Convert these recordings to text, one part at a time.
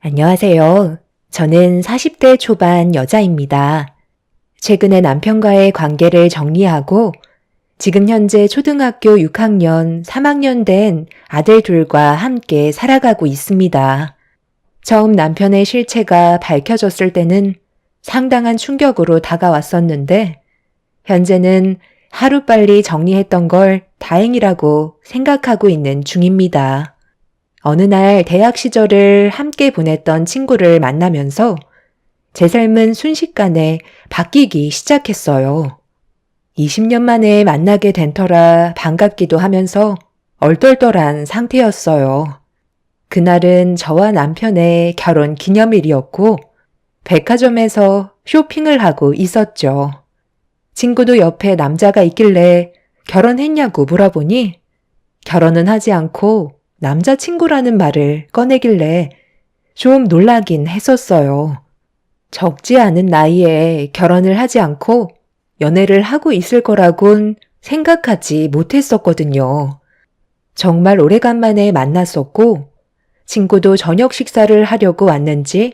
안녕하세요. 저는 40대 초반 여자입니다. 최근에 남편과의 관계를 정리하고 지금 현재 초등학교 6학년, 3학년 된 아들 둘과 함께 살아가고 있습니다. 처음 남편의 실체가 밝혀졌을 때는 상당한 충격으로 다가왔었는데 현재는 하루빨리 정리했던 걸 다행이라고 생각하고 있는 중입니다. 어느 날 대학 시절을 함께 보냈던 친구를 만나면서 제 삶은 순식간에 바뀌기 시작했어요. 20년 만에 만나게 된 터라 반갑기도 하면서 얼떨떨한 상태였어요. 그날은 저와 남편의 결혼 기념일이었고 백화점에서 쇼핑을 하고 있었죠. 친구도 옆에 남자가 있길래 결혼했냐고 물어보니 결혼은 하지 않고 남자친구라는 말을 꺼내길래 좀 놀라긴 했었어요. 적지 않은 나이에 결혼을 하지 않고 연애를 하고 있을 거라곤 생각하지 못했었거든요. 정말 오래간만에 만났었고 친구도 저녁 식사를 하려고 왔는지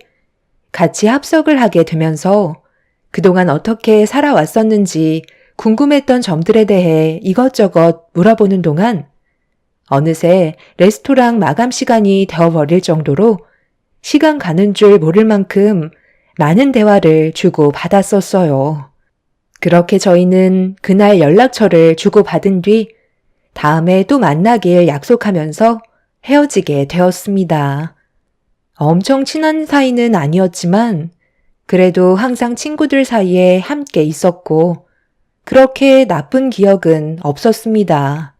같이 합석을 하게 되면서 그동안 어떻게 살아왔었는지 궁금했던 점들에 대해 이것저것 물어보는 동안 어느새 레스토랑 마감 시간이 되어버릴 정도로 시간 가는 줄 모를 만큼 많은 대화를 주고받았었어요. 그렇게 저희는 그날 연락처를 주고받은 뒤 다음에 또 만나길 약속하면서 헤어지게 되었습니다. 엄청 친한 사이는 아니었지만 그래도 항상 친구들 사이에 함께 있었고 그렇게 나쁜 기억은 없었습니다.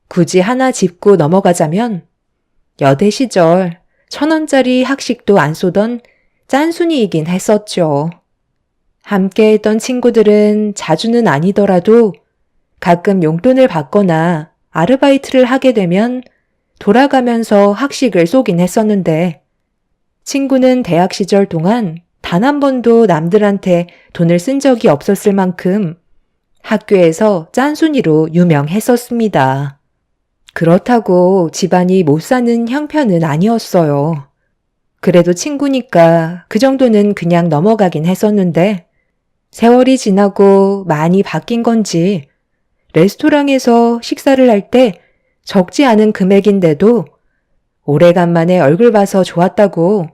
굳이 하나 짚고 넘어가자면 여대 시절 1,000원짜리 학식도 안 쏘던 짠순이이긴 했었죠. 함께 했던 친구들은 자주는 아니더라도 가끔 용돈을 받거나 아르바이트를 하게 되면 돌아가면서 학식을 쏘긴 했었는데 친구는 대학 시절 동안 단 한 번도 남들한테 돈을 쓴 적이 없었을 만큼 학교에서 짠순이로 유명했었습니다. 그렇다고 집안이 못 사는 형편은 아니었어요. 그래도 친구니까 그 정도는 그냥 넘어가긴 했었는데 세월이 지나고 많이 바뀐 건지 레스토랑에서 식사를 할 때 적지 않은 금액인데도 오래간만에 얼굴 봐서 좋았다고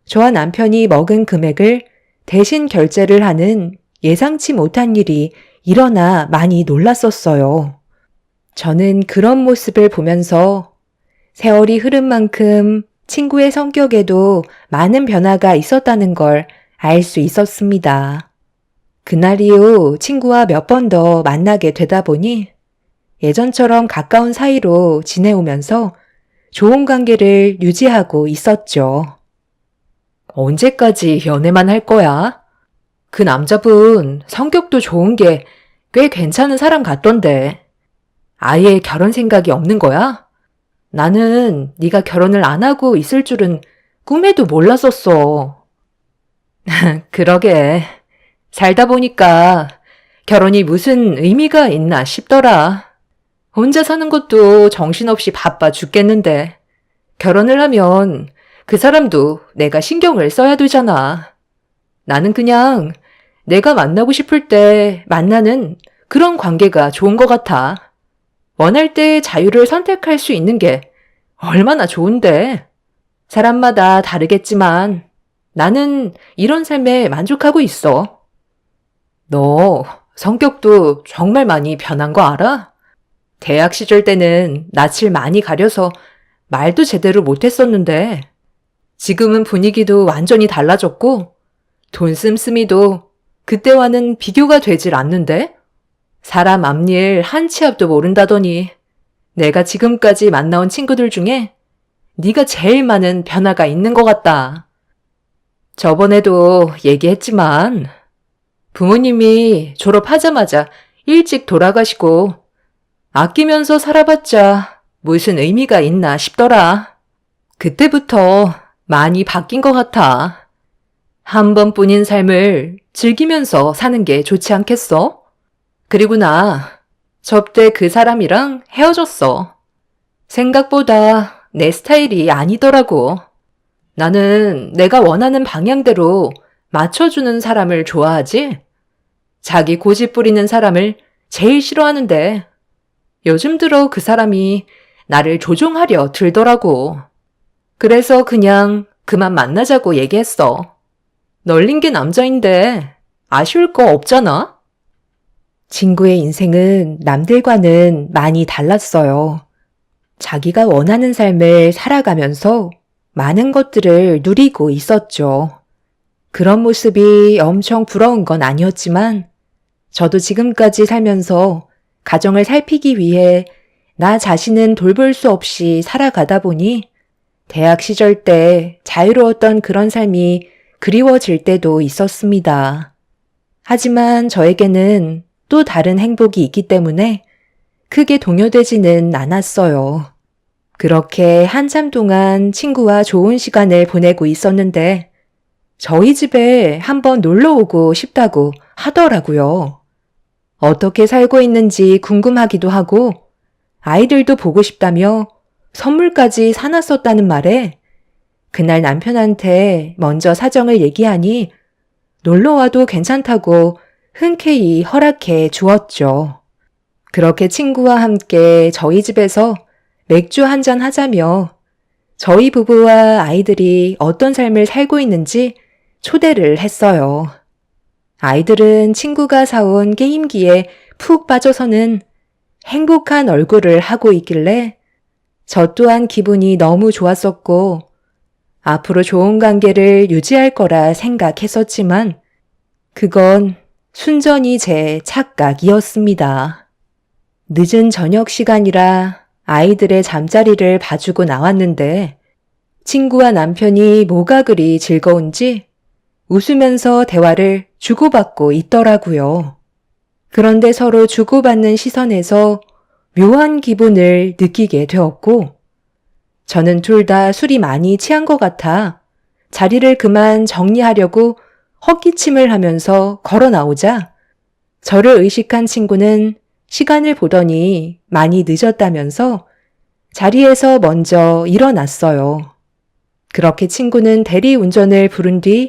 저와 남편이 먹은 금액을 대신 결제를 하는 예상치 못한 일이 일어나 많이 놀랐었어요. 저는 그런 모습을 보면서 세월이 흐른 만큼 친구의 성격에도 많은 변화가 있었다는 걸 알 수 있었습니다. 그날 이후 친구와 몇 번 더 만나게 되다 보니 예전처럼 가까운 사이로 지내오면서 좋은 관계를 유지하고 있었죠. 언제까지 연애만 할 거야? 그 남자분 성격도 좋은 게 꽤 괜찮은 사람 같던데. 아예 결혼 생각이 없는 거야? 나는 네가 결혼을 안 하고 있을 줄은 꿈에도 몰랐었어. 그러게. 살다 보니까 결혼이 무슨 의미가 있나 싶더라. 혼자 사는 것도 정신없이 바빠 죽겠는데 결혼을 하면 그 사람도 내가 신경을 써야 되잖아. 나는 그냥 내가 만나고 싶을 때 만나는 그런 관계가 좋은 것 같아. 원할 때 자유를 선택할 수 있는 게 얼마나 좋은데. 사람마다 다르겠지만 나는 이런 삶에 만족하고 있어. 너 성격도 정말 많이 변한 거 알아? 대학 시절 때는 낯을 많이 가려서 말도 제대로 못했었는데 지금은 분위기도 완전히 달라졌고 돈 씀씀이도 그때와는 비교가 되질 않는데? 사람 앞일 한 치 앞도 모른다더니 내가 지금까지 만나온 친구들 중에 네가 제일 많은 변화가 있는 것 같다. 저번에도 얘기했지만 부모님이 졸업하자마자 일찍 돌아가시고 아끼면서 살아봤자 무슨 의미가 있나 싶더라. 그때부터 많이 바뀐 것 같아. 한 번뿐인 삶을 즐기면서 사는 게 좋지 않겠어? 그리고 나 접대 그 사람이랑 헤어졌어. 생각보다 내 스타일이 아니더라고. 나는 내가 원하는 방향대로 맞춰주는 사람을 좋아하지? 자기 고집 부리는 사람을 제일 싫어하는데 요즘 들어 그 사람이 나를 조종하려 들더라고. 그래서 그냥 그만 만나자고 얘기했어. 널린 게 남자인데 아쉬울 거 없잖아? 친구의 인생은 남들과는 많이 달랐어요. 자기가 원하는 삶을 살아가면서 많은 것들을 누리고 있었죠. 그런 모습이 엄청 부러운 건 아니었지만 저도 지금까지 살면서 가정을 살피기 위해 나 자신은 돌볼 수 없이 살아가다 보니 대학 시절 때 자유로웠던 그런 삶이 그리워질 때도 있었습니다. 하지만 저에게는 또 다른 행복이 있기 때문에 크게 동요되지는 않았어요. 그렇게 한참 동안 친구와 좋은 시간을 보내고 있었는데 저희 집에 한번 놀러 오고 싶다고 하더라고요. 어떻게 살고 있는지 궁금하기도 하고 아이들도 보고 싶다며 선물까지 사놨었다는 말에 그날 남편한테 먼저 사정을 얘기하니 놀러와도 괜찮다고 흔쾌히 허락해 주었죠. 그렇게 친구와 함께 저희 집에서 맥주 한잔 하자며 저희 부부와 아이들이 어떤 삶을 살고 있는지 초대를 했어요. 아이들은 친구가 사온 게임기에 푹 빠져서는 행복한 얼굴을 하고 있길래 저 또한 기분이 너무 좋았었고 앞으로 좋은 관계를 유지할 거라 생각했었지만 그건 순전히 제 착각이었습니다. 늦은 저녁 시간이라 아이들의 잠자리를 봐주고 나왔는데 친구와 남편이 뭐가 그리 즐거운지 웃으면서 대화를 주고받고 있더라고요. 그런데 서로 주고받는 시선에서 묘한 기분을 느끼게 되었고 저는 둘 다 술이 많이 취한 것 같아 자리를 그만 정리하려고 헛기침을 하면서 걸어 나오자 저를 의식한 친구는 시간을 보더니 많이 늦었다면서 자리에서 먼저 일어났어요. 그렇게 친구는 대리운전을 부른 뒤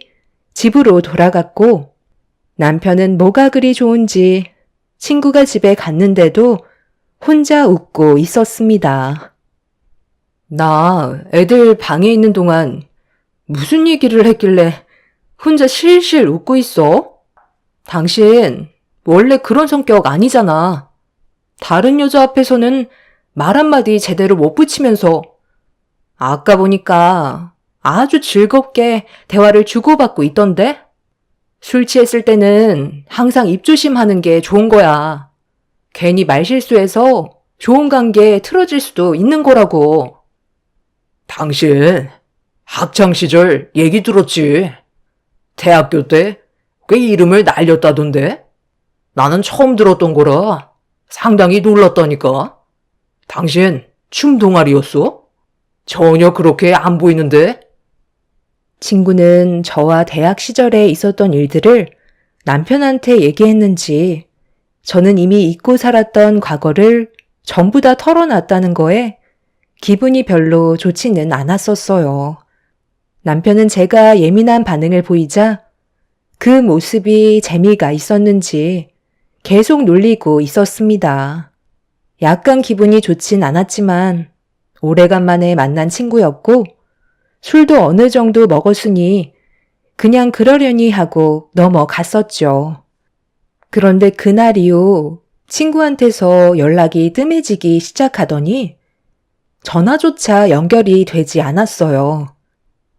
집으로 돌아갔고 남편은 뭐가 그리 좋은지 친구가 집에 갔는데도 혼자 웃고 있었습니다. 나 애들 방에 있는 동안 무슨 얘기를 했길래 혼자 실실 웃고 있어? 당신 원래 그런 성격 아니잖아. 다른 여자 앞에서는 말 한마디 제대로 못 붙이면서 아까 보니까 아주 즐겁게 대화를 주고받고 있던데? 술 취했을 때는 항상 입조심하는 게 좋은 거야. 괜히 말실수해서 좋은 관계 틀어질 수도 있는 거라고. 당신 학창시절 얘기 들었지? 대학교 때 꽤 이름을 날렸다던데? 나는 처음 들었던 거라 상당히 놀랐다니까. 당신 춤 동아리였어? 전혀 그렇게 안 보이는데? 친구는 저와 대학 시절에 있었던 일들을 남편한테 얘기했는지 저는 이미 잊고 살았던 과거를 전부 다 털어놨다는 거에 기분이 별로 좋지는 않았었어요. 남편은 제가 예민한 반응을 보이자 그 모습이 재미가 있었는지 계속 놀리고 있었습니다. 약간 기분이 좋진 않았지만 오래간만에 만난 친구였고 술도 어느 정도 먹었으니 그냥 그러려니 하고 넘어갔었죠. 그런데 그날 이후 친구한테서 연락이 뜸해지기 시작하더니 전화조차 연결이 되지 않았어요.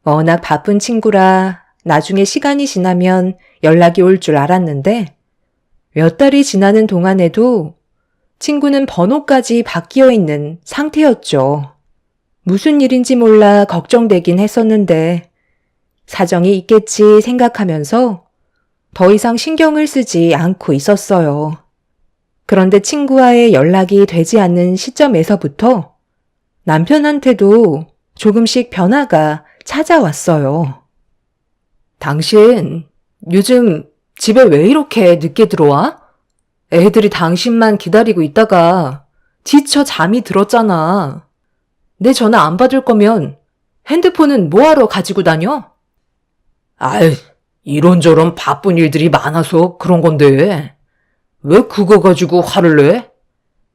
워낙 바쁜 친구라 나중에 시간이 지나면 연락이 올 줄 알았는데 몇 달이 지나는 동안에도 친구는 번호까지 바뀌어 있는 상태였죠. 무슨 일인지 몰라 걱정되긴 했었는데 사정이 있겠지 생각하면서 더 이상 신경을 쓰지 않고 있었어요. 그런데 친구와의 연락이 되지 않는 시점에서부터 남편한테도 조금씩 변화가 찾아왔어요. 당신 요즘 집에 왜 이렇게 늦게 들어와? 애들이 당신만 기다리고 있다가 지쳐 잠이 들었잖아. 내 전화 안 받을 거면 핸드폰은 뭐하러 가지고 다녀? 아이, 이런저런 바쁜 일들이 많아서 그런 건데. 왜 그거 가지고 화를 내?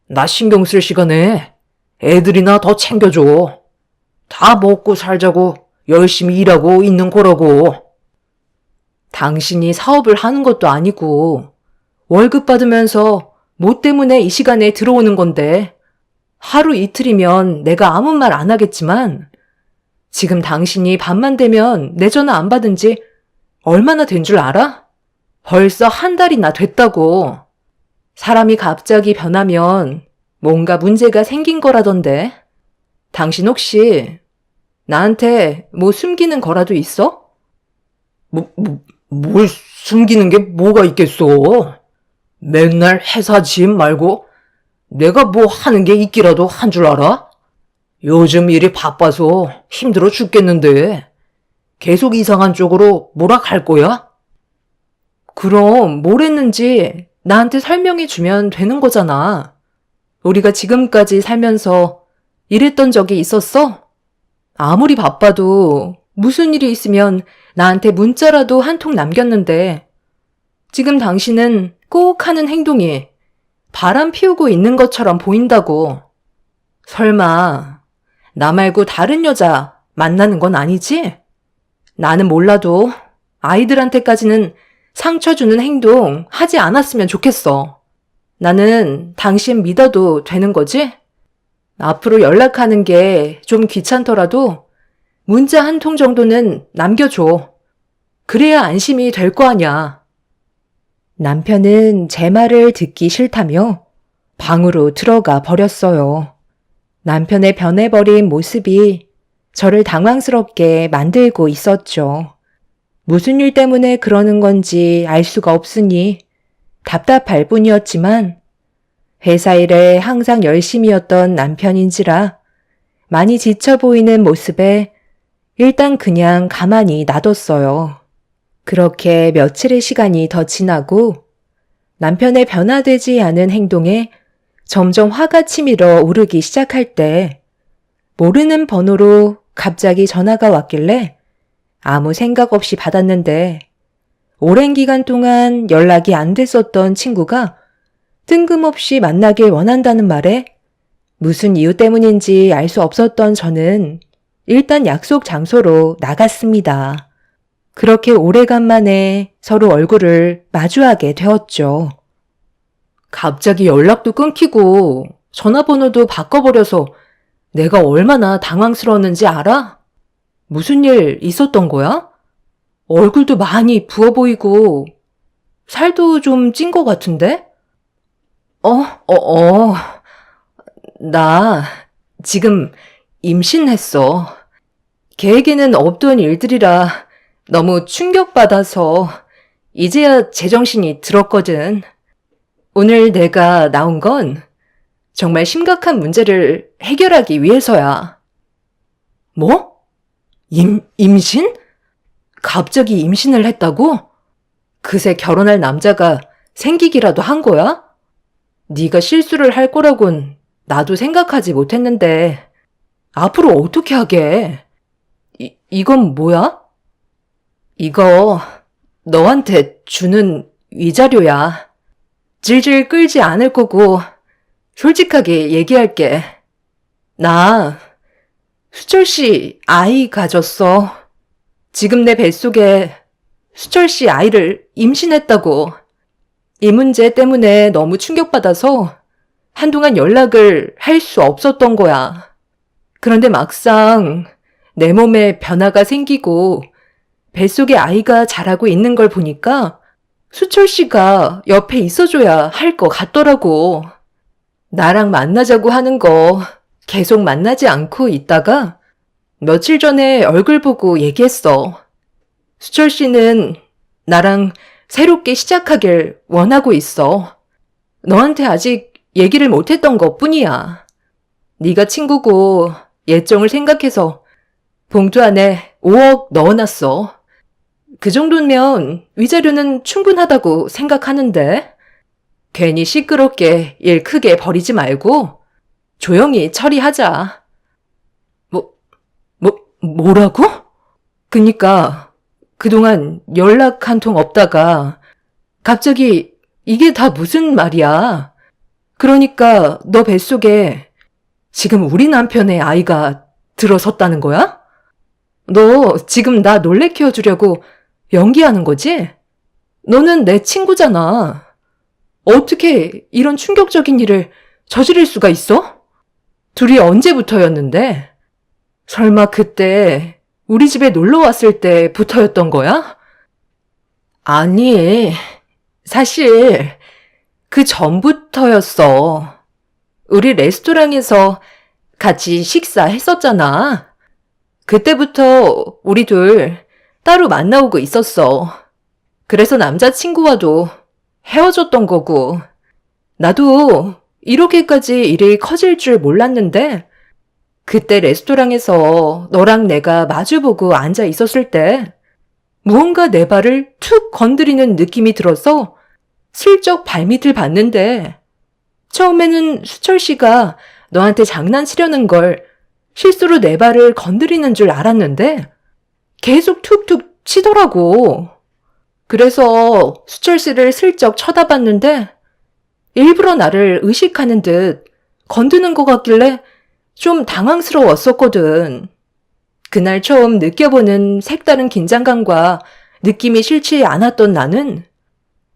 나 신경 쓸 시간에 애들이나 더 챙겨줘. 다 먹고 살자고 열심히 일하고 있는 거라고. 당신이 사업을 하는 것도 아니고 월급 받으면서 뭐 때문에 이 시간에 들어오는 건데 하루 이틀이면 내가 아무 말 안 하겠지만 지금 당신이 밤만 되면 내 전화 안 받은 지 얼마나 된 줄 알아? 벌써 한 달이나 됐다고. 사람이 갑자기 변하면 뭔가 문제가 생긴 거라던데. 당신 혹시 나한테 뭐 숨기는 거라도 있어? 뭘 숨기는 게 뭐가 있겠어? 맨날 회사 짐 말고 내가 뭐 하는 게 있기라도 한 줄 알아? 요즘 일이 바빠서 힘들어 죽겠는데 계속 이상한 쪽으로 몰아갈 거야? 그럼 뭘 했는지 나한테 설명해 주면 되는 거잖아. 우리가 지금까지 살면서 이랬던 적이 있었어? 아무리 바빠도 무슨 일이 있으면 나한테 문자라도 한 통 남겼는데 지금 당신은 꼭 하는 행동이 바람 피우고 있는 것처럼 보인다고. 설마 나 말고 다른 여자 만나는 건 아니지? 나는 몰라도 아이들한테까지는 상처 주는 행동 하지 않았으면 좋겠어. 나는 당신 믿어도 되는 거지? 앞으로 연락하는 게 좀 귀찮더라도 문자 한 통 정도는 남겨줘. 그래야 안심이 될 거 아냐. 남편은 제 말을 듣기 싫다며 방으로 들어가 버렸어요. 남편의 변해버린 모습이 저를 당황스럽게 만들고 있었죠. 무슨 일 때문에 그러는 건지 알 수가 없으니 답답할 뿐이었지만 회사 일에 항상 열심이었던 남편인지라 많이 지쳐 보이는 모습에 일단 그냥 가만히 놔뒀어요. 그렇게 며칠의 시간이 더 지나고 남편의 변화되지 않은 행동에 점점 화가 치밀어 오르기 시작할 때 모르는 번호로 갑자기 전화가 왔길래 아무 생각 없이 받았는데 오랜 기간 동안 연락이 안 됐었던 친구가 뜬금없이 만나길 원한다는 말에 무슨 이유 때문인지 알 수 없었던 저는 일단 약속 장소로 나갔습니다. 그렇게 오래간만에 서로 얼굴을 마주하게 되었죠. 갑자기 연락도 끊기고 전화번호도 바꿔버려서 내가 얼마나 당황스러웠는지 알아? 무슨 일 있었던 거야? 얼굴도 많이 부어 보이고 살도 좀 찐 것 같은데? 나 지금 임신했어. 계획에는 없던 일들이라 너무 충격받아서 이제야 제정신이 들었거든. 오늘 내가 나온 건 정말 심각한 문제를 해결하기 위해서야. 뭐? 임신? 갑자기 임신을 했다고? 그새 결혼할 남자가 생기기라도 한 거야? 네가 실수를 할 거라곤 나도 생각하지 못했는데 앞으로 어떻게 하게? 이건 뭐야? 이거 너한테 주는 위자료야. 질질 끌지 않을 거고 솔직하게 얘기할게. 나 수철 씨 아이 가졌어. 지금 내 뱃속에 수철 씨 아이를 임신했다고. 이 문제 때문에 너무 충격받아서 한동안 연락을 할 수 없었던 거야. 그런데 막상 내 몸에 변화가 생기고 뱃속에 아이가 자라고 있는 걸 보니까 수철 씨가 옆에 있어줘야 할 것 같더라고. 나랑 만나자고 하는 거 계속 만나지 않고 있다가 며칠 전에 얼굴 보고 얘기했어. 수철 씨는 나랑 새롭게 시작하길 원하고 있어. 너한테 아직 얘기를 못했던 것 뿐이야. 네가 친구고 예정을 생각해서 봉투 안에 5억 넣어놨어. 그 정도면 위자료는 충분하다고 생각하는데 괜히 시끄럽게 일 크게 벌이지 말고 조용히 처리하자. 뭐라고? 그니까 그동안 연락 한 통 없다가 갑자기 이게 다 무슨 말이야. 그러니까 너 뱃속에 지금 우리 남편의 아이가 들어섰다는 거야? 너 지금 나 놀래켜 주려고 연기하는 거지? 너는 내 친구잖아. 어떻게 이런 충격적인 일을 저지를 수가 있어? 둘이 언제부터였는데? 설마 그때 우리 집에 놀러 왔을 때부터였던 거야? 아니, 사실 그 전부터였어. 우리 레스토랑에서 같이 식사했었잖아. 그때부터 우리 둘 따로 만나오고 있었어. 그래서 남자친구와도 헤어졌던 거고. 나도 이렇게까지 일이 커질 줄 몰랐는데 그때 레스토랑에서 너랑 내가 마주보고 앉아 있었을 때 무언가 내 발을 툭 건드리는 느낌이 들어서 슬쩍 발밑을 봤는데 처음에는 수철 씨가 너한테 장난치려는 걸 실수로 내 발을 건드리는 줄 알았는데 계속 툭툭 치더라고. 그래서 수철 씨를 슬쩍 쳐다봤는데 일부러 나를 의식하는 듯 건드는 것 같길래 좀 당황스러웠었거든. 그날 처음 느껴보는 색다른 긴장감과 느낌이 싫지 않았던 나는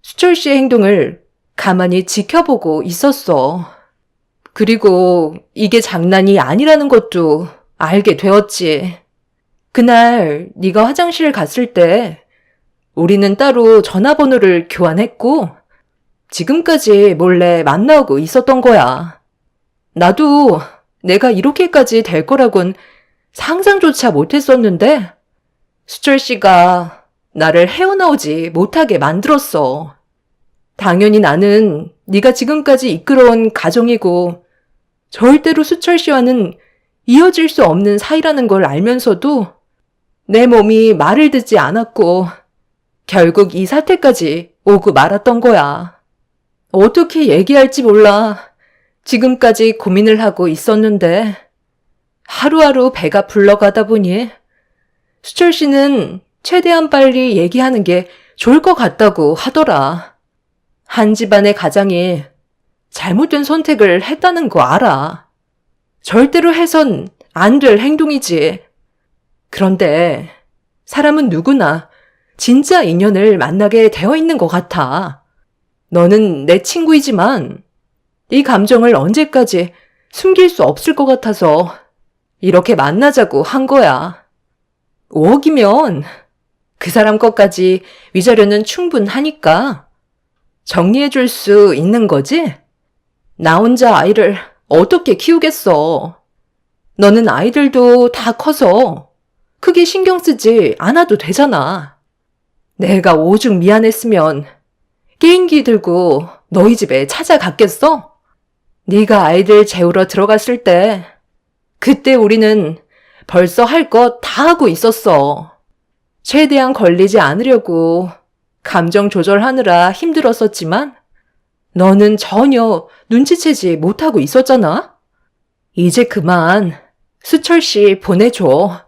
수철 씨의 행동을 가만히 지켜보고 있었어. 그리고 이게 장난이 아니라는 것도 알게 되었지. 그날 네가 화장실 갔을 때 우리는 따로 전화번호를 교환했고 지금까지 몰래 만나고 있었던 거야. 나도 내가 이렇게까지 될 거라곤 상상조차 못했었는데 수철 씨가 나를 헤어나오지 못하게 만들었어. 당연히 나는 네가 지금까지 이끌어온 가정이고 절대로 수철 씨와는 이어질 수 없는 사이라는 걸 알면서도 내 몸이 말을 듣지 않았고 결국 이 사태까지 오고 말았던 거야. 어떻게 얘기할지 몰라. 지금까지 고민을 하고 있었는데 하루하루 배가 불러가다 보니 수철 씨는 최대한 빨리 얘기하는 게 좋을 것 같다고 하더라. 한 집안의 가장이 잘못된 선택을 했다는 거 알아. 절대로 해선 안 될 행동이지. 그런데 사람은 누구나 진짜 인연을 만나게 되어 있는 것 같아. 너는 내 친구이지만 이 감정을 언제까지 숨길 수 없을 것 같아서 이렇게 만나자고 한 거야. 5억이면 그 사람 것까지 위자료는 충분하니까 정리해줄 수 있는 거지? 나 혼자 아이를 어떻게 키우겠어. 너는 아이들도 다 커서 크게 신경 쓰지 않아도 되잖아. 내가 오죽 미안했으면 게임기 들고 너희 집에 찾아갔겠어? 네가 아이들 재우러 들어갔을 때 그때 우리는 벌써 할 것 다 하고 있었어. 최대한 걸리지 않으려고 감정 조절하느라 힘들었었지만 너는 전혀 눈치채지 못하고 있었잖아? 이제 그만 수철 씨 보내줘.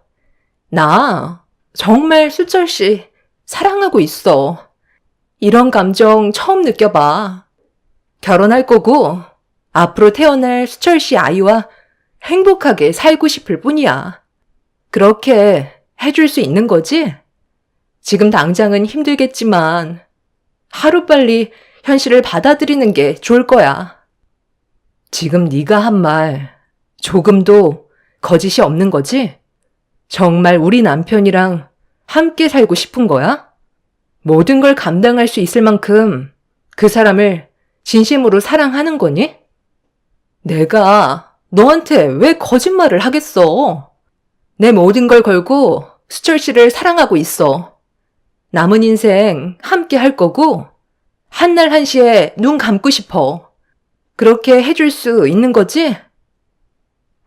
나 정말 수철 씨 사랑하고 있어. 이런 감정 처음 느껴봐. 결혼할 거고 앞으로 태어날 수철 씨 아이와 행복하게 살고 싶을 뿐이야. 그렇게 해줄 수 있는 거지? 지금 당장은 힘들겠지만 하루빨리 현실을 받아들이는 게 좋을 거야. 지금 네가 한 말 조금도 거짓이 없는 거지? 정말 우리 남편이랑 함께 살고 싶은 거야? 모든 걸 감당할 수 있을 만큼 그 사람을 진심으로 사랑하는 거니? 내가 너한테 왜 거짓말을 하겠어? 내 모든 걸 걸고 수철 씨를 사랑하고 있어. 남은 인생 함께 할 거고 한날 한시에 눈 감고 싶어. 그렇게 해줄 수 있는 거지?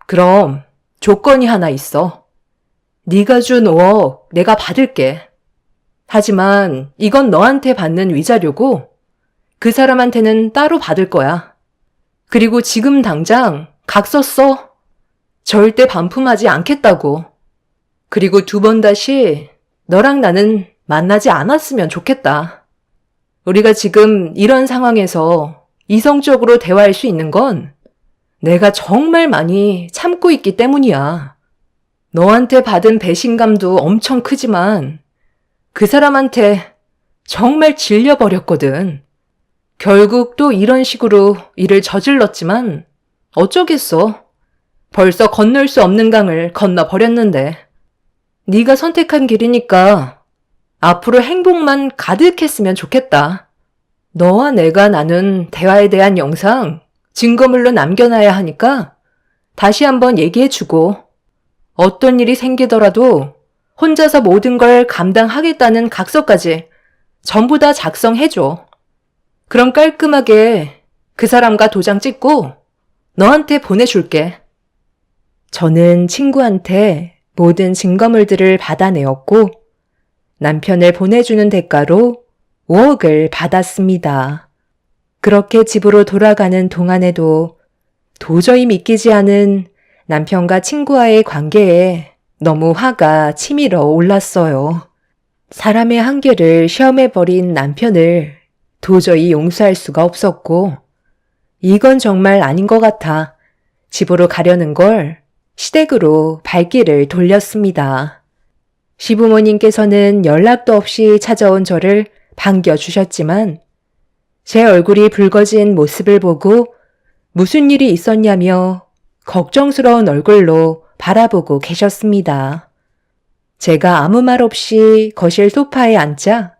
그럼 조건이 하나 있어. 네가 준 5억 내가 받을게. 하지만 이건 너한테 받는 위자료고 그 사람한테는 따로 받을 거야. 그리고 지금 당장 각서 써. 절대 반품하지 않겠다고. 그리고 두 번 다시 너랑 나는 만나지 않았으면 좋겠다. 우리가 지금 이런 상황에서 이성적으로 대화할 수 있는 건 내가 정말 많이 참고 있기 때문이야. 너한테 받은 배신감도 엄청 크지만 그 사람한테 정말 질려버렸거든. 결국 또 이런 식으로 일을 저질렀지만 어쩌겠어. 벌써 건널 수 없는 강을 건너버렸는데. 네가 선택한 길이니까 앞으로 행복만 가득했으면 좋겠다. 너와 내가 나눈 대화에 대한 영상 증거물로 남겨놔야 하니까 다시 한번 얘기해주고 어떤 일이 생기더라도 혼자서 모든 걸 감당하겠다는 각서까지 전부 다 작성해줘. 그럼 깔끔하게 그 사람과 도장 찍고 너한테 보내줄게. 저는 친구한테 모든 증거물들을 받아내었고 남편을 보내주는 대가로 5억을 받았습니다. 그렇게 집으로 돌아가는 동안에도 도저히 믿기지 않은 남편과 친구와의 관계에 너무 화가 치밀어 올랐어요. 사람의 한계를 시험해버린 남편을 도저히 용서할 수가 없었고 이건 정말 아닌 것 같아 집으로 가려는 걸 시댁으로 발길을 돌렸습니다. 시부모님께서는 연락도 없이 찾아온 저를 반겨주셨지만 제 얼굴이 붉어진 모습을 보고 무슨 일이 있었냐며 걱정스러운 얼굴로 바라보고 계셨습니다. 제가 아무 말 없이 거실 소파에 앉자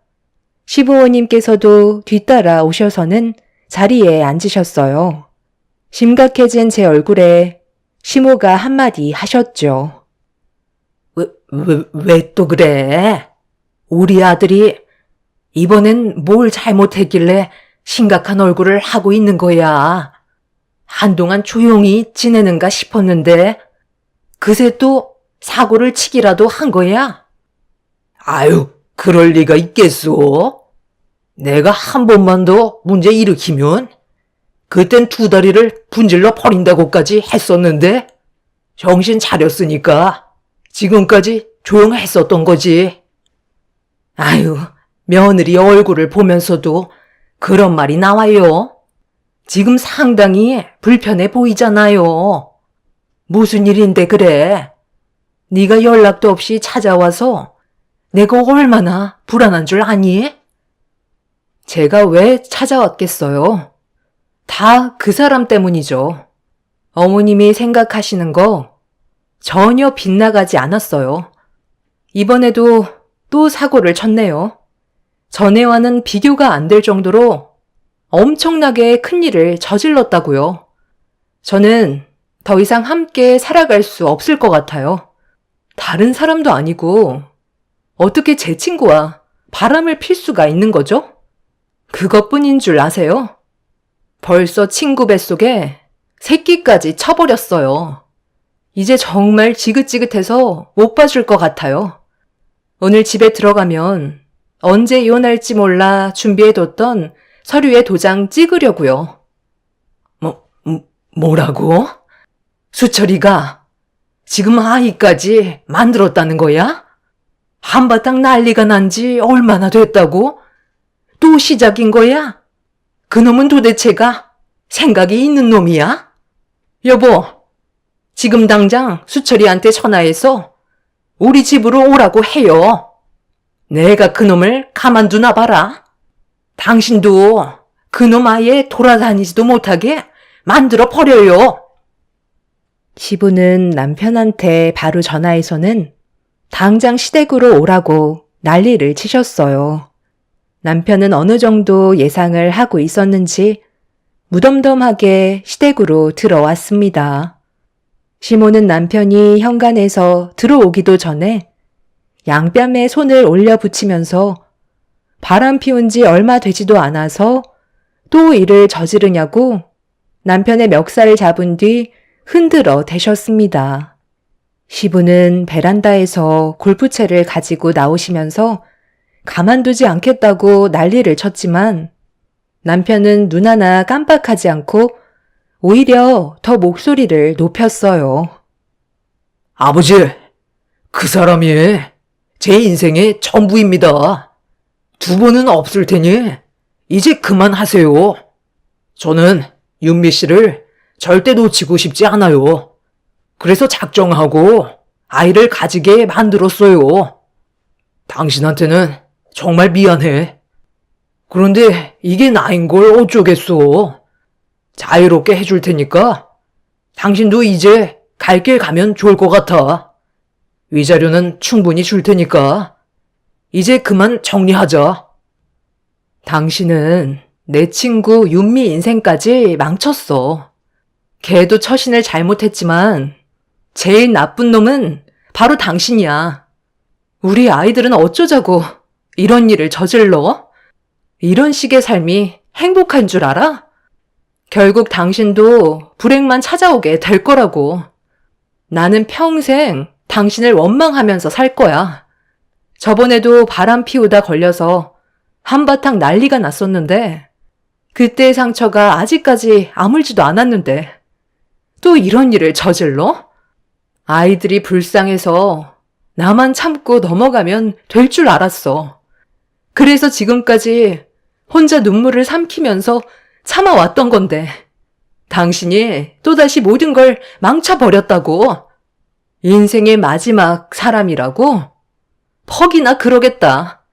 시부모님께서도 뒤따라 오셔서는 자리에 앉으셨어요. 심각해진 제 얼굴에 시모가 한마디 하셨죠. 왜 또 그래? 우리 아들이 이번엔 뭘 잘못했길래 심각한 얼굴을 하고 있는 거야. 한동안 조용히 지내는가 싶었는데 그새 또 사고를 치기라도 한 거야? 아유, 그럴 리가 있겠소? 내가 한 번만 더 문제 일으키면 그땐 두 다리를 분질러 버린다고까지 했었는데 정신 차렸으니까 지금까지 조용했었던 거지. 아유, 며느리 얼굴을 보면서도 그런 말이 나와요. 지금 상당히 불편해 보이잖아요. 무슨 일인데 그래? 네가 연락도 없이 찾아와서 내가 얼마나 불안한 줄 아니? 제가 왜 찾아왔겠어요? 다 그 사람 때문이죠. 어머님이 생각하시는 거 전혀 빗나가지 않았어요. 이번에도 또 사고를 쳤네요. 전에와는 비교가 안 될 정도로 엄청나게 큰 일을 저질렀다고요. 저는 더 이상 함께 살아갈 수 없을 것 같아요. 다른 사람도 아니고 어떻게 제 친구와 바람을 필 수가 있는 거죠? 그것뿐인 줄 아세요? 벌써 친구 뱃속에 새끼까지 쳐버렸어요. 이제 정말 지긋지긋해서 못 봐줄 것 같아요. 오늘 집에 들어가면 언제 이혼할지 몰라 준비해뒀던 서류에 도장 찍으려고요. 뭐라고? 수철이가 지금 아이까지 만들었다는 거야? 한바탕 난리가 난 지 얼마나 됐다고? 또 시작인 거야? 그놈은 도대체가 생각이 있는 놈이야? 여보, 지금 당장 수철이한테 전화해서 우리 집으로 오라고 해요. 내가 그놈을 가만두나 봐라. 당신도 그놈 아예 돌아다니지도 못하게 만들어 버려요. 시부는 남편한테 바로 전화해서는 당장 시댁으로 오라고 난리를 치셨어요. 남편은 어느 정도 예상을 하고 있었는지 무덤덤하게 시댁으로 들어왔습니다. 시모는 남편이 현관에서 들어오기도 전에 양뺨에 손을 올려 붙이면서 바람 피운 지 얼마 되지도 않아서 또 일을 저지르냐고 남편의 멱살을 잡은 뒤 흔들어 대셨습니다. 시부는 베란다에서 골프채를 가지고 나오시면서 가만두지 않겠다고 난리를 쳤지만 남편은 눈 하나 깜빡하지 않고 오히려 더 목소리를 높였어요. 아버지, 그 사람이 제 인생의 전부입니다. 두 분은 없을 테니 이제 그만하세요. 저는 윤미 씨를 절대 놓치고 싶지 않아요. 그래서 작정하고 아이를 가지게 만들었어요. 당신한테는 정말 미안해. 그런데 이게 나인 걸 어쩌겠어. 자유롭게 해줄 테니까 당신도 이제 갈 길 가면 좋을 것 같아. 위자료는 충분히 줄 테니까 이제 그만 정리하자. 당신은 내 친구 윤미 인생까지 망쳤어. 걔도 처신을 잘못했지만 제일 나쁜 놈은 바로 당신이야. 우리 아이들은 어쩌자고 이런 일을 저질러? 이런 식의 삶이 행복한 줄 알아? 결국 당신도 불행만 찾아오게 될 거라고. 나는 평생 당신을 원망하면서 살 거야. 저번에도 바람 피우다 걸려서 한바탕 난리가 났었는데 그때의 상처가 아직까지 아물지도 않았는데 또 이런 일을 저질러? 아이들이 불쌍해서 나만 참고 넘어가면 될 줄 알았어. 그래서 지금까지 혼자 눈물을 삼키면서 참아왔던 건데 당신이 또다시 모든 걸 망쳐버렸다고. 인생의 마지막 사람이라고? 퍽이나 그러겠다.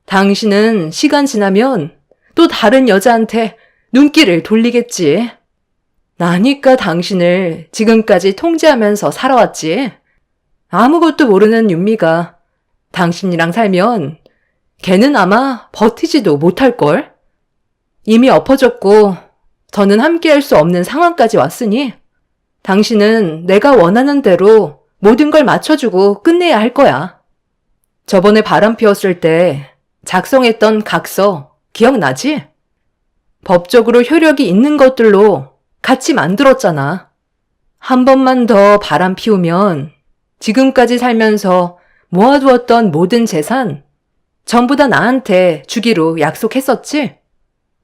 당신은 시간 지나면 또 다른 여자한테 눈길을 돌리겠지. 나니까 당신을 지금까지 통제하면서 살아왔지. 아무것도 모르는 윤미가 당신이랑 살면 걔는 아마 버티지도 못할걸? 이미 엎어졌고 더는 함께할 수 없는 상황까지 왔으니 당신은 내가 원하는 대로 모든 걸 맞춰주고 끝내야 할 거야. 저번에 바람 피웠을 때 작성했던 각서 기억나지? 법적으로 효력이 있는 것들로 같이 만들었잖아. 한 번만 더 바람 피우면 지금까지 살면서 모아두었던 모든 재산 전부 다 나한테 주기로 약속했었지?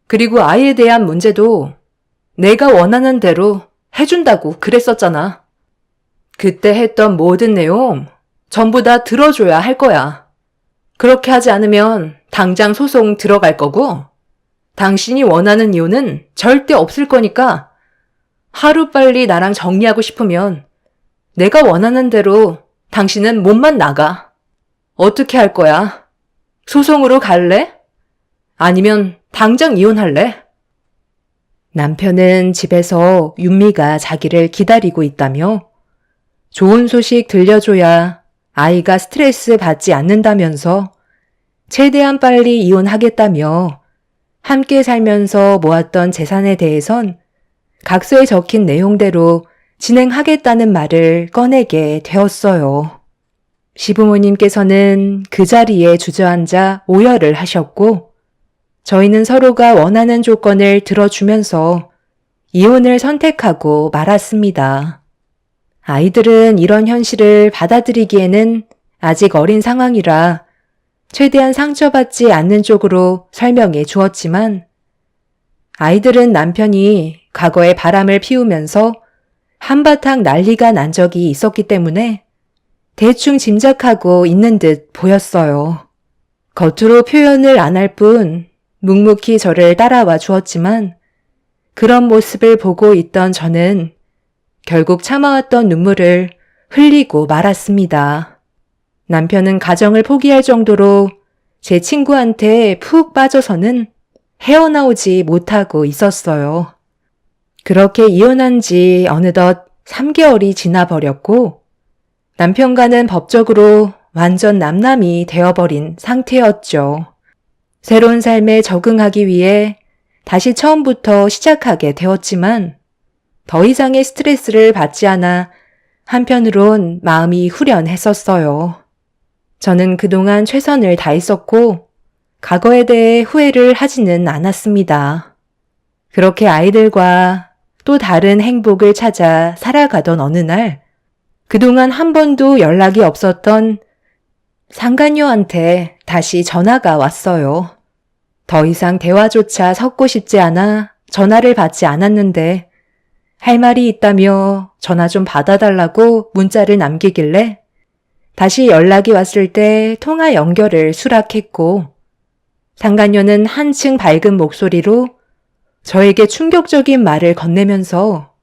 그리고 아이에 대한 문제도 내가 원하는 대로 해준다고 그랬었잖아. 그때 했던 모든 내용 전부 다 들어줘야 할 거야. 그렇게 하지 않으면 당장 소송 들어갈 거고 당신이 원하는 이유는 절대 없을 거니까 하루빨리 나랑 정리하고 싶으면 내가 원하는 대로 당신은 몸만 나가. 어떻게 할 거야? 소송으로 갈래? 아니면 당장 이혼할래? 남편은 집에서 윤미가 자기를 기다리고 있다며 좋은 소식 들려줘야 아이가 스트레스 받지 않는다면서 최대한 빨리 이혼하겠다며 함께 살면서 모았던 재산에 대해선 각서에 적힌 내용대로 진행하겠다는 말을 꺼내게 되었어요. 시부모님께서는 그 자리에 주저앉아 오열을 하셨고 저희는 서로가 원하는 조건을 들어주면서 이혼을 선택하고 말았습니다. 아이들은 이런 현실을 받아들이기에는 아직 어린 상황이라 최대한 상처받지 않는 쪽으로 설명해 주었지만 아이들은 남편이 과거에 바람을 피우면서 한바탕 난리가 난 적이 있었기 때문에 대충 짐작하고 있는 듯 보였어요. 겉으로 표현을 안 할 뿐 묵묵히 저를 따라와 주었지만 그런 모습을 보고 있던 저는 결국 참아왔던 눈물을 흘리고 말았습니다. 남편은 가정을 포기할 정도로 제 친구한테 푹 빠져서는 헤어나오지 못하고 있었어요. 그렇게 이혼한 지 어느덧 3개월이 지나버렸고 남편과는 법적으로 완전 남남이 되어버린 상태였죠. 새로운 삶에 적응하기 위해 다시 처음부터 시작하게 되었지만 더 이상의 스트레스를 받지 않아 한편으론 마음이 후련했었어요. 저는 그동안 최선을 다했었고 과거에 대해 후회를 하지는 않았습니다. 그렇게 아이들과 또 다른 행복을 찾아 살아가던 어느 날 그동안 한 번도 연락이 없었던 상간녀한테 다시 전화가 왔어요. 더 이상 대화조차 섞고 싶지 않아 전화를 받지 않았는데 할 말이 있다며 전화 좀 받아달라고 문자를 남기길래 다시 연락이 왔을 때 통화 연결을 수락했고, 상간녀는 한층 밝은 목소리로 저에게 충격적인 말을 건네면서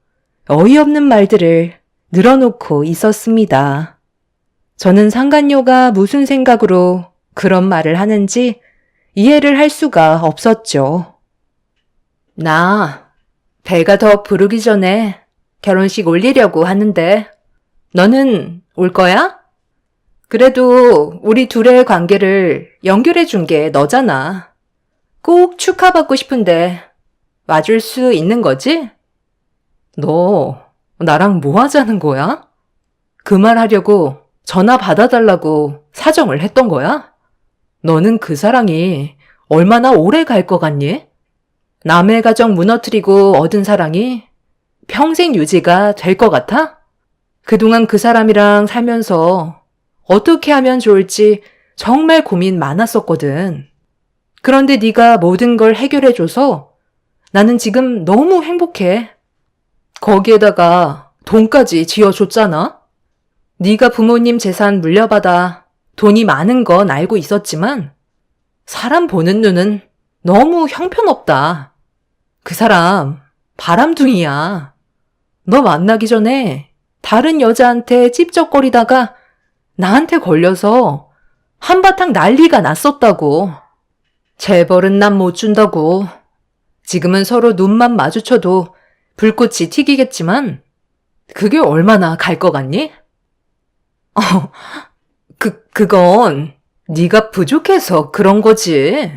어이없는 말들을 늘어놓고 있었습니다. 저는 상간녀가 무슨 생각으로 그런 말을 하는지 이해를 할 수가 없었죠. 나 배가 더 부르기 전에 결혼식 올리려고 하는데 너는 올 거야? 그래도 우리 둘의 관계를 연결해 준 게 너잖아. 꼭 축하받고 싶은데 와줄 수 있는 거지? 너 나랑 뭐 하자는 거야? 그 말 하려고 전화 받아달라고 사정을 했던 거야? 너는 그 사랑이 얼마나 오래 갈 것 같니? 남의 가정 무너뜨리고 얻은 사랑이 평생 유지가 될 것 같아? 그동안 그 사람이랑 살면서 어떻게 하면 좋을지 정말 고민 많았었거든. 그런데 네가 모든 걸 해결해줘서 나는 지금 너무 행복해. 거기에다가 돈까지 지어줬잖아? 네가 부모님 재산 물려받아 돈이 많은 건 알고 있었지만 사람 보는 눈은 너무 형편없다. 그 사람 바람둥이야. 너 만나기 전에 다른 여자한테 찝쩍거리다가 나한테 걸려서 한바탕 난리가 났었다고. 재벌은 난 못 준다고. 지금은 서로 눈만 마주쳐도 불꽃이 튀기겠지만 그게 얼마나 갈 것 같니? 그건 네가 부족해서 그런 거지.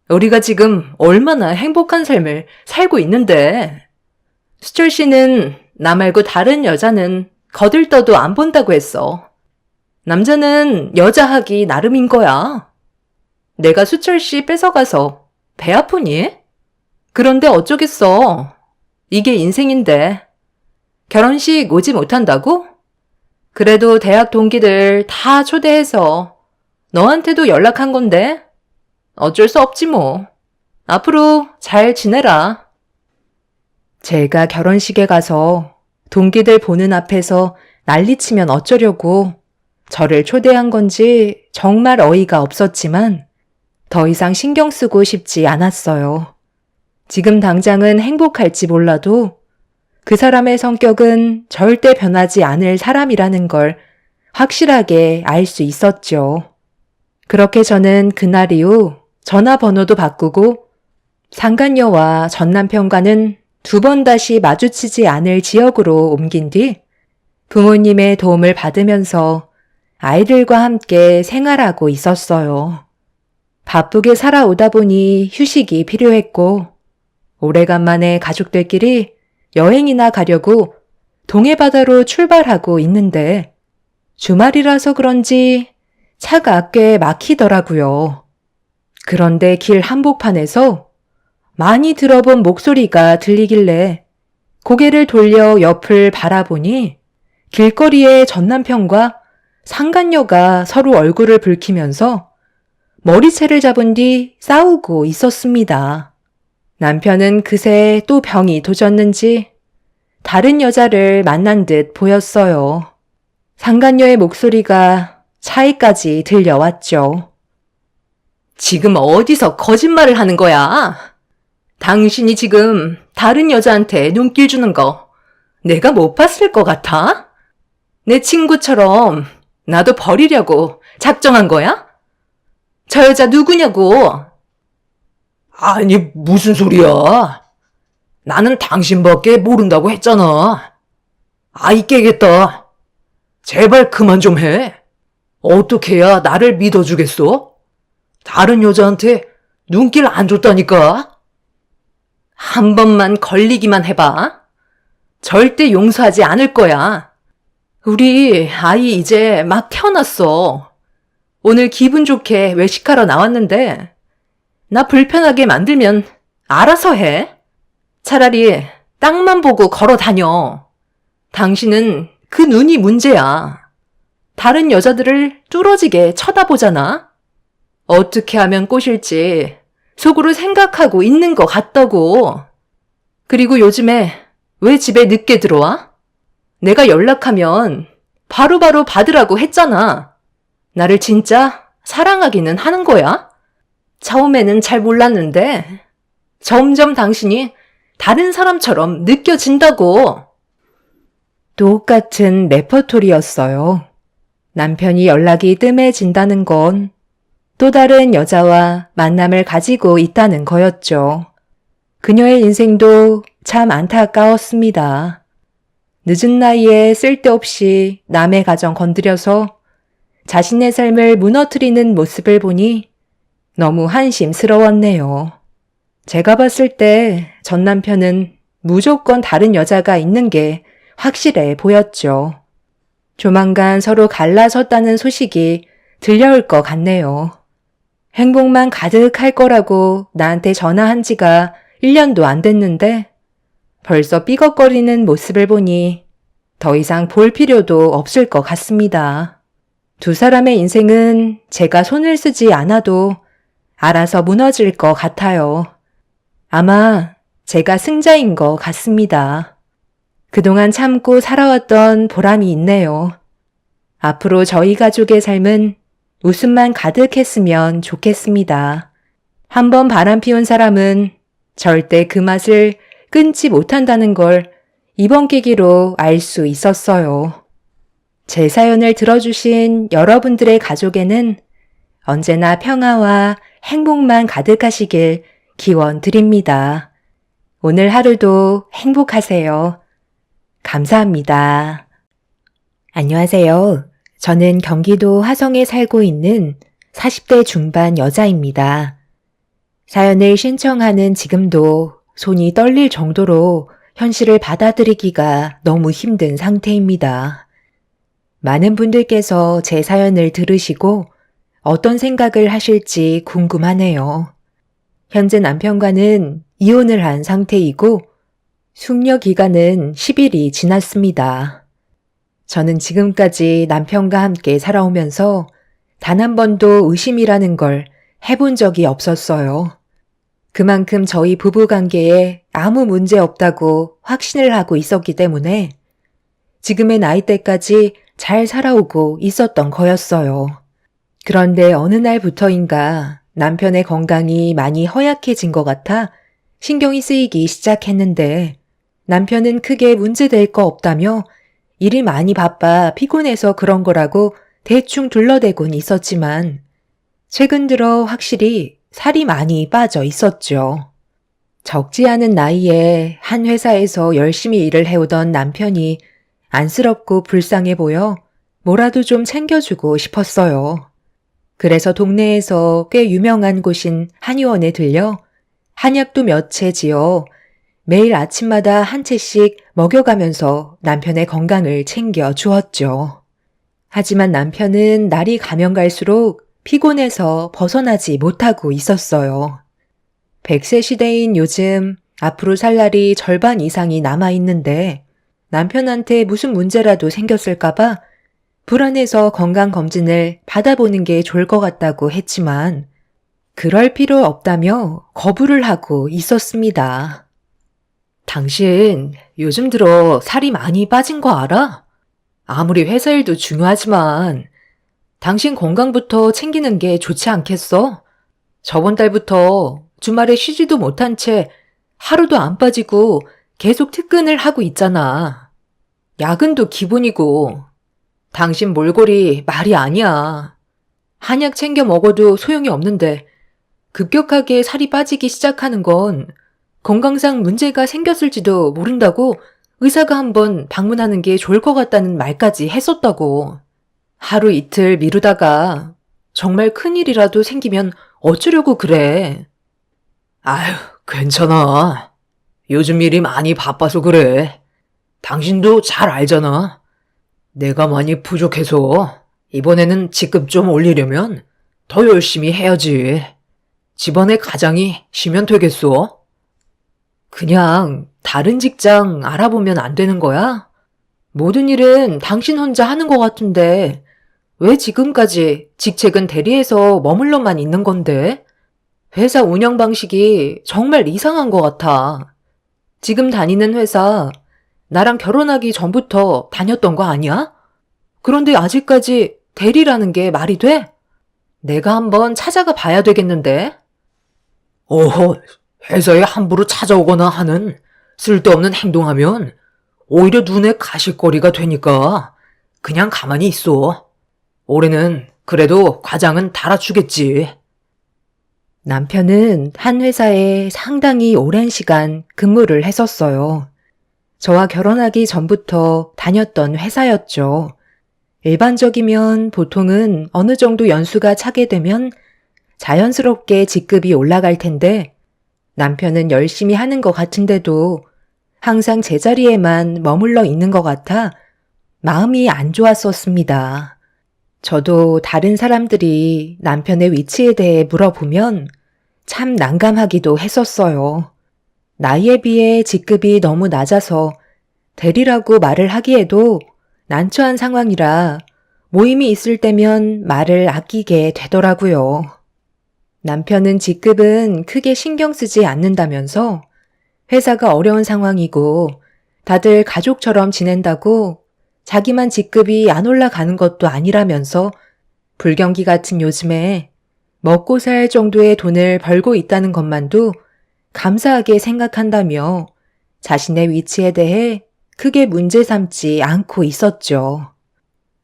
우리가 지금 얼마나 행복한 삶을 살고 있는데. 수철 씨는 나 말고 다른 여자는 거들떠도 안 본다고 했어. 남자는 여자하기 나름인 거야. 내가 수철 씨 뺏어가서 배 아프니? 그런데 어쩌겠어. 이게 인생인데. 결혼식 오지 못한다고? 그래도 대학 동기들 다 초대해서 너한테도 연락한 건데 어쩔 수 없지 뭐. 앞으로 잘 지내라. 제가 결혼식에 가서 동기들 보는 앞에서 난리치면 어쩌려고 저를 초대한 건지 정말 어이가 없었지만 더 이상 신경 쓰고 싶지 않았어요. 지금 당장은 행복할지 몰라도 그 사람의 성격은 절대 변하지 않을 사람이라는 걸 확실하게 알 수 있었죠. 그렇게 저는 그날 이후 전화번호도 바꾸고 상간녀와 전 남편과는 두 번 다시 마주치지 않을 지역으로 옮긴 뒤 부모님의 도움을 받으면서 아이들과 함께 생활하고 있었어요. 바쁘게 살아오다 보니 휴식이 필요했고 오래간만에 가족들끼리 여행이나 가려고 동해바다로 출발하고 있는데 주말이라서 그런지 차가 꽤 막히더라고요. 그런데 길 한복판에서 많이 들어본 목소리가 들리길래 고개를 돌려 옆을 바라보니 길거리에 전 남편과 상간녀가 서로 얼굴을 붉히면서 머리채를 잡은 뒤 싸우고 있었습니다. 남편은 그새 또 병이 도졌는지 다른 여자를 만난 듯 보였어요. 상간녀의 목소리가 차에까지 들려왔죠. 지금 어디서 거짓말을 하는 거야? 당신이 지금 다른 여자한테 눈길 주는 거 내가 못 봤을 것 같아? 내 친구처럼 나도 버리려고 작정한 거야? 저 여자 누구냐고? 아니, 무슨 소리야? 나는 당신밖에 모른다고 했잖아. 아이 깨겠다. 제발 그만 좀 해. 어떻게 해야 나를 믿어주겠어? 다른 여자한테 눈길 안 줬다니까? 한 번만 걸리기만 해봐. 절대 용서하지 않을 거야. 우리 아이 이제 막 태어났어. 오늘 기분 좋게 외식하러 나왔는데 나 불편하게 만들면 알아서 해. 차라리 땅만 보고 걸어 다녀. 당신은 그 눈이 문제야. 다른 여자들을 뚫어지게 쳐다보잖아. 어떻게 하면 꼬실지 속으로 생각하고 있는 것 같다고. 그리고 요즘에 왜 집에 늦게 들어와? 내가 연락하면 바로바로 받으라고 했잖아. 나를 진짜 사랑하기는 하는 거야? 처음에는 잘 몰랐는데 점점 당신이 다른 사람처럼 느껴진다고. 똑같은 레퍼토리였어요. 남편이 연락이 뜸해진다는 건 또 다른 여자와 만남을 가지고 있다는 거였죠. 그녀의 인생도 참 안타까웠습니다. 늦은 나이에 쓸데없이 남의 가정 건드려서 자신의 삶을 무너뜨리는 모습을 보니 너무 한심스러웠네요. 제가 봤을 때 전 남편은 무조건 다른 여자가 있는 게 확실해 보였죠. 조만간 서로 갈라섰다는 소식이 들려올 것 같네요. 행복만 가득할 거라고 나한테 전화한 지가 1년도 안 됐는데 벌써 삐걱거리는 모습을 보니 더 이상 볼 필요도 없을 것 같습니다. 두 사람의 인생은 제가 손을 쓰지 않아도 알아서 무너질 것 같아요. 아마 제가 승자인 것 같습니다. 그동안 참고 살아왔던 보람이 있네요. 앞으로 저희 가족의 삶은 웃음만 가득했으면 좋겠습니다. 한번 바람 피운 사람은 절대 그 맛을 끊지 못한다는 걸 이번 계기로 알 수 있었어요. 제 사연을 들어주신 여러분들의 가족에는 언제나 평화와 행복만 가득하시길 기원 드립니다. 오늘 하루도 행복하세요. 감사합니다. 안녕하세요. 저는 경기도 화성에 살고 있는 40대 중반 여자입니다. 사연을 신청하는 지금도 손이 떨릴 정도로 현실을 받아들이기가 너무 힘든 상태입니다. 많은 분들께서 제 사연을 들으시고 어떤 생각을 하실지 궁금하네요. 현재 남편과는 이혼을 한 상태이고 숙려 기간은 10일이 지났습니다. 저는 지금까지 남편과 함께 살아오면서 단 한 번도 의심이라는 걸 해본 적이 없었어요. 그만큼 저희 부부관계에 아무 문제 없다고 확신을 하고 있었기 때문에 지금의 나이대까지 잘 살아오고 있었던 거였어요. 그런데 어느 날부터인가 남편의 건강이 많이 허약해진 것 같아 신경이 쓰이기 시작했는데 남편은 크게 문제될 거 없다며 일이 많이 바빠 피곤해서 그런 거라고 대충 둘러대곤 있었지만 최근 들어 확실히 살이 많이 빠져 있었죠. 적지 않은 나이에 한 회사에서 열심히 일을 해오던 남편이 안쓰럽고 불쌍해 보여 뭐라도 좀 챙겨주고 싶었어요. 그래서 동네에서 꽤 유명한 곳인 한의원에 들려 한약도 몇 채 지어 매일 아침마다 한 채씩 먹여가면서 남편의 건강을 챙겨 주었죠. 하지만 남편은 날이 가면 갈수록 피곤해서 벗어나지 못하고 있었어요. 100세 시대인 요즘 앞으로 살 날이 절반 이상이 남아있는데 남편한테 무슨 문제라도 생겼을까봐 불안해서 건강검진을 받아보는 게 좋을 것 같다고 했지만 그럴 필요 없다며 거부를 하고 있었습니다. 당신 요즘 들어 살이 많이 빠진 거 알아? 아무리 회사 일도 중요하지만 당신 건강부터 챙기는 게 좋지 않겠어? 저번 달부터 주말에 쉬지도 못한 채 하루도 안 빠지고 계속 특근을 하고 있잖아. 야근도 기본이고 당신 몰골이 말이 아니야. 한약 챙겨 먹어도 소용이 없는데 급격하게 살이 빠지기 시작하는 건 건강상 문제가 생겼을지도 모른다고 의사가 한번 방문하는 게 좋을 것 같다는 말까지 했었다고. 하루 이틀 미루다가 정말 큰일이라도 생기면 어쩌려고 그래. 아휴, 괜찮아. 요즘 일이 많이 바빠서 그래. 당신도 잘 알잖아. 내가 많이 부족해서 이번에는 직급 좀 올리려면 더 열심히 해야지. 집안의 가장이 쉬면 되겠어? 그냥 다른 직장 알아보면 안 되는 거야? 모든 일은 당신 혼자 하는 것 같은데 왜 지금까지 직책은 대리해서 머물러만 있는 건데? 회사 운영 방식이 정말 이상한 것 같아. 지금 다니는 회사 나랑 결혼하기 전부터 다녔던 거 아니야? 그런데 아직까지 대리라는 게 말이 돼? 내가 한번 찾아가 봐야 되겠는데? 어허, 회사에 함부로 찾아오거나 하는 쓸데없는 행동하면 오히려 눈에 가십거리가 되니까 그냥 가만히 있어. 올해는 그래도 과장은 달아주겠지. 남편은 한 회사에 상당히 오랜 시간 근무를 했었어요. 저와 결혼하기 전부터 다녔던 회사였죠. 일반적이면 보통은 어느 정도 연수가 차게 되면 자연스럽게 직급이 올라갈 텐데 남편은 열심히 하는 것 같은데도 항상 제자리에만 머물러 있는 것 같아 마음이 안 좋았었습니다. 저도 다른 사람들이 남편의 위치에 대해 물어보면 참 난감하기도 했었어요. 나이에 비해 직급이 너무 낮아서 대리라고 말을 하기에도 난처한 상황이라 모임이 있을 때면 말을 아끼게 되더라고요. 남편은 직급은 크게 신경 쓰지 않는다면서 회사가 어려운 상황이고 다들 가족처럼 지낸다고 자기만 직급이 안 올라가는 것도 아니라면서 불경기 같은 요즘에 먹고 살 정도의 돈을 벌고 있다는 것만도 감사하게 생각한다며 자신의 위치에 대해 크게 문제 삼지 않고 있었죠.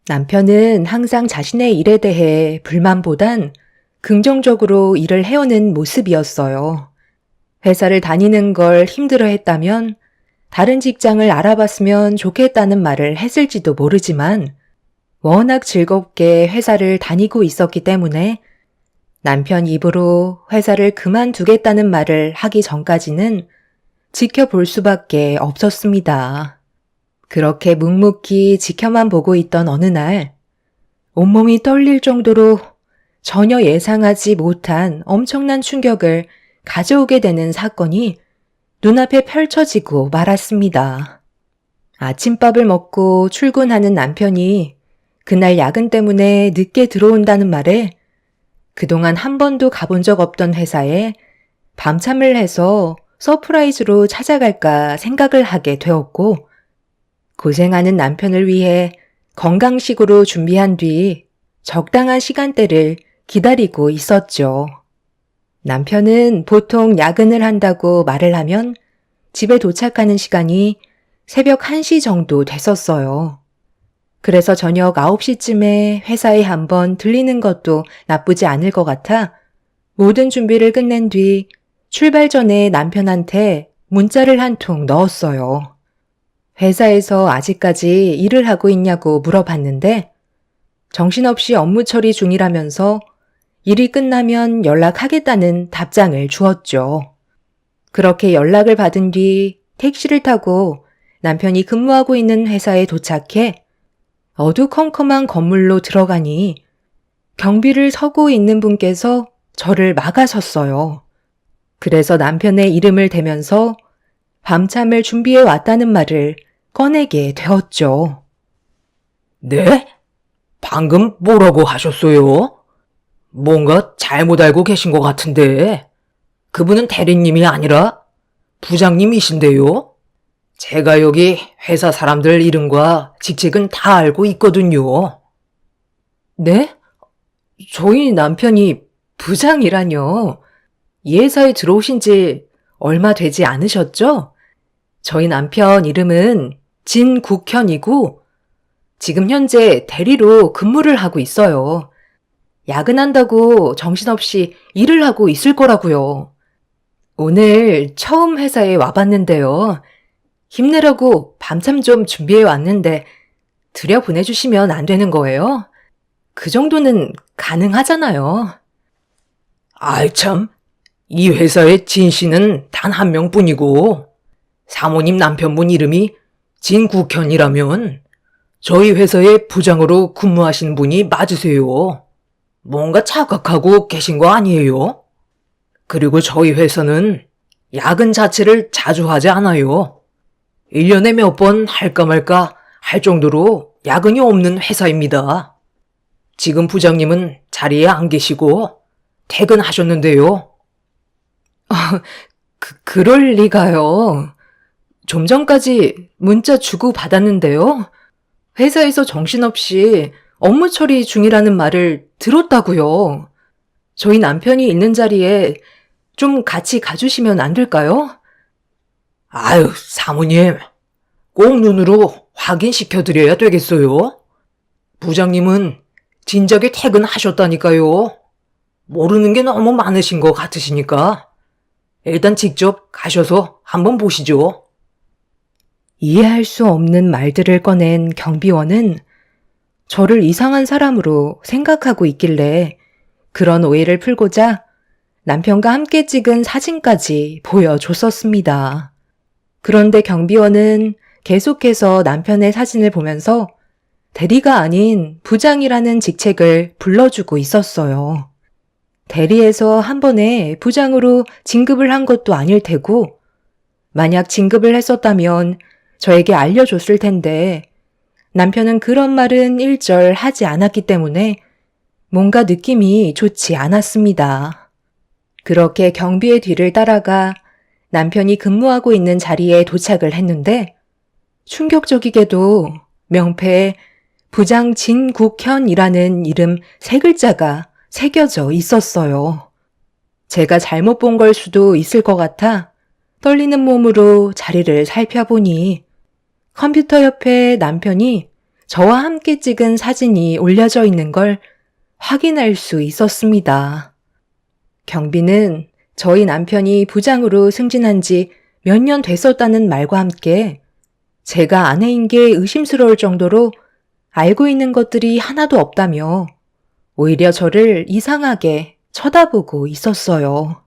남편은 항상 자신의 일에 대해 불만보단 긍정적으로 일을 해오는 모습이었어요. 회사를 다니는 걸 힘들어 했다면 다른 직장을 알아봤으면 좋겠다는 말을 했을지도 모르지만 워낙 즐겁게 회사를 다니고 있었기 때문에 남편 입으로 회사를 그만두겠다는 말을 하기 전까지는 지켜볼 수밖에 없었습니다. 그렇게 묵묵히 지켜만 보고 있던 어느 날 온몸이 떨릴 정도로 전혀 예상하지 못한 엄청난 충격을 가져오게 되는 사건이 눈앞에 펼쳐지고 말았습니다. 아침밥을 먹고 출근하는 남편이 그날 야근 때문에 늦게 들어온다는 말에 그동안 한 번도 가본 적 없던 회사에 밤참을 해서 서프라이즈로 찾아갈까 생각을 하게 되었고 고생하는 남편을 위해 건강식으로 준비한 뒤 적당한 시간대를 기다리고 있었죠. 남편은 보통 야근을 한다고 말을 하면 집에 도착하는 시간이 새벽 1시 정도 됐었어요. 그래서 저녁 9시쯤에 회사에 한번 들리는 것도 나쁘지 않을 것 같아 모든 준비를 끝낸 뒤 출발 전에 남편한테 문자를 한 통 넣었어요. 회사에서 아직까지 일을 하고 있냐고 물어봤는데 정신없이 업무 처리 중이라면서 일이 끝나면 연락하겠다는 답장을 주었죠. 그렇게 연락을 받은 뒤 택시를 타고 남편이 근무하고 있는 회사에 도착해 어두컴컴한 건물로 들어가니 경비를 서고 있는 분께서 저를 막아섰어요. 그래서 남편의 이름을 대면서 밤참을 준비해 왔다는 말을 꺼내게 되었죠. 네? 방금 뭐라고 하셨어요? 뭔가 잘못 알고 계신 것 같은데 그분은 대리님이 아니라 부장님이신데요? 제가 여기 회사 사람들 이름과 직책은 다 알고 있거든요. 네? 저희 남편이 부장이라뇨. 이 회사에 들어오신 지 얼마 되지 않으셨죠? 저희 남편 이름은 진국현이고 지금 현재 대리로 근무를 하고 있어요. 야근한다고 정신없이 일을 하고 있을 거라고요. 오늘 처음 회사에 와봤는데요. 힘내라고 밤참 좀 준비해 왔는데 들여보내주시면 안 되는 거예요? 그 정도는 가능하잖아요. 아이 참, 이 회사의 진 씨는 단 한 명뿐이고 사모님 남편분 이름이 진국현이라면 저희 회사의 부장으로 근무하신 분이 맞으세요. 뭔가 착각하고 계신 거 아니에요? 그리고 저희 회사는 야근 자체를 자주 하지 않아요. 1년에 몇 번 할까 말까 할 정도로 야근이 없는 회사입니다. 지금 부장님은 자리에 안 계시고 퇴근하셨는데요. 그럴 리가요. 좀 전까지 문자 주고 받았는데요. 회사에서 정신없이 업무 처리 중이라는 말을 들었다고요. 저희 남편이 있는 자리에 좀 같이 가주시면 안 될까요? 아유, 사모님. 꼭 눈으로 확인시켜드려야 되겠어요. 부장님은 진작에 퇴근하셨다니까요. 모르는 게 너무 많으신 것 같으시니까 일단 직접 가셔서 한번 보시죠. 이해할 수 없는 말들을 꺼낸 경비원은 저를 이상한 사람으로 생각하고 있길래 그런 오해를 풀고자 남편과 함께 찍은 사진까지 보여줬었습니다. 그런데 경비원은 계속해서 남편의 사진을 보면서 대리가 아닌 부장이라는 직책을 불러주고 있었어요. 대리에서 한 번에 부장으로 진급을 한 것도 아닐 테고, 만약 진급을 했었다면 저에게 알려줬을 텐데, 남편은 그런 말은 일절 하지 않았기 때문에 뭔가 느낌이 좋지 않았습니다. 그렇게 경비의 뒤를 따라가 남편이 근무하고 있는 자리에 도착을 했는데, 충격적이게도 명패에 부장 진국현이라는 이름 3글자가 새겨져 있었어요. 제가 잘못 본 걸 수도 있을 것 같아 떨리는 몸으로 자리를 살펴보니 컴퓨터 옆에 남편이 저와 함께 찍은 사진이 올려져 있는 걸 확인할 수 있었습니다. 경비는 저희 남편이 부장으로 승진한 지 몇 년 됐었다는 말과 함께 제가 아내인 게 의심스러울 정도로 알고 있는 것들이 하나도 없다며 오히려 저를 이상하게 쳐다보고 있었어요.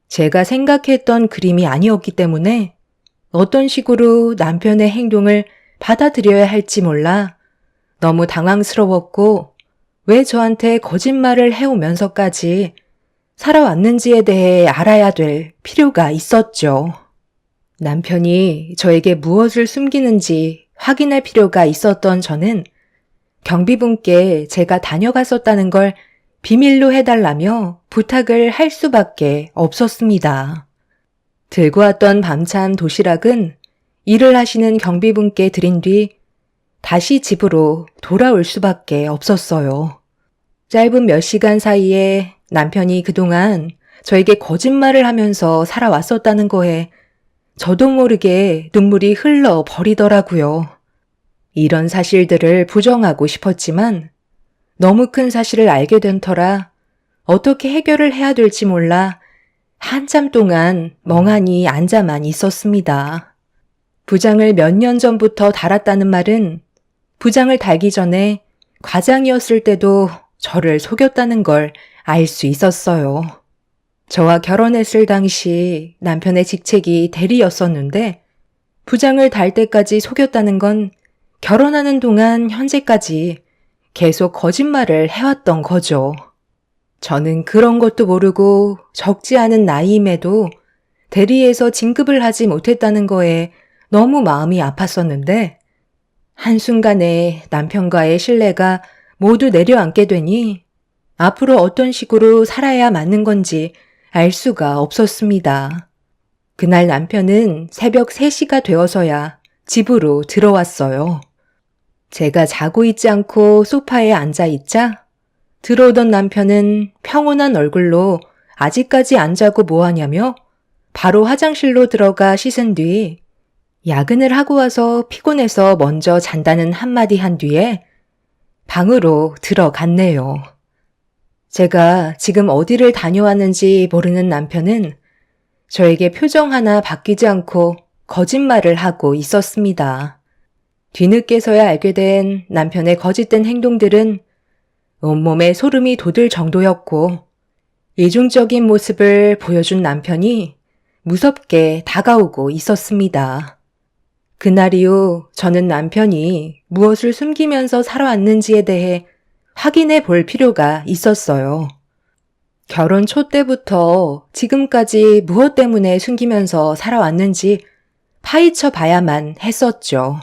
제가 생각했던 그림이 아니었기 때문에 어떤 식으로 남편의 행동을 받아들여야 할지 몰라 너무 당황스러웠고 왜 저한테 거짓말을 해오면서까지 살아왔는지에 대해 알아야 될 필요가 있었죠. 남편이 저에게 무엇을 숨기는지 확인할 필요가 있었던 저는 경비분께 제가 다녀갔었다는 걸 비밀로 해달라며 부탁을 할 수밖에 없었습니다. 들고 왔던 밤참 도시락은 일을 하시는 경비분께 드린 뒤 다시 집으로 돌아올 수밖에 없었어요. 짧은 몇 시간 사이에 남편이 그동안 저에게 거짓말을 하면서 살아왔었다는 거에 저도 모르게 눈물이 흘러 버리더라고요. 이런 사실들을 부정하고 싶었지만 너무 큰 사실을 알게 된 터라 어떻게 해결을 해야 될지 몰라 한참 동안 멍하니 앉아만 있었습니다. 부장을 몇 년 전부터 달았다는 말은 부장을 달기 전에 과장이었을 때도 저를 속였다는 걸 알 수 있었어요. 저와 결혼했을 당시 남편의 직책이 대리였었는데 부장을 달 때까지 속였다는 건 결혼하는 동안 현재까지 계속 거짓말을 해왔던 거죠. 저는 그런 것도 모르고 적지 않은 나이임에도 대리에서 진급을 하지 못했다는 거에 너무 마음이 아팠었는데 한순간에 남편과의 신뢰가 모두 내려앉게 되니 앞으로 어떤 식으로 살아야 맞는 건지 알 수가 없었습니다. 그날 남편은 새벽 3시가 되어서야 집으로 들어왔어요. 제가 자고 있지 않고 소파에 앉아 있자 들어오던 남편은 평온한 얼굴로 아직까지 안 자고 뭐 하냐며 바로 화장실로 들어가 씻은 뒤 야근을 하고 와서 피곤해서 먼저 잔다는 한마디 한 뒤에 방으로 들어갔네요. 제가 지금 어디를 다녀왔는지 모르는 남편은 저에게 표정 하나 바뀌지 않고 거짓말을 하고 있었습니다. 뒤늦게서야 알게 된 남편의 거짓된 행동들은 온몸에 소름이 돋을 정도였고 이중적인 모습을 보여준 남편이 무섭게 다가오고 있었습니다. 그날 이후 저는 남편이 무엇을 숨기면서 살아왔는지에 대해 확인해 볼 필요가 있었어요. 결혼 초 때부터 지금까지 무엇 때문에 숨기면서 살아왔는지 파헤쳐 봐야만 했었죠.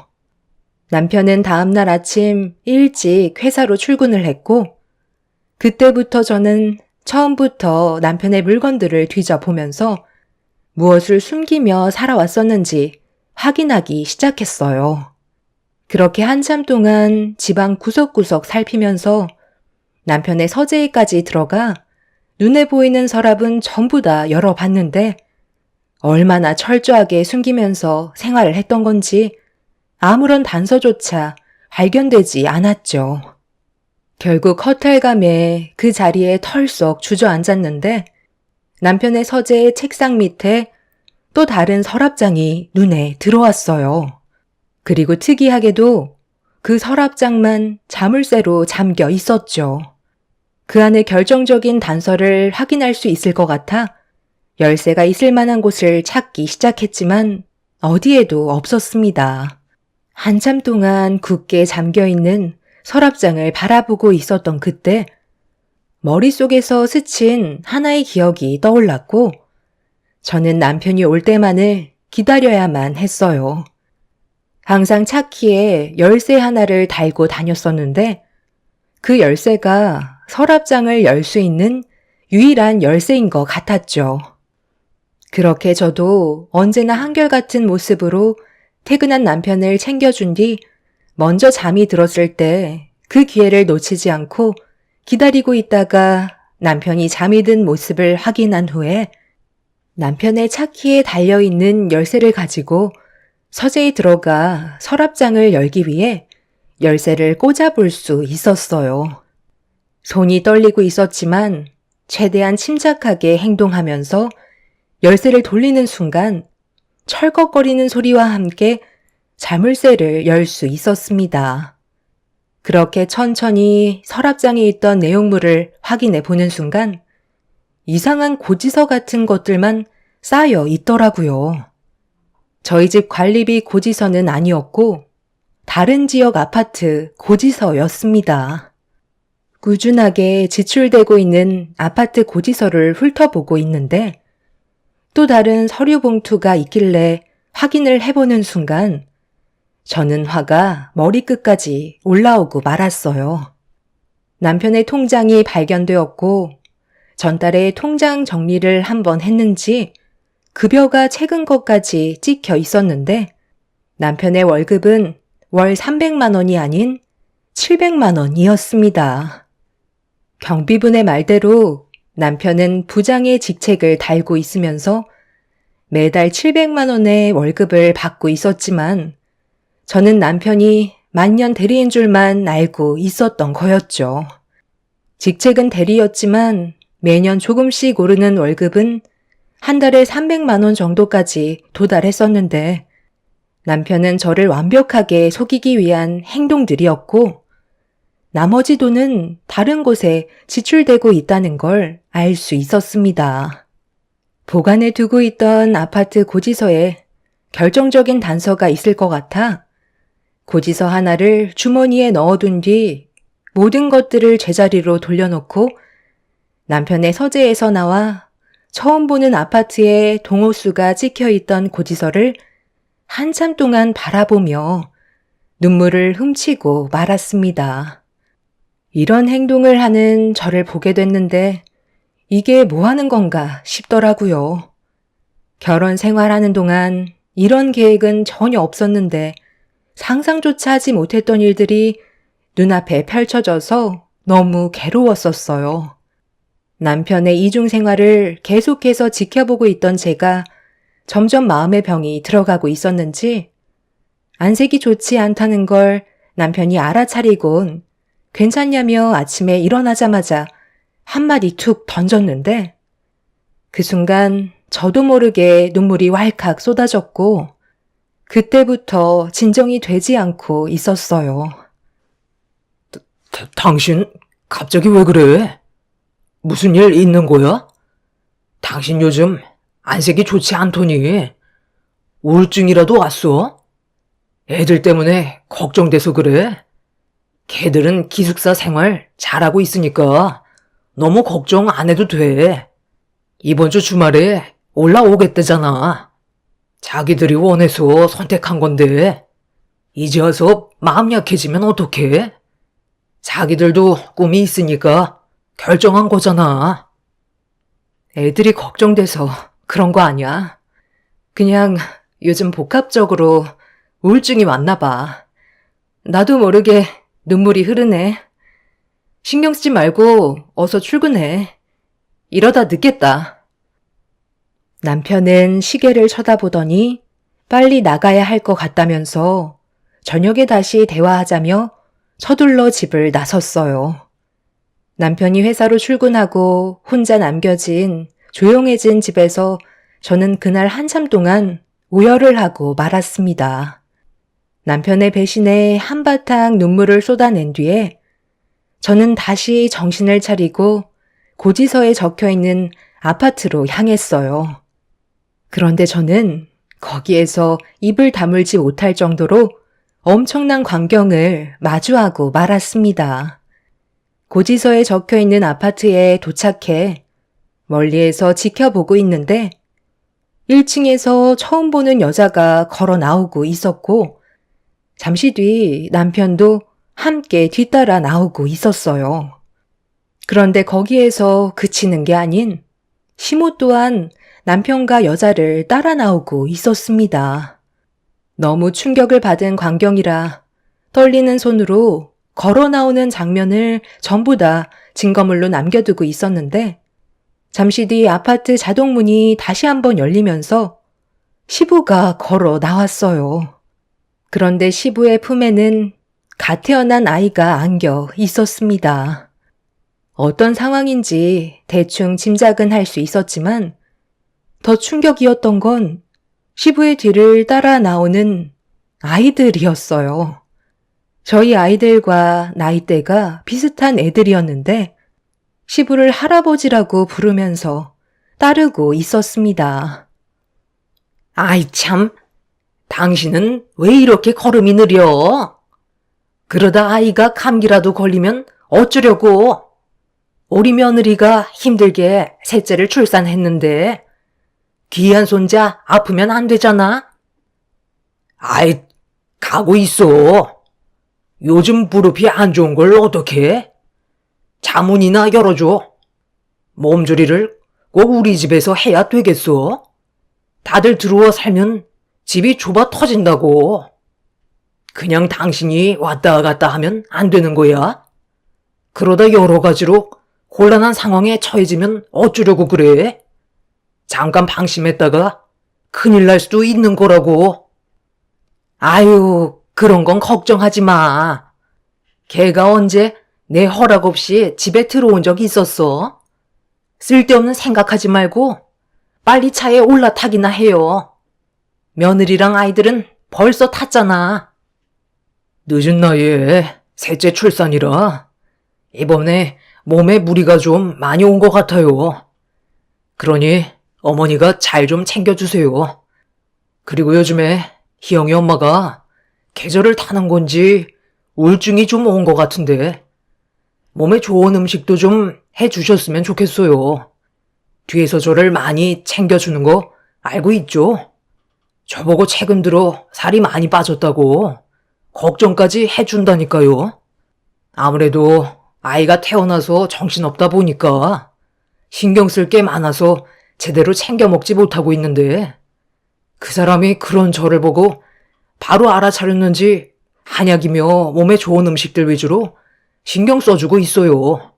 남편은 다음날 아침 일찍 회사로 출근을 했고 그때부터 저는 처음부터 남편의 물건들을 뒤져보면서 무엇을 숨기며 살아왔었는지 확인하기 시작했어요. 그렇게 한참 동안 집안 구석구석 살피면서 남편의 서재에까지 들어가 눈에 보이는 서랍은 전부 다 열어봤는데 얼마나 철저하게 숨기면서 생활을 했던 건지 아무런 단서조차 발견되지 않았죠. 결국 허탈감에 그 자리에 털썩 주저앉았는데 남편의 서재의 책상 밑에 또 다른 서랍장이 눈에 들어왔어요. 그리고 특이하게도 그 서랍장만 자물쇠로 잠겨 있었죠. 그 안에 결정적인 단서를 확인할 수 있을 것 같아 열쇠가 있을 만한 곳을 찾기 시작했지만 어디에도 없었습니다. 한참 동안 굳게 잠겨있는 서랍장을 바라보고 있었던 그때 머릿속에서 스친 하나의 기억이 떠올랐고 저는 남편이 올 때만을 기다려야만 했어요. 항상 차키에 열쇠 하나를 달고 다녔었는데 그 열쇠가 서랍장을 열 수 있는 유일한 열쇠인 것 같았죠. 그렇게 저도 언제나 한결같은 모습으로 퇴근한 남편을 챙겨준 뒤 먼저 잠이 들었을 때 그 기회를 놓치지 않고 기다리고 있다가 남편이 잠이 든 모습을 확인한 후에 남편의 차키에 달려있는 열쇠를 가지고 서재에 들어가 서랍장을 열기 위해 열쇠를 꽂아볼 수 있었어요. 손이 떨리고 있었지만 최대한 침착하게 행동하면서 열쇠를 돌리는 순간 철컥거리는 소리와 함께 자물쇠를 열 수 있었습니다. 그렇게 천천히 서랍장에 있던 내용물을 확인해 보는 순간 이상한 고지서 같은 것들만 쌓여 있더라고요. 저희 집 관리비 고지서는 아니었고 다른 지역 아파트 고지서였습니다. 꾸준하게 지출되고 있는 아파트 고지서를 훑어보고 있는데 또 다른 서류 봉투가 있길래 확인을 해보는 순간 저는 화가 머리끝까지 올라오고 말았어요. 남편의 통장이 발견되었고 전달에 통장 정리를 한번 했는지 급여가 최근 것까지 찍혀 있었는데 남편의 월급은 월 300만 원이 아닌 700만 원이었습니다. 경비분의 말대로 남편은 부장의 직책을 달고 있으면서 매달 700만 원의 월급을 받고 있었지만 저는 남편이 만년 대리인 줄만 알고 있었던 거였죠. 직책은 대리였지만 매년 조금씩 오르는 월급은 한 달에 300만 원 정도까지 도달했었는데 남편은 저를 완벽하게 속이기 위한 행동들이었고 나머지 돈은 다른 곳에 지출되고 있다는 걸 알 수 있었습니다. 보관해 두고 있던 아파트 고지서에 결정적인 단서가 있을 것 같아 고지서 하나를 주머니에 넣어둔 뒤 모든 것들을 제자리로 돌려놓고 남편의 서재에서 나와 처음 보는 아파트에 동호수가 찍혀있던 고지서를 한참 동안 바라보며 눈물을 훔치고 말았습니다. 이런 행동을 하는 저를 보게 됐는데 이게 뭐 하는 건가 싶더라고요. 결혼 생활하는 동안 이런 계획은 전혀 없었는데 상상조차 하지 못했던 일들이 눈앞에 펼쳐져서 너무 괴로웠었어요. 남편의 이중 생활을 계속해서 지켜보고 있던 제가 점점 마음의 병이 들어가고 있었는지 안색이 좋지 않다는 걸 남편이 알아차리곤 괜찮냐며 아침에 일어나자마자 한마디 툭 던졌는데 그 순간 저도 모르게 눈물이 왈칵 쏟아졌고 그때부터 진정이 되지 않고 있었어요. 당신 갑자기 왜 그래? 무슨 일 있는 거야? 당신 요즘 안색이 좋지 않더니 우울증이라도 왔어? 애들 때문에 걱정돼서 그래? 걔들은 기숙사 생활 잘하고 있으니까 너무 걱정 안 해도 돼. 이번 주 주말에 올라오겠대잖아. 자기들이 원해서 선택한 건데 이제 와서 마음 약해지면 어떡해? 자기들도 꿈이 있으니까 결정한 거잖아. 애들이 걱정돼서 그런 거 아니야. 그냥 요즘 복합적으로 우울증이 왔나 봐. 나도 모르게 눈물이 흐르네. 신경 쓰지 말고 어서 출근해. 이러다 늦겠다. 남편은 시계를 쳐다보더니 빨리 나가야 할 것 같다면서 저녁에 다시 대화하자며 서둘러 집을 나섰어요. 남편이 회사로 출근하고 혼자 남겨진 조용해진 집에서 저는 그날 한참 동안 오열을 하고 말았습니다. 남편의 배신에 한바탕 눈물을 쏟아낸 뒤에 저는 다시 정신을 차리고 고지서에 적혀있는 아파트로 향했어요. 그런데 저는 거기에서 입을 다물지 못할 정도로 엄청난 광경을 마주하고 말았습니다. 고지서에 적혀있는 아파트에 도착해 멀리에서 지켜보고 있는데 1층에서 처음 보는 여자가 걸어 나오고 있었고 잠시 뒤 남편도 함께 뒤따라 나오고 있었어요. 그런데 거기에서 그치는 게 아닌 시모 또한 남편과 여자를 따라 나오고 있었습니다. 너무 충격을 받은 광경이라 떨리는 손으로 걸어 나오는 장면을 전부 다 증거물로 남겨두고 있었는데 잠시 뒤 아파트 자동문이 다시 한번 열리면서 시부가 걸어 나왔어요. 그런데 시부의 품에는 갓 태어난 아이가 안겨 있었습니다. 어떤 상황인지 대충 짐작은 할 수 있었지만 더 충격이었던 건 시부의 뒤를 따라 나오는 아이들이었어요. 저희 아이들과 나이대가 비슷한 애들이었는데 시부를 할아버지라고 부르면서 따르고 있었습니다. 아이 참, 당신은 왜 이렇게 걸음이 느려? 그러다 아이가 감기라도 걸리면 어쩌려고? 우리 며느리가 힘들게 셋째를 출산했는데 귀한 손자 아프면 안 되잖아? 아이, 가고 있어. 요즘 무릎이 안 좋은 걸 어떡해? 자문이나 열어줘. 몸조리를 꼭 우리 집에서 해야 되겠어? 다들 들어와 살면 집이 좁아 터진다고. 그냥 당신이 왔다 갔다 하면 안 되는 거야? 그러다 여러 가지로 곤란한 상황에 처해지면 어쩌려고 그래? 잠깐 방심했다가 큰일 날 수도 있는 거라고. 아유, 그런 건 걱정하지 마. 걔가 언제 내 허락 없이 집에 들어온 적이 있었어? 쓸데없는 생각하지 말고 빨리 차에 올라타기나 해요. 며느리랑 아이들은 벌써 탔잖아. 늦은 나이에 셋째 출산이라 이번에 몸에 무리가 좀 많이 온 것 같아요. 그러니 어머니가 잘 좀 챙겨주세요. 그리고 요즘에 희영이 엄마가 계절을 타는 건지 우울증이 좀 온 것 같은데 몸에 좋은 음식도 좀 해주셨으면 좋겠어요. 뒤에서 저를 많이 챙겨주는 거 알고 있죠? 저보고 최근 들어 살이 많이 빠졌다고 걱정까지 해준다니까요. 아무래도 아이가 태어나서 정신없다 보니까 신경 쓸 게 많아서 제대로 챙겨 먹지 못하고 있는데 그 사람이 그런 저를 보고 바로 알아차렸는지 한약이며 몸에 좋은 음식들 위주로 신경 써주고 있어요.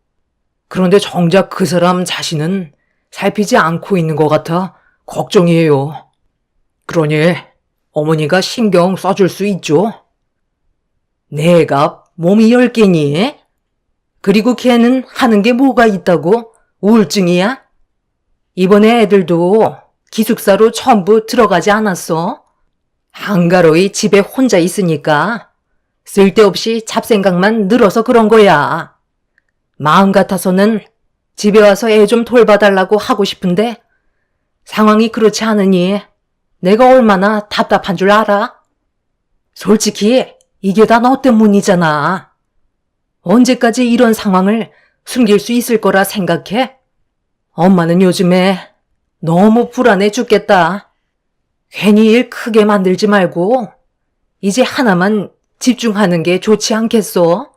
그런데 정작 그 사람 자신은 살피지 않고 있는 것 같아 걱정이에요. 그러니 어머니가 신경 써줄 수 있죠? 내가 몸이 10개니? 그리고 걔는 하는 게 뭐가 있다고? 우울증이야? 이번에 애들도 기숙사로 전부 들어가지 않았어? 한가로이 집에 혼자 있으니까 쓸데없이 잡생각만 늘어서 그런 거야. 마음 같아서는 집에 와서 애 좀 돌봐달라고 하고 싶은데 상황이 그렇지 않으니 내가 얼마나 답답한 줄 알아? 솔직히 이게 다 너 때문이잖아. 언제까지 이런 상황을 숨길 수 있을 거라 생각해? 엄마는 요즘에 너무 불안해 죽겠다. 괜히 일 크게 만들지 말고 이제 하나만 집중하는 게 좋지 않겠어?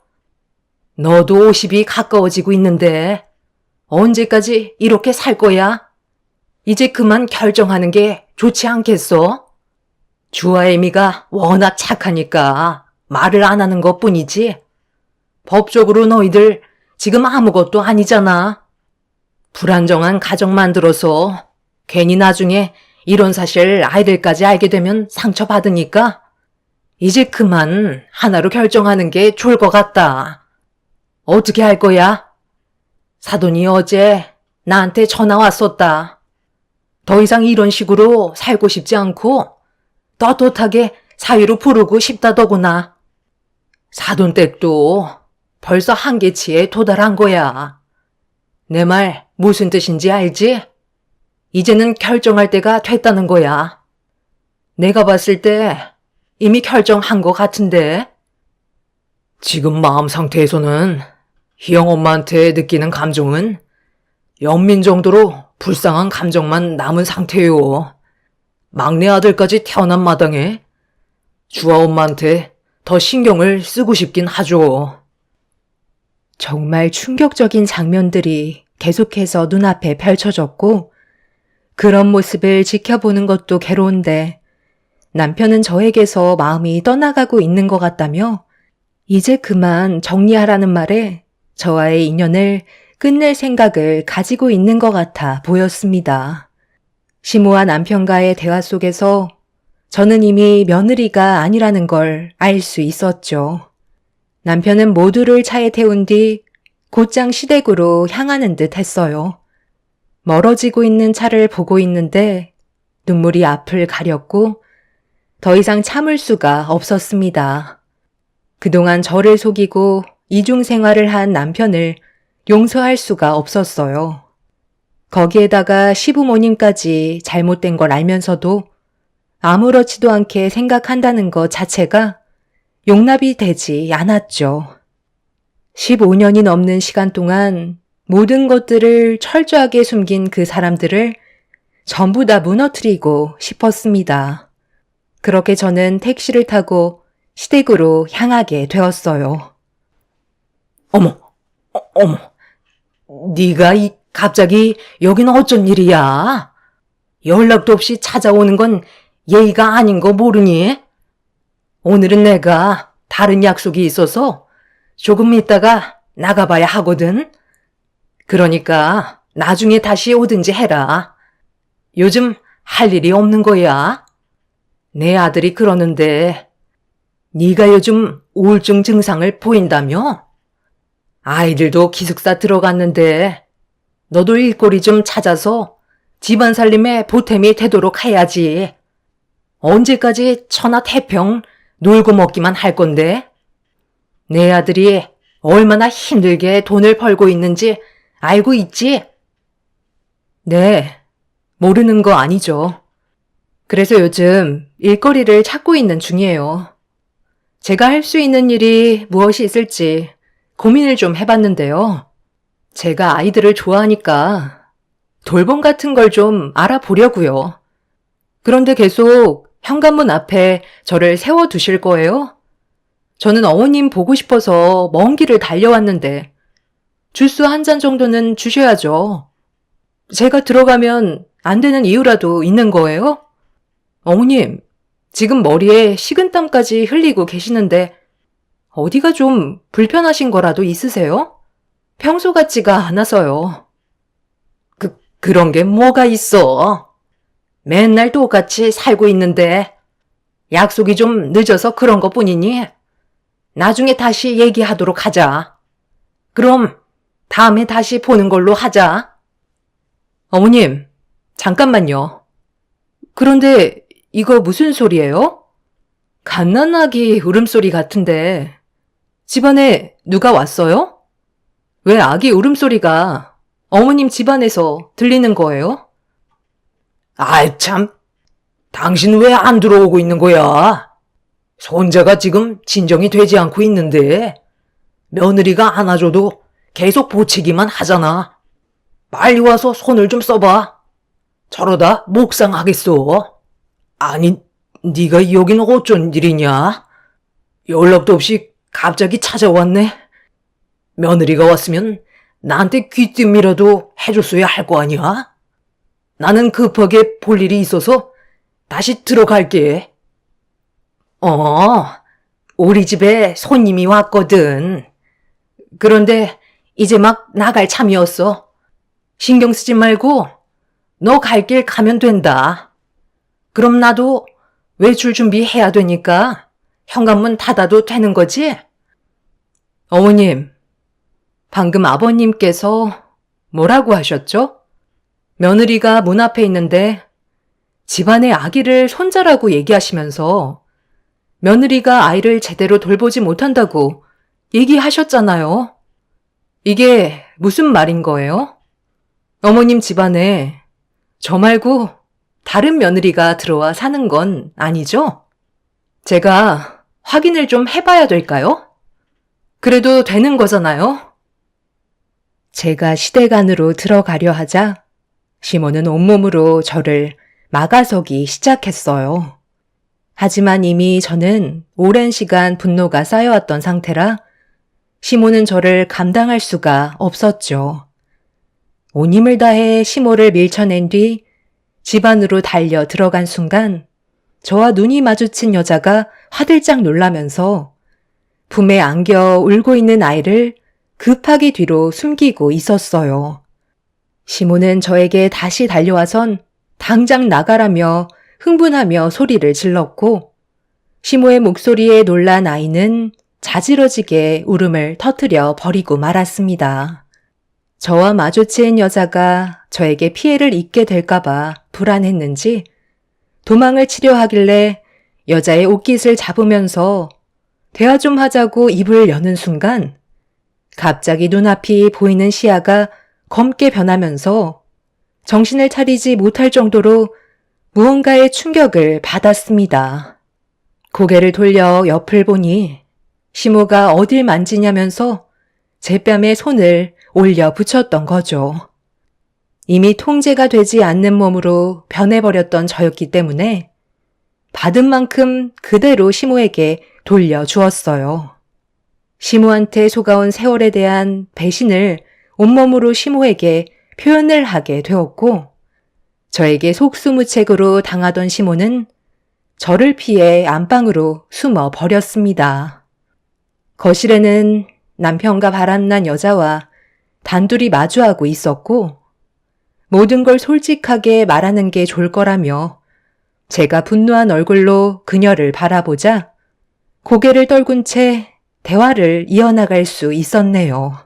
너도 50이 가까워지고 있는데 언제까지 이렇게 살 거야? 이제 그만 결정하는 게 좋지 않겠어? 주아 애미가 워낙 착하니까 말을 안 하는 것 뿐이지. 법적으로 너희들 지금 아무것도 아니잖아. 불안정한 가정 만들어서 괜히 나중에 이런 사실 아이들까지 알게 되면 상처받으니까 이제 그만 하나로 결정하는 게 좋을 것 같다. 어떻게 할 거야? 사돈이 어제 나한테 전화 왔었다. 더 이상 이런 식으로 살고 싶지 않고 떳떳하게 사위로 부르고 싶다더구나. 사돈댁도 벌써 한계치에 도달한 거야. 내 말 무슨 뜻인지 알지? 이제는 결정할 때가 됐다는 거야. 내가 봤을 때 이미 결정한 것 같은데. 지금 마음 상태에서는 희영 엄마한테 느끼는 감정은 연민 정도로 불쌍한 감정만 남은 상태요. 막내 아들까지 태어난 마당에 주아 엄마한테 더 신경을 쓰고 싶긴 하죠. 정말 충격적인 장면들이 계속해서 눈앞에 펼쳐졌고, 그런 모습을 지켜보는 것도 괴로운데, 남편은 저에게서 마음이 떠나가고 있는 것 같다며, 이제 그만 정리하라는 말에 저와의 인연을 끝낼 생각을 가지고 있는 것 같아 보였습니다. 시모와 남편과의 대화 속에서 저는 이미 며느리가 아니라는 걸 알 수 있었죠. 남편은 모두를 차에 태운 뒤 곧장 시댁으로 향하는 듯 했어요. 멀어지고 있는 차를 보고 있는데 눈물이 앞을 가렸고 더 이상 참을 수가 없었습니다. 그동안 저를 속이고 이중 생활을 한 남편을 용서할 수가 없었어요. 거기에다가 시부모님까지 잘못된 걸 알면서도 아무렇지도 않게 생각한다는 것 자체가 용납이 되지 않았죠. 15년이 넘는 시간 동안 모든 것들을 철저하게 숨긴 그 사람들을 전부 다 무너뜨리고 싶었습니다. 그렇게 저는 택시를 타고 시댁으로 향하게 되었어요. 어머, 어머. 네가 갑자기 여기는 어쩐 일이야? 연락도 없이 찾아오는 건 예의가 아닌 거 모르니? 오늘은 내가 다른 약속이 있어서 조금 있다가 나가봐야 하거든. 그러니까 나중에 다시 오든지 해라. 요즘 할 일이 없는 거야. 내 아들이 그러는데 네가 요즘 우울증 증상을 보인다며? 아이들도 기숙사 들어갔는데 너도 일거리 좀 찾아서 집안 살림에 보탬이 되도록 해야지. 언제까지 천하태평 놀고 먹기만 할 건데? 내 아들이 얼마나 힘들게 돈을 벌고 있는지 알고 있지? 네, 모르는 거 아니죠. 그래서 요즘 일거리를 찾고 있는 중이에요. 제가 할 수 있는 일이 무엇이 있을지 고민을 좀 해봤는데요. 제가 아이들을 좋아하니까 돌봄 같은 걸 좀 알아보려고요. 그런데 계속 현관문 앞에 저를 세워두실 거예요? 저는 어머님 보고 싶어서 먼 길을 달려왔는데 주스 한 잔 정도는 주셔야죠. 제가 들어가면 안 되는 이유라도 있는 거예요? 어머님, 지금 머리에 식은땀까지 흘리고 계시는데 어디가 좀 불편하신 거라도 있으세요? 평소 같지가 않아서요. 그런 게 뭐가 있어? 맨날 똑같이 살고 있는데 약속이 좀 늦어서 그런 것 뿐이니? 나중에 다시 얘기하도록 하자. 그럼 다음에 다시 보는 걸로 하자. 어머님, 잠깐만요. 그런데 이거 무슨 소리예요? 갓난아기 울음소리 같은데 집안에 누가 왔어요? 왜 아기 울음소리가 어머님 집안에서 들리는 거예요? 아이 참, 당신 왜 안 들어오고 있는 거야? 손자가 지금 진정이 되지 않고 있는데 며느리가 안아줘도 계속 보채기만 하잖아. 빨리 와서 손을 좀 써봐. 저러다 목 상하겠어. 아니, 네가 여긴 어쩐 일이냐? 연락도 없이 갑자기 찾아왔네. 며느리가 왔으면 나한테 귀띔이라도 해줬어야 할 거 아니야? 나는 급하게 볼 일이 있어서 다시 들어갈게. 우리 집에 손님이 왔거든. 그런데 이제 막 나갈 참이었어. 신경 쓰지 말고 너 갈 길 가면 된다. 그럼 나도 외출 준비해야 되니까 현관문 닫아도 되는 거지? 어머님, 방금 아버님께서 뭐라고 하셨죠? 며느리가 문 앞에 있는데 집안의 아기를 손자라고 얘기하시면서 며느리가 아이를 제대로 돌보지 못한다고 얘기하셨잖아요. 이게 무슨 말인 거예요? 어머님 집안에 저 말고 다른 며느리가 들어와 사는 건 아니죠? 제가 확인을 좀 해봐야 될까요? 그래도 되는 거잖아요? 제가 시댁 안으로 들어가려 하자 시몬은 온몸으로 저를 막아서기 시작했어요. 하지만 이미 저는 오랜 시간 분노가 쌓여왔던 상태라 시몬은 저를 감당할 수가 없었죠. 온 힘을 다해 시모를 밀쳐낸 뒤 집 안으로 달려 들어간 순간 저와 눈이 마주친 여자가 화들짝 놀라면서 품에 안겨 울고 있는 아이를 급하게 뒤로 숨기고 있었어요. 시모는 저에게 다시 달려와선 당장 나가라며 흥분하며 소리를 질렀고 시모의 목소리에 놀란 아이는 자지러지게 울음을 터뜨려 버리고 말았습니다. 저와 마주친 여자가 저에게 피해를 입게 될까봐 불안했는지 도망을 치려 하길래 여자의 옷깃을 잡으면서 대화 좀 하자고 입을 여는 순간 갑자기 눈앞이 보이는 시야가 검게 변하면서 정신을 차리지 못할 정도로 무언가의 충격을 받았습니다. 고개를 돌려 옆을 보니 시모가 어딜 만지냐면서 제 뺨에 손을 올려 붙였던 거죠. 이미 통제가 되지 않는 몸으로 변해버렸던 저였기 때문에 받은 만큼 그대로 시모에게 돌려주었어요. 시모한테 속아온 세월에 대한 배신을 온몸으로 시모에게 표현을 하게 되었고 저에게 속수무책으로 당하던 시모는 저를 피해 안방으로 숨어 버렸습니다. 거실에는 남편과 바람난 여자와 단둘이 마주하고 있었고 모든 걸 솔직하게 말하는 게 좋을 거라며 제가 분노한 얼굴로 그녀를 바라보자 고개를 떨군 채 대화를 이어나갈 수 있었네요.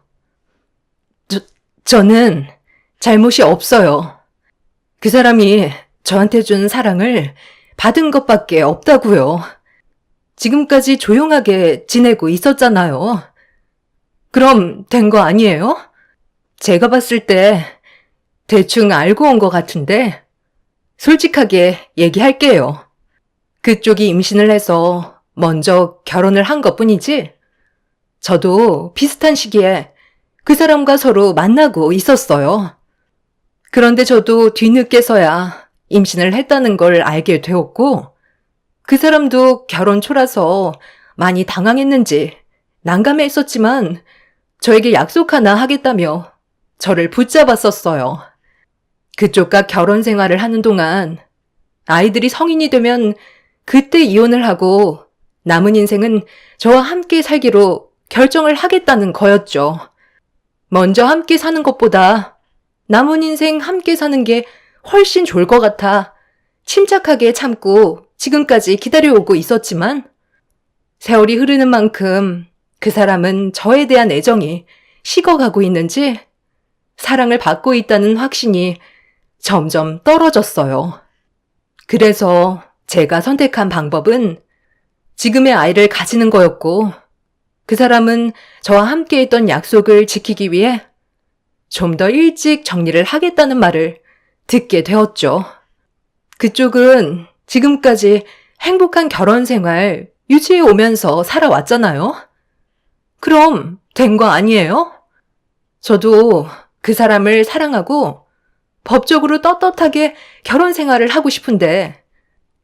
저는 잘못이 없어요. 그 사람이 저한테 준 사랑을 받은 것밖에 없다고요. 지금까지 조용하게 지내고 있었잖아요. 그럼 된 거 아니에요? 제가 봤을 때 대충 알고 온 것 같은데 솔직하게 얘기할게요. 그쪽이 임신을 해서 먼저 결혼을 한 것뿐이지 저도 비슷한 시기에 그 사람과 서로 만나고 있었어요. 그런데 저도 뒤늦게서야 임신을 했다는 걸 알게 되었고 그 사람도 결혼 초라서 많이 당황했는지 난감했었지만 저에게 약속 하나 하겠다며 저를 붙잡았었어요. 그쪽과 결혼 생활을 하는 동안 아이들이 성인이 되면 그때 이혼을 하고 남은 인생은 저와 함께 살기로 결정을 하겠다는 거였죠. 먼저 함께 사는 것보다 남은 인생 함께 사는 게 훨씬 좋을 것 같아 침착하게 참고 지금까지 기다려오고 있었지만 세월이 흐르는 만큼 그 사람은 저에 대한 애정이 식어가고 있는지 사랑을 받고 있다는 확신이 점점 떨어졌어요. 그래서 제가 선택한 방법은 지금의 아이를 가지는 거였고 그 사람은 저와 함께 했던 약속을 지키기 위해 좀 더 일찍 정리를 하겠다는 말을 듣게 되었죠. 그쪽은 지금까지 행복한 결혼 생활 유지해 오면서 살아왔잖아요. 그럼 된 거 아니에요? 저도 그 사람을 사랑하고 법적으로 떳떳하게 결혼 생활을 하고 싶은데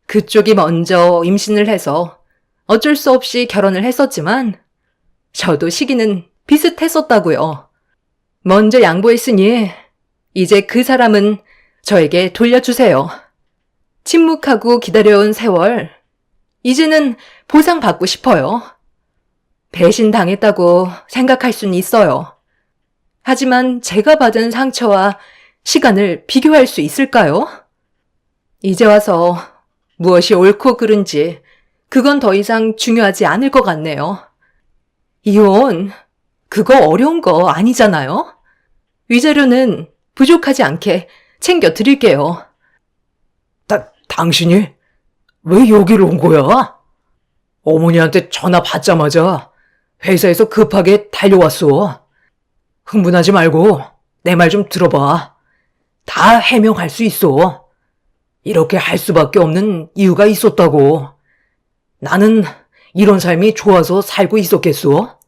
그쪽이 먼저 임신을 해서 어쩔 수 없이 결혼을 했었지만 저도 시기는 비슷했었다고요. 먼저 양보했으니 이제 그 사람은 저에게 돌려주세요. 침묵하고 기다려온 세월, 이제는 보상받고 싶어요. 배신당했다고 생각할 수는 있어요. 하지만 제가 받은 상처와 시간을 비교할 수 있을까요? 이제 와서 무엇이 옳고 그른지 그건 더 이상 중요하지 않을 것 같네요. 이혼, 그거 어려운 거 아니잖아요? 위자료는 부족하지 않게 챙겨 드릴게요. 당신이 왜 여기로 온 거야? 어머니한테 전화 받자마자 회사에서 급하게 달려왔어. 흥분하지 말고 내 말 좀 들어봐. 다 해명할 수 있어. 이렇게 할 수밖에 없는 이유가 있었다고. 나는 이런 삶이 좋아서 살고 있었겠어?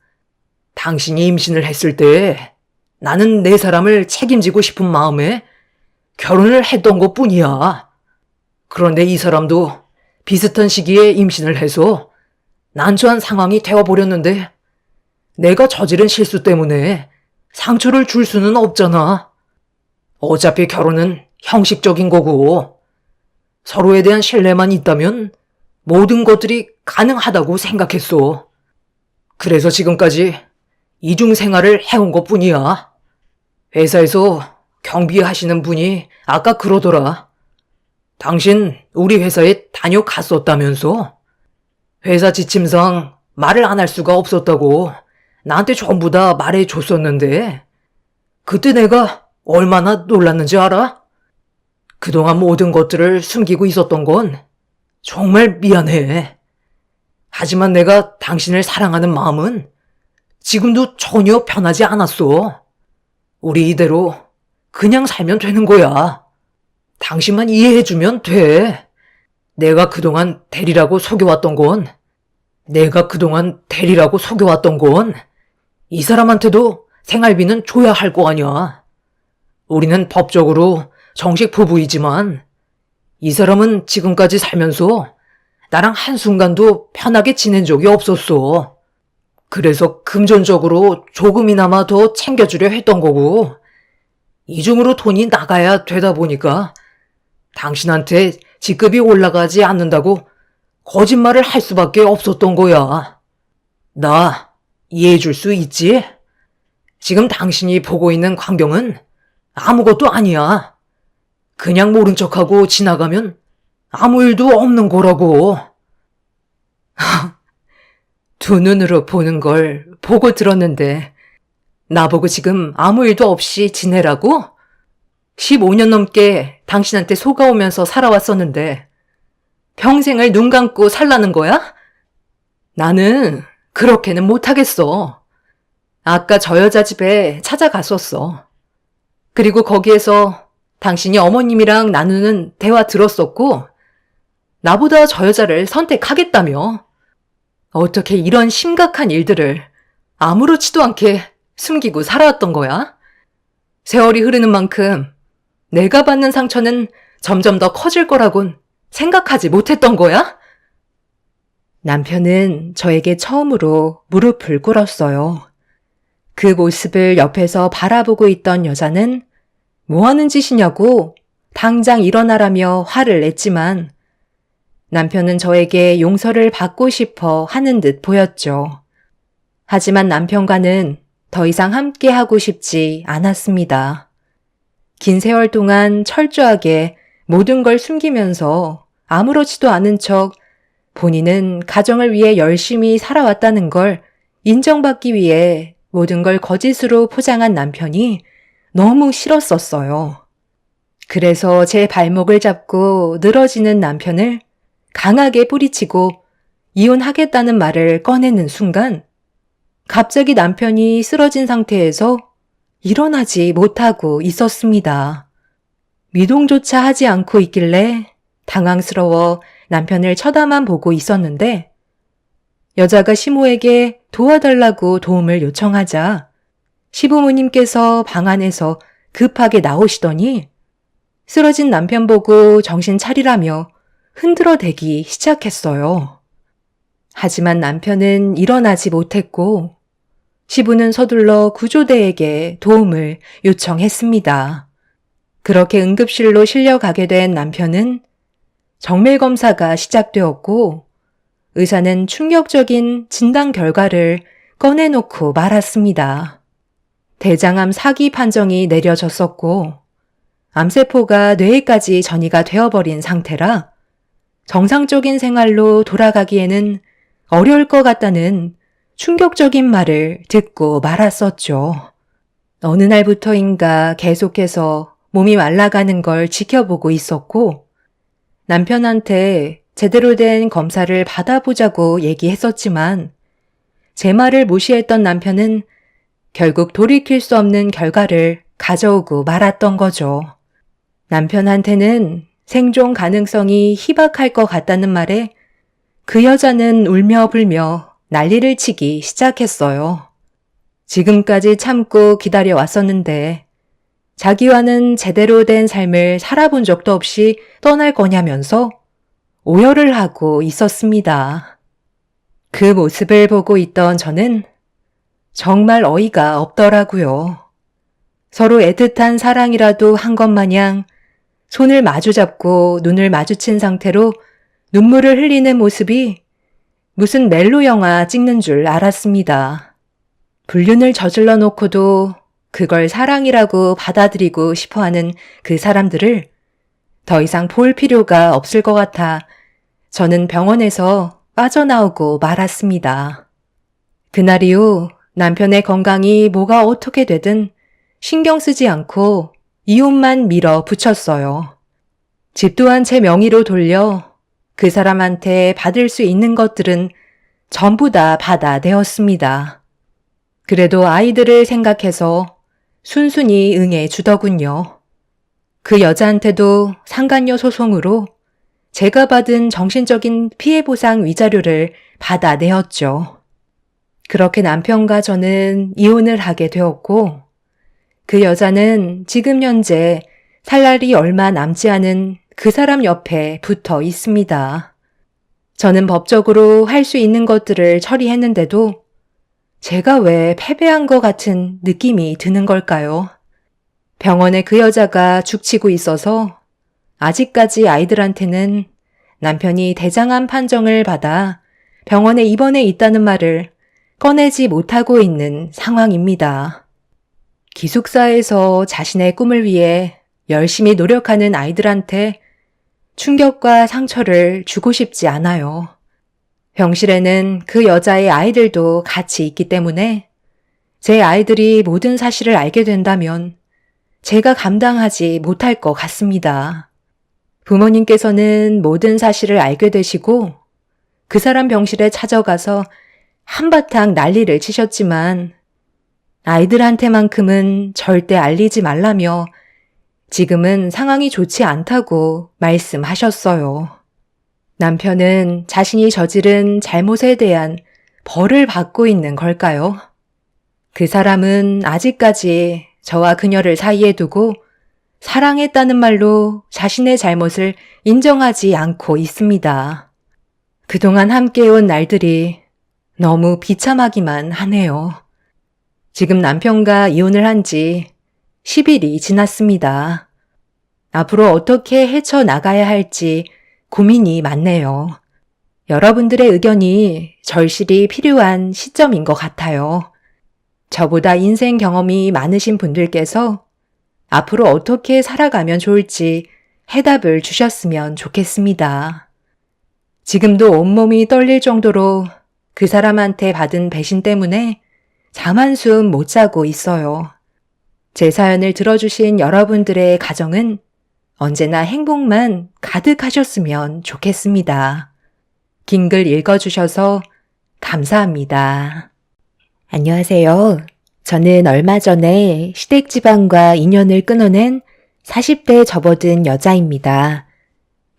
당신이 임신을 했을 때 나는 내 사람을 책임지고 싶은 마음에 결혼을 했던 것 뿐이야. 그런데 이 사람도 비슷한 시기에 임신을 해서 난처한 상황이 되어버렸는데 내가 저지른 실수 때문에 상처를 줄 수는 없잖아. 어차피 결혼은 형식적인 거고 서로에 대한 신뢰만 있다면 모든 것들이 가능하다고 생각했어. 그래서 지금까지 이중 생활을 해온 것 뿐이야. 회사에서 경비하시는 분이 아까 그러더라. 당신 우리 회사에 다녀갔었다면서? 회사 지침상 말을 안 할 수가 없었다고 나한테 전부 다 말해줬었는데 그때 내가 얼마나 놀랐는지 알아? 그동안 모든 것들을 숨기고 있었던 건 정말 미안해. 하지만 내가 당신을 사랑하는 마음은 지금도 전혀 변하지 않았어. 우리 이대로 그냥 살면 되는 거야. 당신만 이해해주면 돼. 내가 그동안 대리라고 속여왔던 건 이 사람한테도 생활비는 줘야 할 거 아니야. 우리는 법적으로 정식 부부이지만 이 사람은 지금까지 살면서 나랑 한순간도 편하게 지낸 적이 없었어. 그래서 금전적으로 조금이나마 더 챙겨주려 했던 거고 이중으로 돈이 나가야 되다 보니까 당신한테 직급이 올라가지 않는다고 거짓말을 할 수밖에 없었던 거야. 나 이해해줄 수 있지? 지금 당신이 보고 있는 광경은 아무것도 아니야. 그냥 모른 척하고 지나가면 아무 일도 없는 거라고. 두 눈으로 보는 걸 보고 들었는데 나보고 지금 아무 일도 없이 지내라고? 15년 넘게 당신한테 속아오면서 살아왔었는데 평생을 눈 감고 살라는 거야? 나는 그렇게는 못하겠어. 아까 저 여자 집에 찾아갔었어. 그리고 거기에서 당신이 어머님이랑 나누는 대화 들었었고 나보다 저 여자를 선택하겠다며. 어떻게 이런 심각한 일들을 아무렇지도 않게 숨기고 살아왔던 거야? 세월이 흐르는 만큼 내가 받는 상처는 점점 더 커질 거라곤 생각하지 못했던 거야? 남편은 저에게 처음으로 무릎을 꿇었어요. 그 모습을 옆에서 바라보고 있던 여자는 뭐 하는 짓이냐고 당장 일어나라며 화를 냈지만 남편은 저에게 용서를 받고 싶어 하는 듯 보였죠. 하지만 남편과는 더 이상 함께하고 싶지 않았습니다. 긴 세월 동안 철저하게 모든 걸 숨기면서 아무렇지도 않은 척 본인은 가정을 위해 열심히 살아왔다는 걸 인정받기 위해 모든 걸 거짓으로 포장한 남편이 너무 싫었었어요. 그래서 제 발목을 잡고 늘어지는 남편을 강하게 뿌리치고 이혼하겠다는 말을 꺼내는 순간 갑자기 남편이 쓰러진 상태에서 일어나지 못하고 있었습니다. 미동조차 하지 않고 있길래 당황스러워 남편을 쳐다만 보고 있었는데 여자가 시모에게 도와달라고 도움을 요청하자 시부모님께서 방 안에서 급하게 나오시더니 쓰러진 남편 보고 정신 차리라며 흔들어대기 시작했어요. 하지만 남편은 일어나지 못했고 시부는 서둘러 구조대에게 도움을 요청했습니다. 그렇게 응급실로 실려가게 된 남편은 정밀검사가 시작되었고 의사는 충격적인 진단 결과를 꺼내놓고 말았습니다. 대장암 4기 판정이 내려졌었고 암세포가 뇌에까지 전이가 되어버린 상태라 정상적인 생활로 돌아가기에는 어려울 것 같다는 충격적인 말을 듣고 말았었죠. 어느 날부터인가 계속해서 몸이 말라가는 걸 지켜보고 있었고 남편한테 제대로 된 검사를 받아보자고 얘기했었지만 제 말을 무시했던 남편은 결국 돌이킬 수 없는 결과를 가져오고 말았던 거죠. 남편한테는 생존 가능성이 희박할 것 같다는 말에 그 여자는 울며 불며 난리를 치기 시작했어요. 지금까지 참고 기다려왔었는데 자기와는 제대로 된 삶을 살아본 적도 없이 떠날 거냐면서 오열을 하고 있었습니다. 그 모습을 보고 있던 저는 정말 어이가 없더라고요. 서로 애틋한 사랑이라도 한 것 마냥 손을 마주잡고 눈을 마주친 상태로 눈물을 흘리는 모습이 무슨 멜로 영화 찍는 줄 알았습니다. 불륜을 저질러 놓고도 그걸 사랑이라고 받아들이고 싶어하는 그 사람들을 더 이상 볼 필요가 없을 것 같아 저는 병원에서 빠져나오고 말았습니다. 그날 이후 남편의 건강이 뭐가 어떻게 되든 신경 쓰지 않고 이혼만 밀어붙였어요. 집 또한 제 명의로 돌려 그 사람한테 받을 수 있는 것들은 전부 다 받아내었습니다. 그래도 아이들을 생각해서 순순히 응해 주더군요. 그 여자한테도 상간녀 소송으로 제가 받은 정신적인 피해보상 위자료를 받아내었죠. 그렇게 남편과 저는 이혼을 하게 되었고 그 여자는 지금 현재 살 날이 얼마 남지 않은 그 사람 옆에 붙어 있습니다. 저는 법적으로 할 수 있는 것들을 처리했는데도 제가 왜 패배한 것 같은 느낌이 드는 걸까요? 병원에 그 여자가 죽치고 있어서 아직까지 아이들한테는 남편이 대장암 판정을 받아 병원에 입원해 있다는 말을 꺼내지 못하고 있는 상황입니다. 기숙사에서 자신의 꿈을 위해 열심히 노력하는 아이들한테 충격과 상처를 주고 싶지 않아요. 병실에는 그 여자의 아이들도 같이 있기 때문에 제 아이들이 모든 사실을 알게 된다면 제가 감당하지 못할 것 같습니다. 부모님께서는 모든 사실을 알게 되시고 그 사람 병실에 찾아가서 한바탕 난리를 치셨지만 아이들한테만큼은 절대 알리지 말라며 지금은 상황이 좋지 않다고 말씀하셨어요. 남편은 자신이 저지른 잘못에 대한 벌을 받고 있는 걸까요? 그 사람은 아직까지 저와 그녀를 사이에 두고 사랑했다는 말로 자신의 잘못을 인정하지 않고 있습니다. 그동안 함께해온 날들이 너무 비참하기만 하네요. 지금 남편과 이혼을 한 지 10일이 지났습니다. 앞으로 어떻게 헤쳐나가야 할지 고민이 많네요. 여러분들의 의견이 절실히 필요한 시점인 것 같아요. 저보다 인생 경험이 많으신 분들께서 앞으로 어떻게 살아가면 좋을지 해답을 주셨으면 좋겠습니다. 지금도 온몸이 떨릴 정도로 그 사람한테 받은 배신 때문에 잠 한숨 못 자고 있어요. 제 사연을 들어주신 여러분들의 가정은 언제나 행복만 가득하셨으면 좋겠습니다. 긴 글 읽어주셔서 감사합니다. 안녕하세요. 저는 얼마 전에 시댁집안과 인연을 끊어낸 40대 접어든 여자입니다.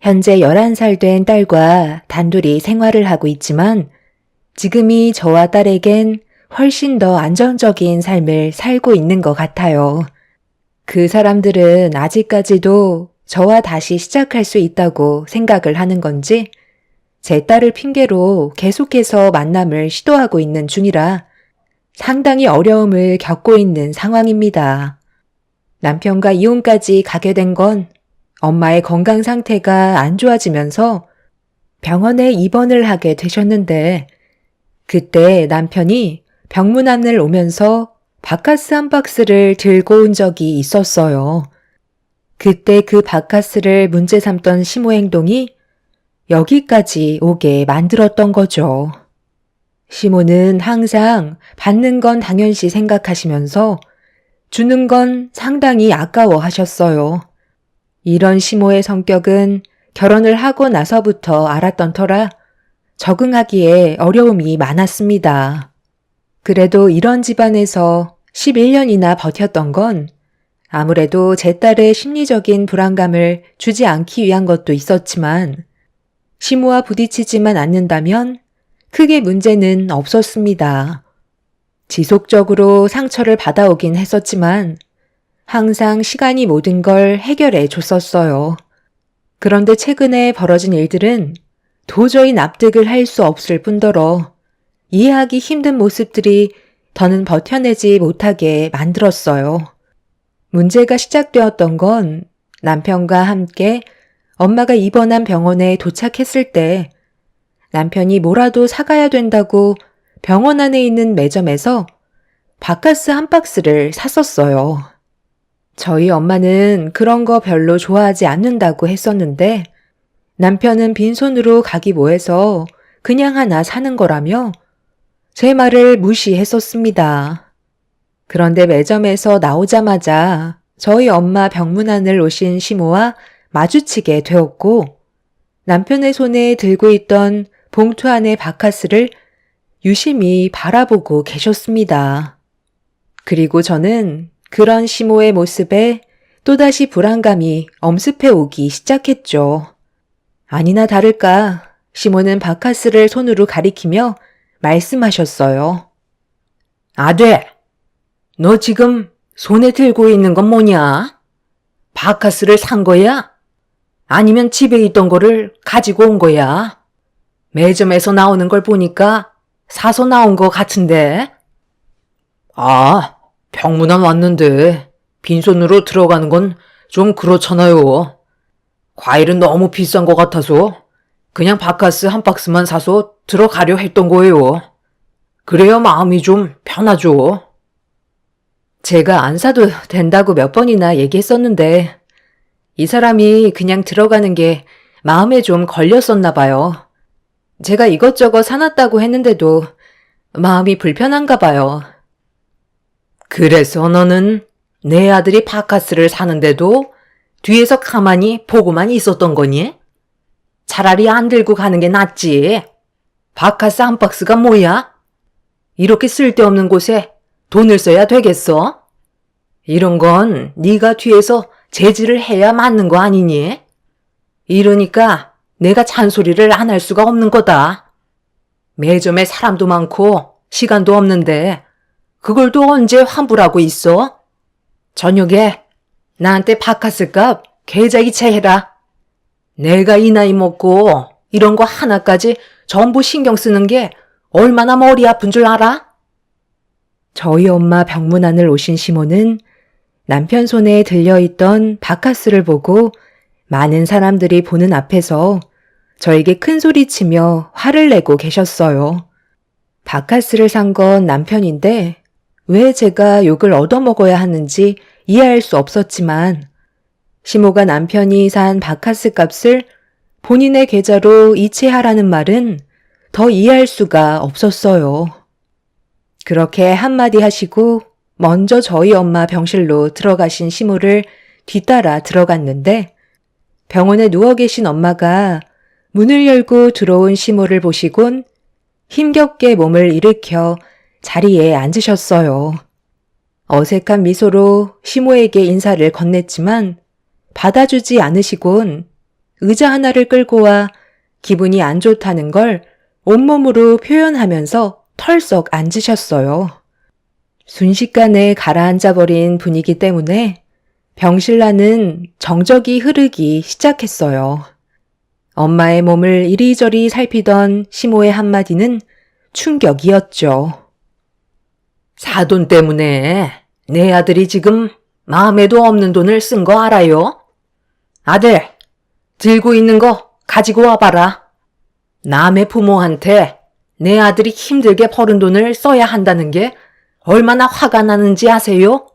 현재 11살 된 딸과 단둘이 생활을 하고 있지만 지금이 저와 딸에겐 훨씬 더 안정적인 삶을 살고 있는 것 같아요. 그 사람들은 아직까지도 저와 다시 시작할 수 있다고 생각을 하는 건지 제 딸을 핑계로 계속해서 만남을 시도하고 있는 중이라 상당히 어려움을 겪고 있는 상황입니다. 남편과 이혼까지 가게 된 건 엄마의 건강 상태가 안 좋아지면서 병원에 입원을 하게 되셨는데 그때 남편이 병문안을 오면서 바카스 한 박스를 들고 온 적이 있었어요. 그때 그 바카스를 문제 삼던 시모 행동이 여기까지 오게 만들었던 거죠. 시모는 항상 받는 건 당연시 생각하시면서 주는 건 상당히 아까워하셨어요. 이런 시모의 성격은 결혼을 하고 나서부터 알았던 터라 적응하기에 어려움이 많았습니다. 그래도 이런 집안에서 11년이나 버텼던 건 아무래도 제 딸의 심리적인 불안감을 주지 않기 위한 것도 있었지만 시모와 부딪히지만 않는다면 크게 문제는 없었습니다. 지속적으로 상처를 받아오긴 했었지만 항상 시간이 모든 걸 해결해 줬었어요. 그런데 최근에 벌어진 일들은 도저히 납득을 할 수 없을 뿐더러 이해하기 힘든 모습들이 더는 버텨내지 못하게 만들었어요. 문제가 시작되었던 건 남편과 함께 엄마가 입원한 병원에 도착했을 때 남편이 뭐라도 사가야 된다고 병원 안에 있는 매점에서 바카스 한 박스를 샀었어요. 저희 엄마는 그런 거 별로 좋아하지 않는다고 했었는데 남편은 빈손으로 가기 뭐해서 그냥 하나 사는 거라며 제 말을 무시했었습니다. 그런데 매점에서 나오자마자 저희 엄마 병문안을 오신 시모와 마주치게 되었고 남편의 손에 들고 있던 봉투 안의 바카스를 유심히 바라보고 계셨습니다. 그리고 저는 그런 시모의 모습에 또다시 불안감이 엄습해 오기 시작했죠. 아니나 다를까 시모는 바카스를 손으로 가리키며 말씀하셨어요. 아들, 너 지금 손에 들고 있는 건 뭐냐? 바카스를 산 거야? 아니면 집에 있던 거를 가지고 온 거야? 매점에서 나오는 걸 보니까 사서 나온 거 같은데? 아, 병문안 왔는데 빈손으로 들어가는 건 좀 그렇잖아요. 과일은 너무 비싼 것 같아서 그냥 바카스 한 박스만 사서 들어가려 했던 거예요. 그래야 마음이 좀 편하죠. 제가 안 사도 된다고 몇 번이나 얘기했었는데 이 사람이 그냥 들어가는 게 마음에 좀 걸렸었나 봐요. 제가 이것저것 사놨다고 했는데도 마음이 불편한가 봐요. 그래서 너는 내 아들이 바카스를 사는데도 뒤에서 가만히 보고만 있었던 거니? 차라리 안 들고 가는 게 낫지. 바카스 한 박스가 뭐야? 이렇게 쓸데없는 곳에 돈을 써야 되겠어? 이런 건 네가 뒤에서 제지를 해야 맞는 거 아니니? 이러니까 내가 잔소리를 안 할 수가 없는 거다. 매점에 사람도 많고 시간도 없는데 그걸 또 언제 환불하고 있어? 저녁에 나한테 바카스 값 계좌이체 해라. 내가 이 나이 먹고 이런 거 하나까지 전부 신경 쓰는 게 얼마나 머리 아픈 줄 알아? 저희 엄마 병문안을 오신 시모는 남편 손에 들려있던 바카스를 보고 많은 사람들이 보는 앞에서 저에게 큰 소리치며 화를 내고 계셨어요. 바카스를 산 건 남편인데 왜 제가 욕을 얻어먹어야 하는지 이해할 수 없었지만 시모가 남편이 산 바카스 값을 본인의 계좌로 이체하라는 말은 더 이해할 수가 없었어요. 그렇게 한마디 하시고 먼저 저희 엄마 병실로 들어가신 시모를 뒤따라 들어갔는데 병원에 누워 계신 엄마가 문을 열고 들어온 시모를 보시곤 힘겹게 몸을 일으켜 자리에 앉으셨어요. 어색한 미소로 시모에게 인사를 건넸지만 받아주지 않으시곤 의자 하나를 끌고 와 기분이 안 좋다는 걸 온몸으로 표현하면서 털썩 앉으셨어요. 순식간에 가라앉아버린 분위기 때문에 병실라는 정적이 흐르기 시작했어요. 엄마의 몸을 이리저리 살피던 시모의 한마디는 충격이었죠. 사돈 때문에 내 아들이 지금 마음에도 없는 돈을 쓴 거 알아요? 아들, 들고 있는 거 가지고 와봐라. 남의 부모한테 내 아들이 힘들게 벌은 돈을 써야 한다는 게 얼마나 화가 나는지 아세요?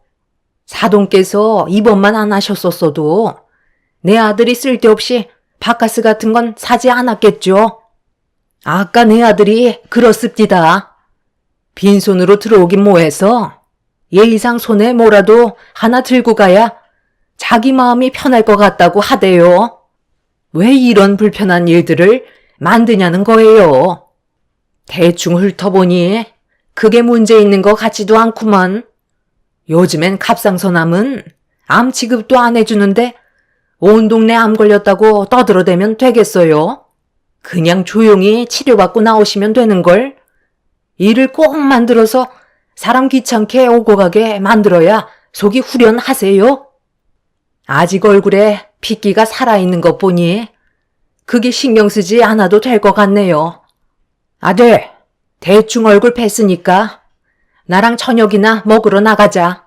사돈께서 입원만 안 하셨었어도 내 아들이 쓸데없이 바카스 같은 건 사지 않았겠죠. 아까 내 아들이 그렇습니다. 빈손으로 들어오긴 뭐해서 예의상 손에 뭐라도 하나 들고 가야 자기 마음이 편할 것 같다고 하대요. 왜 이런 불편한 일들을 만드냐는 거예요. 대충 훑어보니 그게 문제 있는 것 같지도 않구만. 요즘엔 갑상선암은 암 취급도 안 해주는데 온 동네 암 걸렸다고 떠들어대면 되겠어요? 그냥 조용히 치료받고 나오시면 되는걸. 일을 꼭 만들어서 사람 귀찮게 오고 가게 만들어야 속이 후련하세요? 아직 얼굴에 핏기가 살아있는 것 보니 그게 신경 쓰지 않아도 될 것 같네요. 아들, 대충 얼굴 뺐으니까 나랑 저녁이나 먹으러 나가자.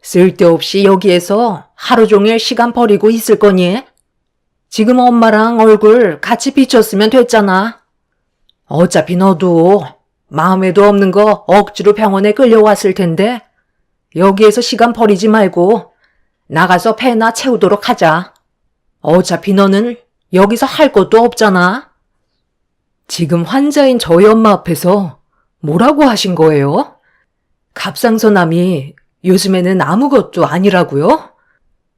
쓸데없이 여기에서 하루 종일 시간 버리고 있을 거니? 지금 엄마랑 얼굴 같이 비쳤으면 됐잖아. 어차피 너도 마음에도 없는 거 억지로 병원에 끌려왔을 텐데 여기에서 시간 버리지 말고 나가서 배나 채우도록 하자. 어차피 너는 여기서 할 것도 없잖아. 지금 환자인 저희 엄마 앞에서 뭐라고 하신 거예요? 갑상선암이 요즘에는 아무것도 아니라고요?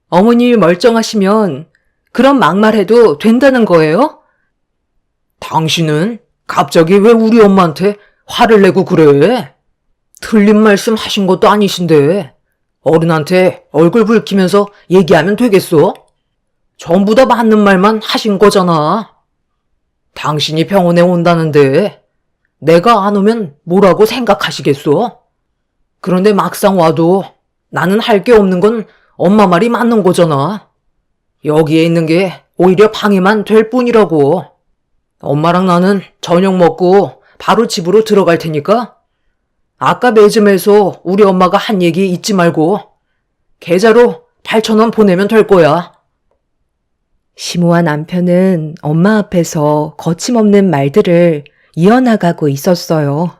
어머님이 멀쩡하시면 그런 막말해도 된다는 거예요? 당신은 갑자기 왜 우리 엄마한테 화를 내고 그래? 틀린 말씀 하신 것도 아니신데 어른한테 얼굴 붉히면서 얘기하면 되겠어? 전부 다 맞는 말만 하신 거잖아. 당신이 병원에 온다는데 내가 안 오면 뭐라고 생각하시겠어? 그런데 막상 와도 나는 할 게 없는 건 엄마 말이 맞는 거잖아. 여기에 있는 게 오히려 방해만 될 뿐이라고. 엄마랑 나는 저녁 먹고 바로 집으로 들어갈 테니까 아까 매점에서 우리 엄마가 한 얘기 잊지 말고 계좌로 8,000원 보내면 될 거야. 시모와 남편은 엄마 앞에서 거침없는 말들을 이어나가고 있었어요.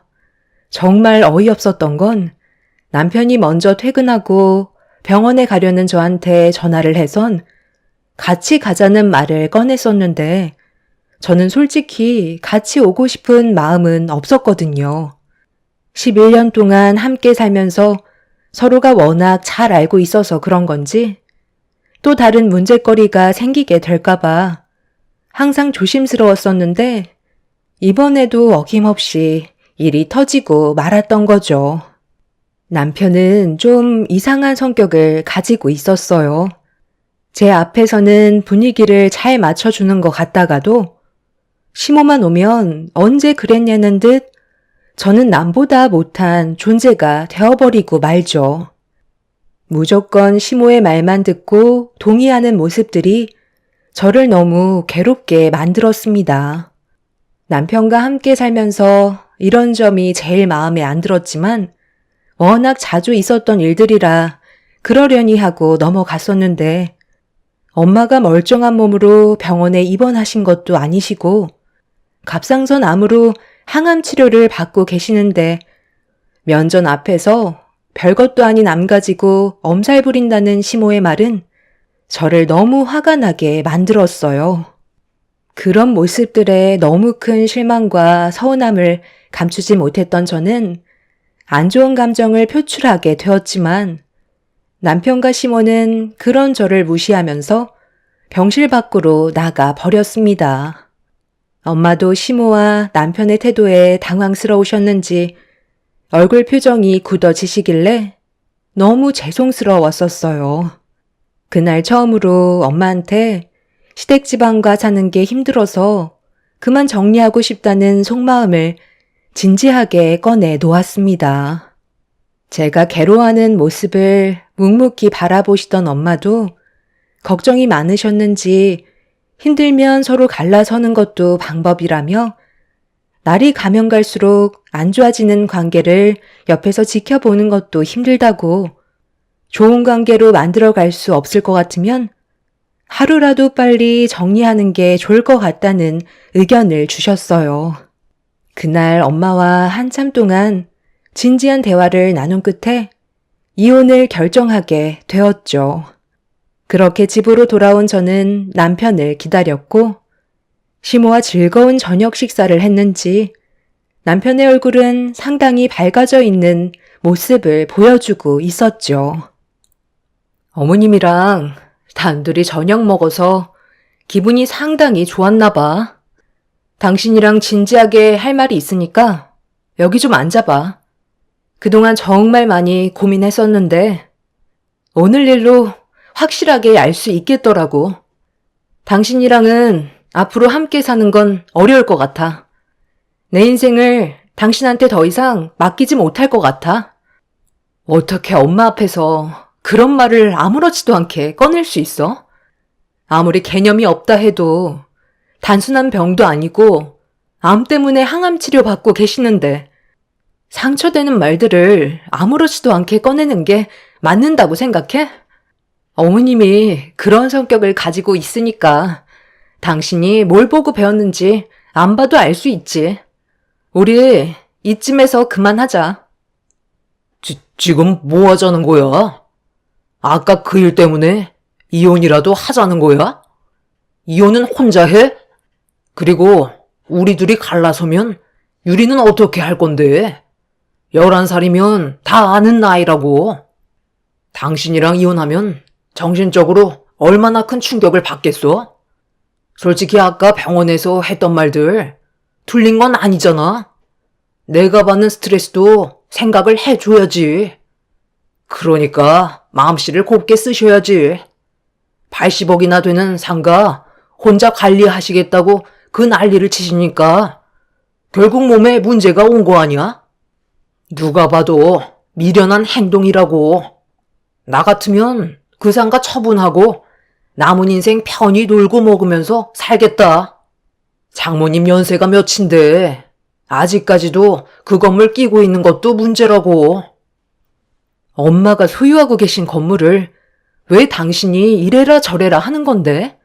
정말 어이없었던 건 남편이 먼저 퇴근하고 병원에 가려는 저한테 전화를 해선 같이 가자는 말을 꺼냈었는데 저는 솔직히 같이 오고 싶은 마음은 없었거든요. 11년 동안 함께 살면서 서로가 워낙 잘 알고 있어서 그런 건지 또 다른 문제거리가 생기게 될까봐 항상 조심스러웠었는데 이번에도 어김없이 일이 터지고 말았던 거죠. 남편은 좀 이상한 성격을 가지고 있었어요. 제 앞에서는 분위기를 잘 맞춰주는 것 같다가도 시모만 오면 언제 그랬냐는 듯 저는 남보다 못한 존재가 되어버리고 말죠. 무조건 시모의 말만 듣고 동의하는 모습들이 저를 너무 괴롭게 만들었습니다. 남편과 함께 살면서 이런 점이 제일 마음에 안 들었지만 워낙 자주 있었던 일들이라 그러려니 하고 넘어갔었는데 엄마가 멀쩡한 몸으로 병원에 입원하신 것도 아니시고 갑상선 암으로 항암 치료를 받고 계시는데 면전 앞에서 별것도 아닌 암 가지고 엄살 부린다는 시모의 말은 저를 너무 화가 나게 만들었어요. 그런 모습들에 너무 큰 실망과 서운함을 감추지 못했던 저는 안 좋은 감정을 표출하게 되었지만 남편과 시모는 그런 저를 무시하면서 병실 밖으로 나가 버렸습니다. 엄마도 시모와 남편의 태도에 당황스러우셨는지 얼굴 표정이 굳어지시길래 너무 죄송스러웠었어요. 그날 처음으로 엄마한테 시댁지방과 사는 게 힘들어서 그만 정리하고 싶다는 속마음을 진지하게 꺼내 놓았습니다. 제가 괴로워하는 모습을 묵묵히 바라보시던 엄마도 걱정이 많으셨는지 힘들면 서로 갈라서는 것도 방법이라며 날이 가면 갈수록 안 좋아지는 관계를 옆에서 지켜보는 것도 힘들다고 좋은 관계로 만들어갈 수 없을 것 같으면 하루라도 빨리 정리하는 게 좋을 것 같다는 의견을 주셨어요. 그날 엄마와 한참 동안 진지한 대화를 나눈 끝에 이혼을 결정하게 되었죠. 그렇게 집으로 돌아온 저는 남편을 기다렸고 시모와 즐거운 저녁 식사를 했는지 남편의 얼굴은 상당히 밝아져 있는 모습을 보여주고 있었죠. 어머님이랑 단둘이 저녁 먹어서 기분이 상당히 좋았나 봐. 당신이랑 진지하게 할 말이 있으니까 여기 좀 앉아봐. 그동안 정말 많이 고민했었는데 오늘 일로 확실하게 알 수 있겠더라고. 당신이랑은 앞으로 함께 사는 건 어려울 것 같아. 내 인생을 당신한테 더 이상 맡기지 못할 것 같아. 어떻게 엄마 앞에서 그런 말을 아무렇지도 않게 꺼낼 수 있어? 아무리 개념이 없다 해도 단순한 병도 아니고 암 때문에 항암 치료 받고 계시는데 상처되는 말들을 아무렇지도 않게 꺼내는 게 맞는다고 생각해? 어머님이 그런 성격을 가지고 있으니까 당신이 뭘 보고 배웠는지 안 봐도 알 수 있지. 우리 이쯤에서 그만하자. 지금 뭐 하자는 거야? 아까 그 일 때문에 이혼이라도 하자는 거야? 이혼은 혼자 해? 그리고 우리 둘이 갈라서면 유리는 어떻게 할 건데? 11살이면 다 아는 나이라고. 당신이랑 이혼하면 정신적으로 얼마나 큰 충격을 받겠어? 솔직히 아까 병원에서 했던 말들 틀린 건 아니잖아. 내가 받는 스트레스도 생각을 해줘야지. 그러니까 마음씨를 곱게 쓰셔야지. 80억이나 되는 상가 혼자 관리하시겠다고 그 난리를 치시니까 결국 몸에 문제가 온 거 아니야? 누가 봐도 미련한 행동이라고. 나 같으면 그 상가 처분하고 남은 인생 편히 놀고 먹으면서 살겠다. 장모님 연세가 몇인데 아직까지도 그 건물 끼고 있는 것도 문제라고. 엄마가 소유하고 계신 건물을 왜 당신이 이래라 저래라 하는 건데?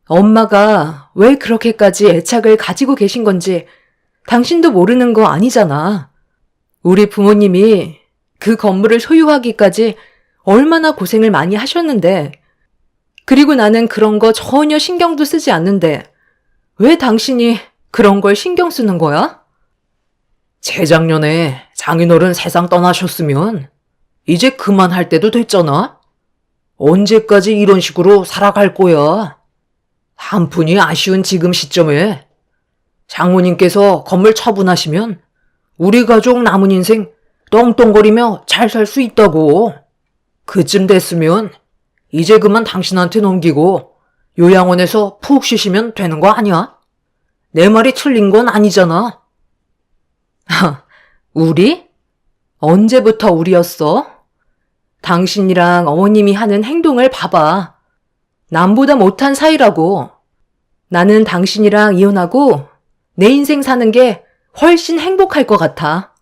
엄마가 왜 그렇게까지 애착을 가지고 계신 건지 당신도 모르는 거 아니잖아. 우리 부모님이 그 건물을 소유하기까지 얼마나 고생을 많이 하셨는데, 그리고 나는 그런 거 전혀 신경도 쓰지 않는데 왜 당신이 그런 걸 신경 쓰는 거야? 재작년에 장인어른 세상 떠나셨으면 이제 그만할 때도 됐잖아. 언제까지 이런 식으로 살아갈 거야? 한푼이 아쉬운 지금 시점에 장모님께서 건물 처분하시면 우리 가족 남은 인생 떵떵거리며 잘 살 수 있다고. 그쯤 됐으면 이제 그만 당신한테 넘기고 요양원에서 푹 쉬시면 되는 거 아니야? 내 말이 틀린 건 아니잖아. 우리? 언제부터 우리였어? 당신이랑 어머님이 하는 행동을 봐봐. 남보다 못한 사이라고. 나는 당신이랑 이혼하고 내 인생 사는 게 훨씬 행복할 것 같아.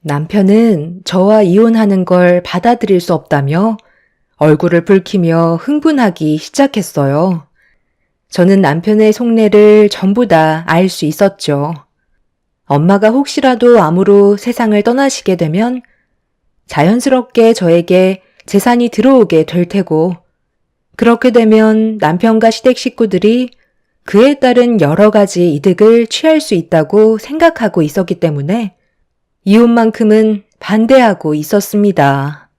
남편은 저와 이혼하는 걸 받아들일 수 없다며 얼굴을 붉히며 흥분하기 시작했어요. 저는 남편의 속내를 전부 다 알 수 있었죠. 엄마가 혹시라도 암으로 세상을 떠나시게 되면 자연스럽게 저에게 재산이 들어오게 될 테고, 그렇게 되면 남편과 시댁 식구들이 그에 따른 여러 가지 이득을 취할 수 있다고 생각하고 있었기 때문에 이혼만큼은 반대하고 있었습니다.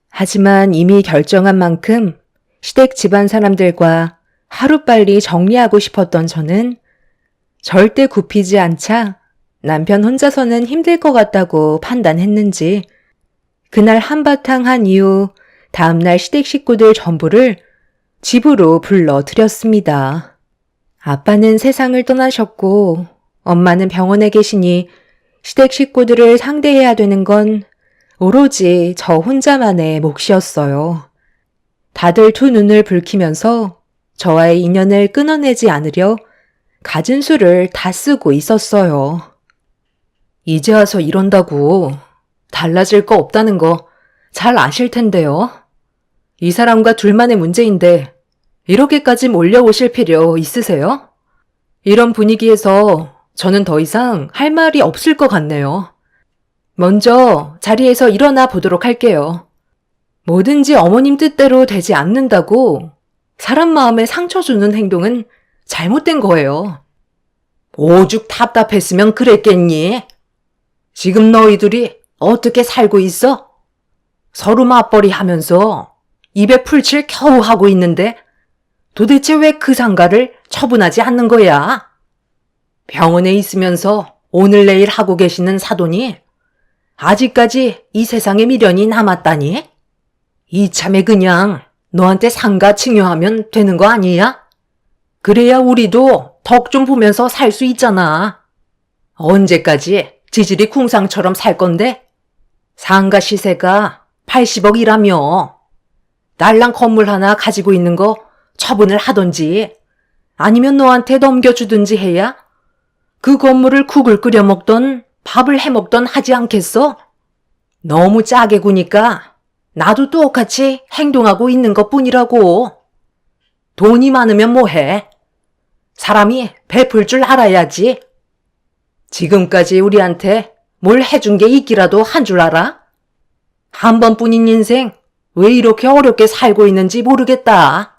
하지만 이미 결정한 만큼 시댁 집안 사람들과 하루빨리 정리하고 싶었던 저는 절대 굽히지 않자 남편 혼자서는 힘들 것 같다고 판단했는지 그날 한바탕 한 이후 다음날 시댁 식구들 전부를 집으로 불러들였습니다. 아빠는 세상을 떠나셨고 엄마는 병원에 계시니 시댁 식구들을 상대해야 되는 건 오로지 저 혼자만의 몫이었어요. 다들 두 눈을 붉히면서 저와의 인연을 끊어내지 않으려 갖은 수를 다 쓰고 있었어요. 이제 와서 이런다고 달라질 거 없다는 거 잘 아실 텐데요. 이 사람과 둘만의 문제인데 이렇게까지 몰려오실 필요 있으세요? 이런 분위기에서 저는 더 이상 할 말이 없을 것 같네요. 먼저 자리에서 일어나 보도록 할게요. 뭐든지 어머님 뜻대로 되지 않는다고 사람 마음에 상처 주는 행동은 잘못된 거예요. 오죽 답답했으면 그랬겠니? 지금 너희들이 어떻게 살고 있어? 서로 맞벌이 하면서 입에 풀칠 겨우 하고 있는데 도대체 왜 그 상가를 처분하지 않는 거야? 병원에 있으면서 오늘 내일 하고 계시는 사돈이 아직까지 이 세상에 미련이 남았다니? 이참에 그냥 너한테 상가 증여하면 되는 거 아니야? 그래야 우리도 덕 좀 보면서 살 수 있잖아. 언제까지 지질이 궁상처럼 살 건데? 상가 시세가 80억이라며. 딸랑 건물 하나 가지고 있는 거 처분을 하던지 아니면 너한테 넘겨주든지 해야 그 건물을 국을 끓여 먹던 밥을 해 먹던 하지 않겠어? 너무 짜게 구니까 나도 똑같이 행동하고 있는 것뿐이라고. 돈이 많으면 뭐해? 사람이 베풀 줄 알아야지. 지금까지 우리한테 뭘 해준 게 있기라도 한 줄 알아? 한 번뿐인 인생 왜 이렇게 어렵게 살고 있는지 모르겠다.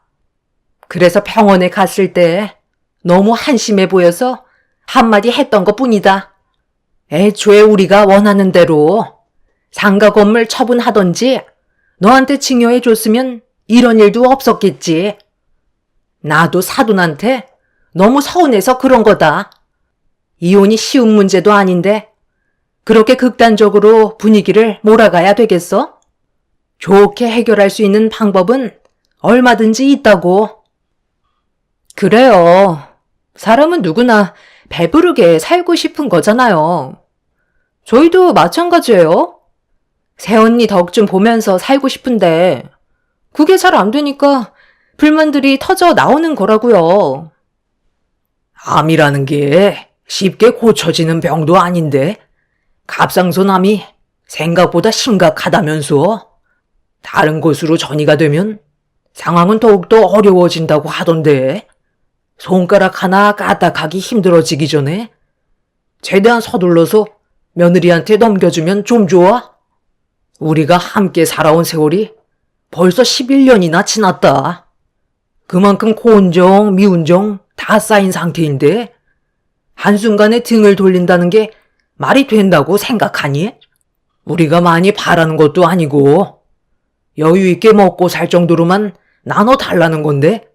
그래서 병원에 갔을 때 너무 한심해 보여서 한마디 했던 것뿐이다. 애초에 우리가 원하는 대로 상가 건물 처분하던지 너한테 증여해 줬으면 이런 일도 없었겠지. 나도 사돈한테 너무 서운해서 그런 거다. 이혼이 쉬운 문제도 아닌데 그렇게 극단적으로 분위기를 몰아가야 되겠어? 좋게 해결할 수 있는 방법은 얼마든지 있다고. 그래요. 사람은 누구나 배부르게 살고 싶은 거잖아요. 저희도 마찬가지예요. 새언니 덕 좀 보면서 살고 싶은데 그게 잘 안 되니까 불만들이 터져 나오는 거라고요. 암이라는 게 쉽게 고쳐지는 병도 아닌데 갑상선암이 생각보다 심각하다면서. 다른 곳으로 전이가 되면 상황은 더욱더 어려워진다고 하던데 손가락 하나 까딱하기 힘들어지기 전에 최대한 서둘러서 며느리한테 넘겨주면 좀 좋아? 우리가 함께 살아온 세월이 벌써 11년이나 지났다. 그만큼 고운정, 미운정 다 쌓인 상태인데 한순간에 등을 돌린다는 게 말이 된다고 생각하니? 우리가 많이 바라는 것도 아니고 여유 있게 먹고 살 정도로만 나눠 달라는 건데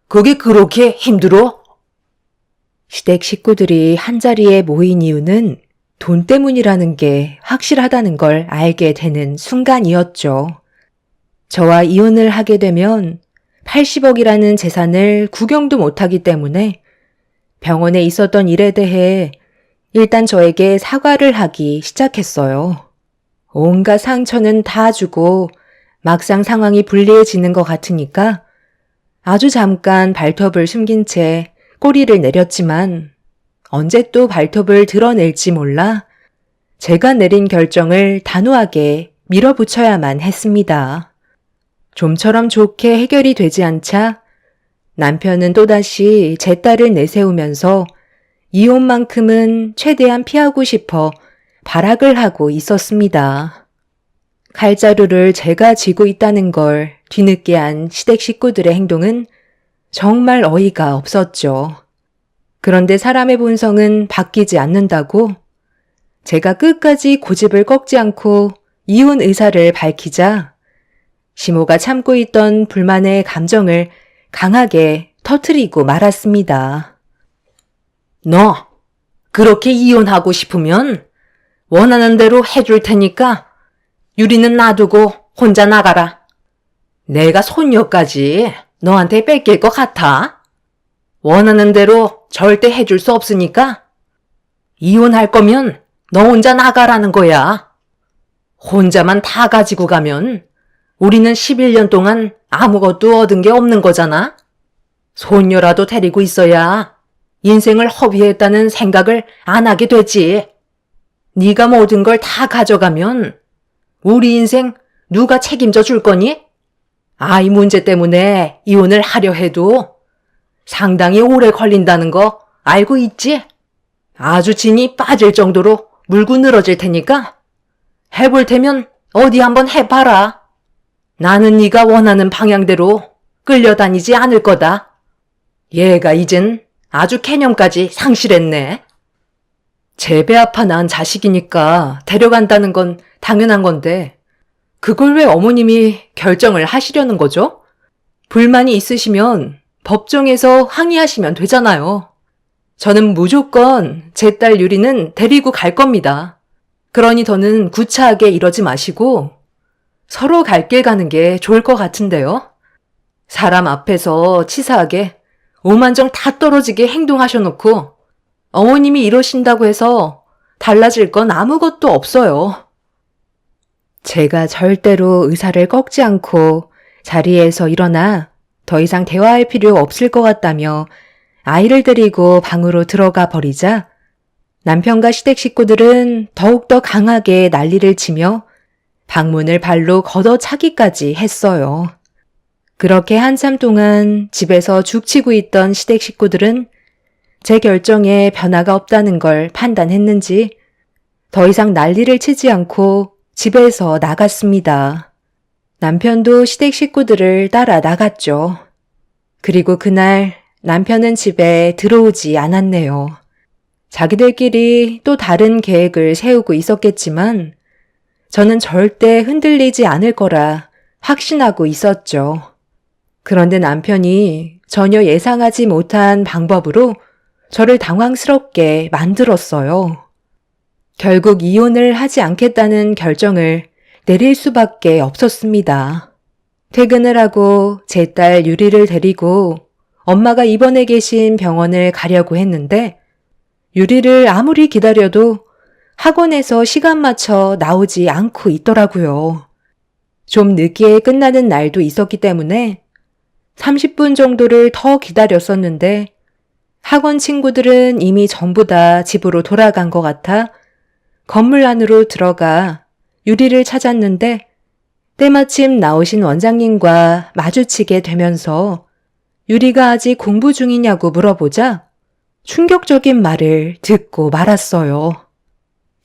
그게 그렇게 힘들어? 시댁 식구들이 한자리에 모인 이유는 돈 때문이라는 게 확실하다는 걸 알게 되는 순간이었죠. 저와 이혼을 하게 되면 80억이라는 재산을 구경도 못하기 때문에 병원에 있었던 일에 대해 일단 저에게 사과를 하기 시작했어요. 온갖 상처는 다 주고 막상 상황이 불리해지는 것 같으니까 아주 잠깐 발톱을 숨긴 채 꼬리를 내렸지만 언제 또 발톱을 드러낼지 몰라 제가 내린 결정을 단호하게 밀어붙여야만 했습니다. 좀처럼 좋게 해결이 되지 않자 남편은 또다시 제 딸을 내세우면서 이혼만큼은 최대한 피하고 싶어 발악을 하고 있었습니다. 칼자루를 제가 쥐고 있다는 걸 뒤늦게 안 시댁 식구들의 행동은 정말 어이가 없었죠. 그런데 사람의 본성은 바뀌지 않는다고 제가 끝까지 고집을 꺾지 않고 이혼 의사를 밝히자 시모가 참고 있던 불만의 감정을 강하게 터뜨리고 말았습니다. 너 그렇게 이혼하고 싶으면 원하는 대로 해줄 테니까 유리는 놔두고 혼자 나가라. 내가 손녀까지 너한테 뺏길 것 같아? 원하는 대로 절대 해줄 수 없으니까 이혼할 거면 너 혼자 나가라는 거야. 혼자만 다 가지고 가면 우리는 11년 동안 아무것도 얻은 게 없는 거잖아. 손녀라도 데리고 있어야 인생을 허비했다는 생각을 안 하게 되지. 네가 모든 걸 다 가져가면 우리 인생 누가 책임져 줄 거니? 아이 문제 때문에 이혼을 하려 해도 상당히 오래 걸린다는 거 알고 있지? 아주 진이 빠질 정도로 물고 늘어질 테니까 해볼 테면 어디 한번 해봐라. 나는 네가 원하는 방향대로 끌려다니지 않을 거다. 얘가 이젠 아주 개념까지 상실했네. 제 배 아파 낳은 자식이니까 데려간다는 건 당연한 건데 그걸 왜 어머님이 결정을 하시려는 거죠? 불만이 있으시면 법정에서 항의하시면 되잖아요. 저는 무조건 제 딸 유리는 데리고 갈 겁니다. 그러니 더는 구차하게 이러지 마시고 서로 갈 길 가는 게 좋을 것 같은데요. 사람 앞에서 치사하게 오만정 다 떨어지게 행동하셔놓고 어머님이 이러신다고 해서 달라질 건 아무것도 없어요. 제가 절대로 의사를 꺾지 않고 자리에서 일어나 더 이상 대화할 필요 없을 것 같다며 아이를 데리고 방으로 들어가 버리자 남편과 시댁 식구들은 더욱더 강하게 난리를 치며 방문을 발로 걷어차기까지 했어요. 그렇게 한참 동안 집에서 죽치고 있던 시댁 식구들은 제 결정에 변화가 없다는 걸 판단했는지 더 이상 난리를 치지 않고 집에서 나갔습니다. 남편도 시댁 식구들을 따라 나갔죠. 그리고 그날 남편은 집에 들어오지 않았네요. 자기들끼리 또 다른 계획을 세우고 있었겠지만 저는 절대 흔들리지 않을 거라 확신하고 있었죠. 그런데 남편이 전혀 예상하지 못한 방법으로 저를 당황스럽게 만들었어요. 결국 이혼을 하지 않겠다는 결정을 내릴 수밖에 없었습니다. 퇴근을 하고 제 딸 유리를 데리고 엄마가 입원해 계신 병원을 가려고 했는데 유리를 아무리 기다려도 학원에서 시간 맞춰 나오지 않고 있더라고요. 좀 늦게 끝나는 날도 있었기 때문에 30분 정도를 더 기다렸었는데 학원 친구들은 이미 전부 다 집으로 돌아간 것 같아 건물 안으로 들어가 유리를 찾았는데 때마침 나오신 원장님과 마주치게 되면서 유리가 아직 공부 중이냐고 물어보자 충격적인 말을 듣고 말았어요.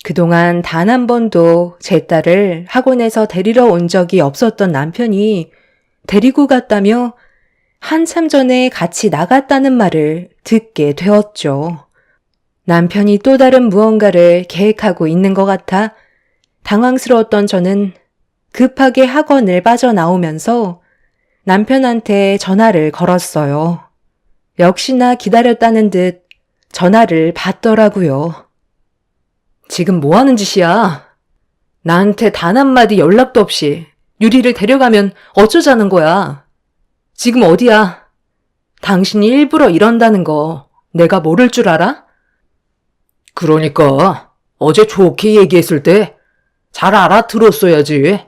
그동안 단 한 번도 제 딸을 학원에서 데리러 온 적이 없었던 남편이 데리고 갔다며 한참 전에 같이 나갔다는 말을 듣게 되었죠. 남편이 또 다른 무언가를 계획하고 있는 것 같아 당황스러웠던 저는 급하게 학원을 빠져나오면서 남편한테 전화를 걸었어요. 역시나 기다렸다는 듯 전화를 받더라고요. 지금 뭐 하는 짓이야? 나한테 단 한마디 연락도 없이 유리를 데려가면 어쩌자는 거야? 지금 어디야? 당신이 일부러 이런다는 거 내가 모를 줄 알아? 그러니까 어제 좋게 얘기했을 때 잘 알아들었어야지.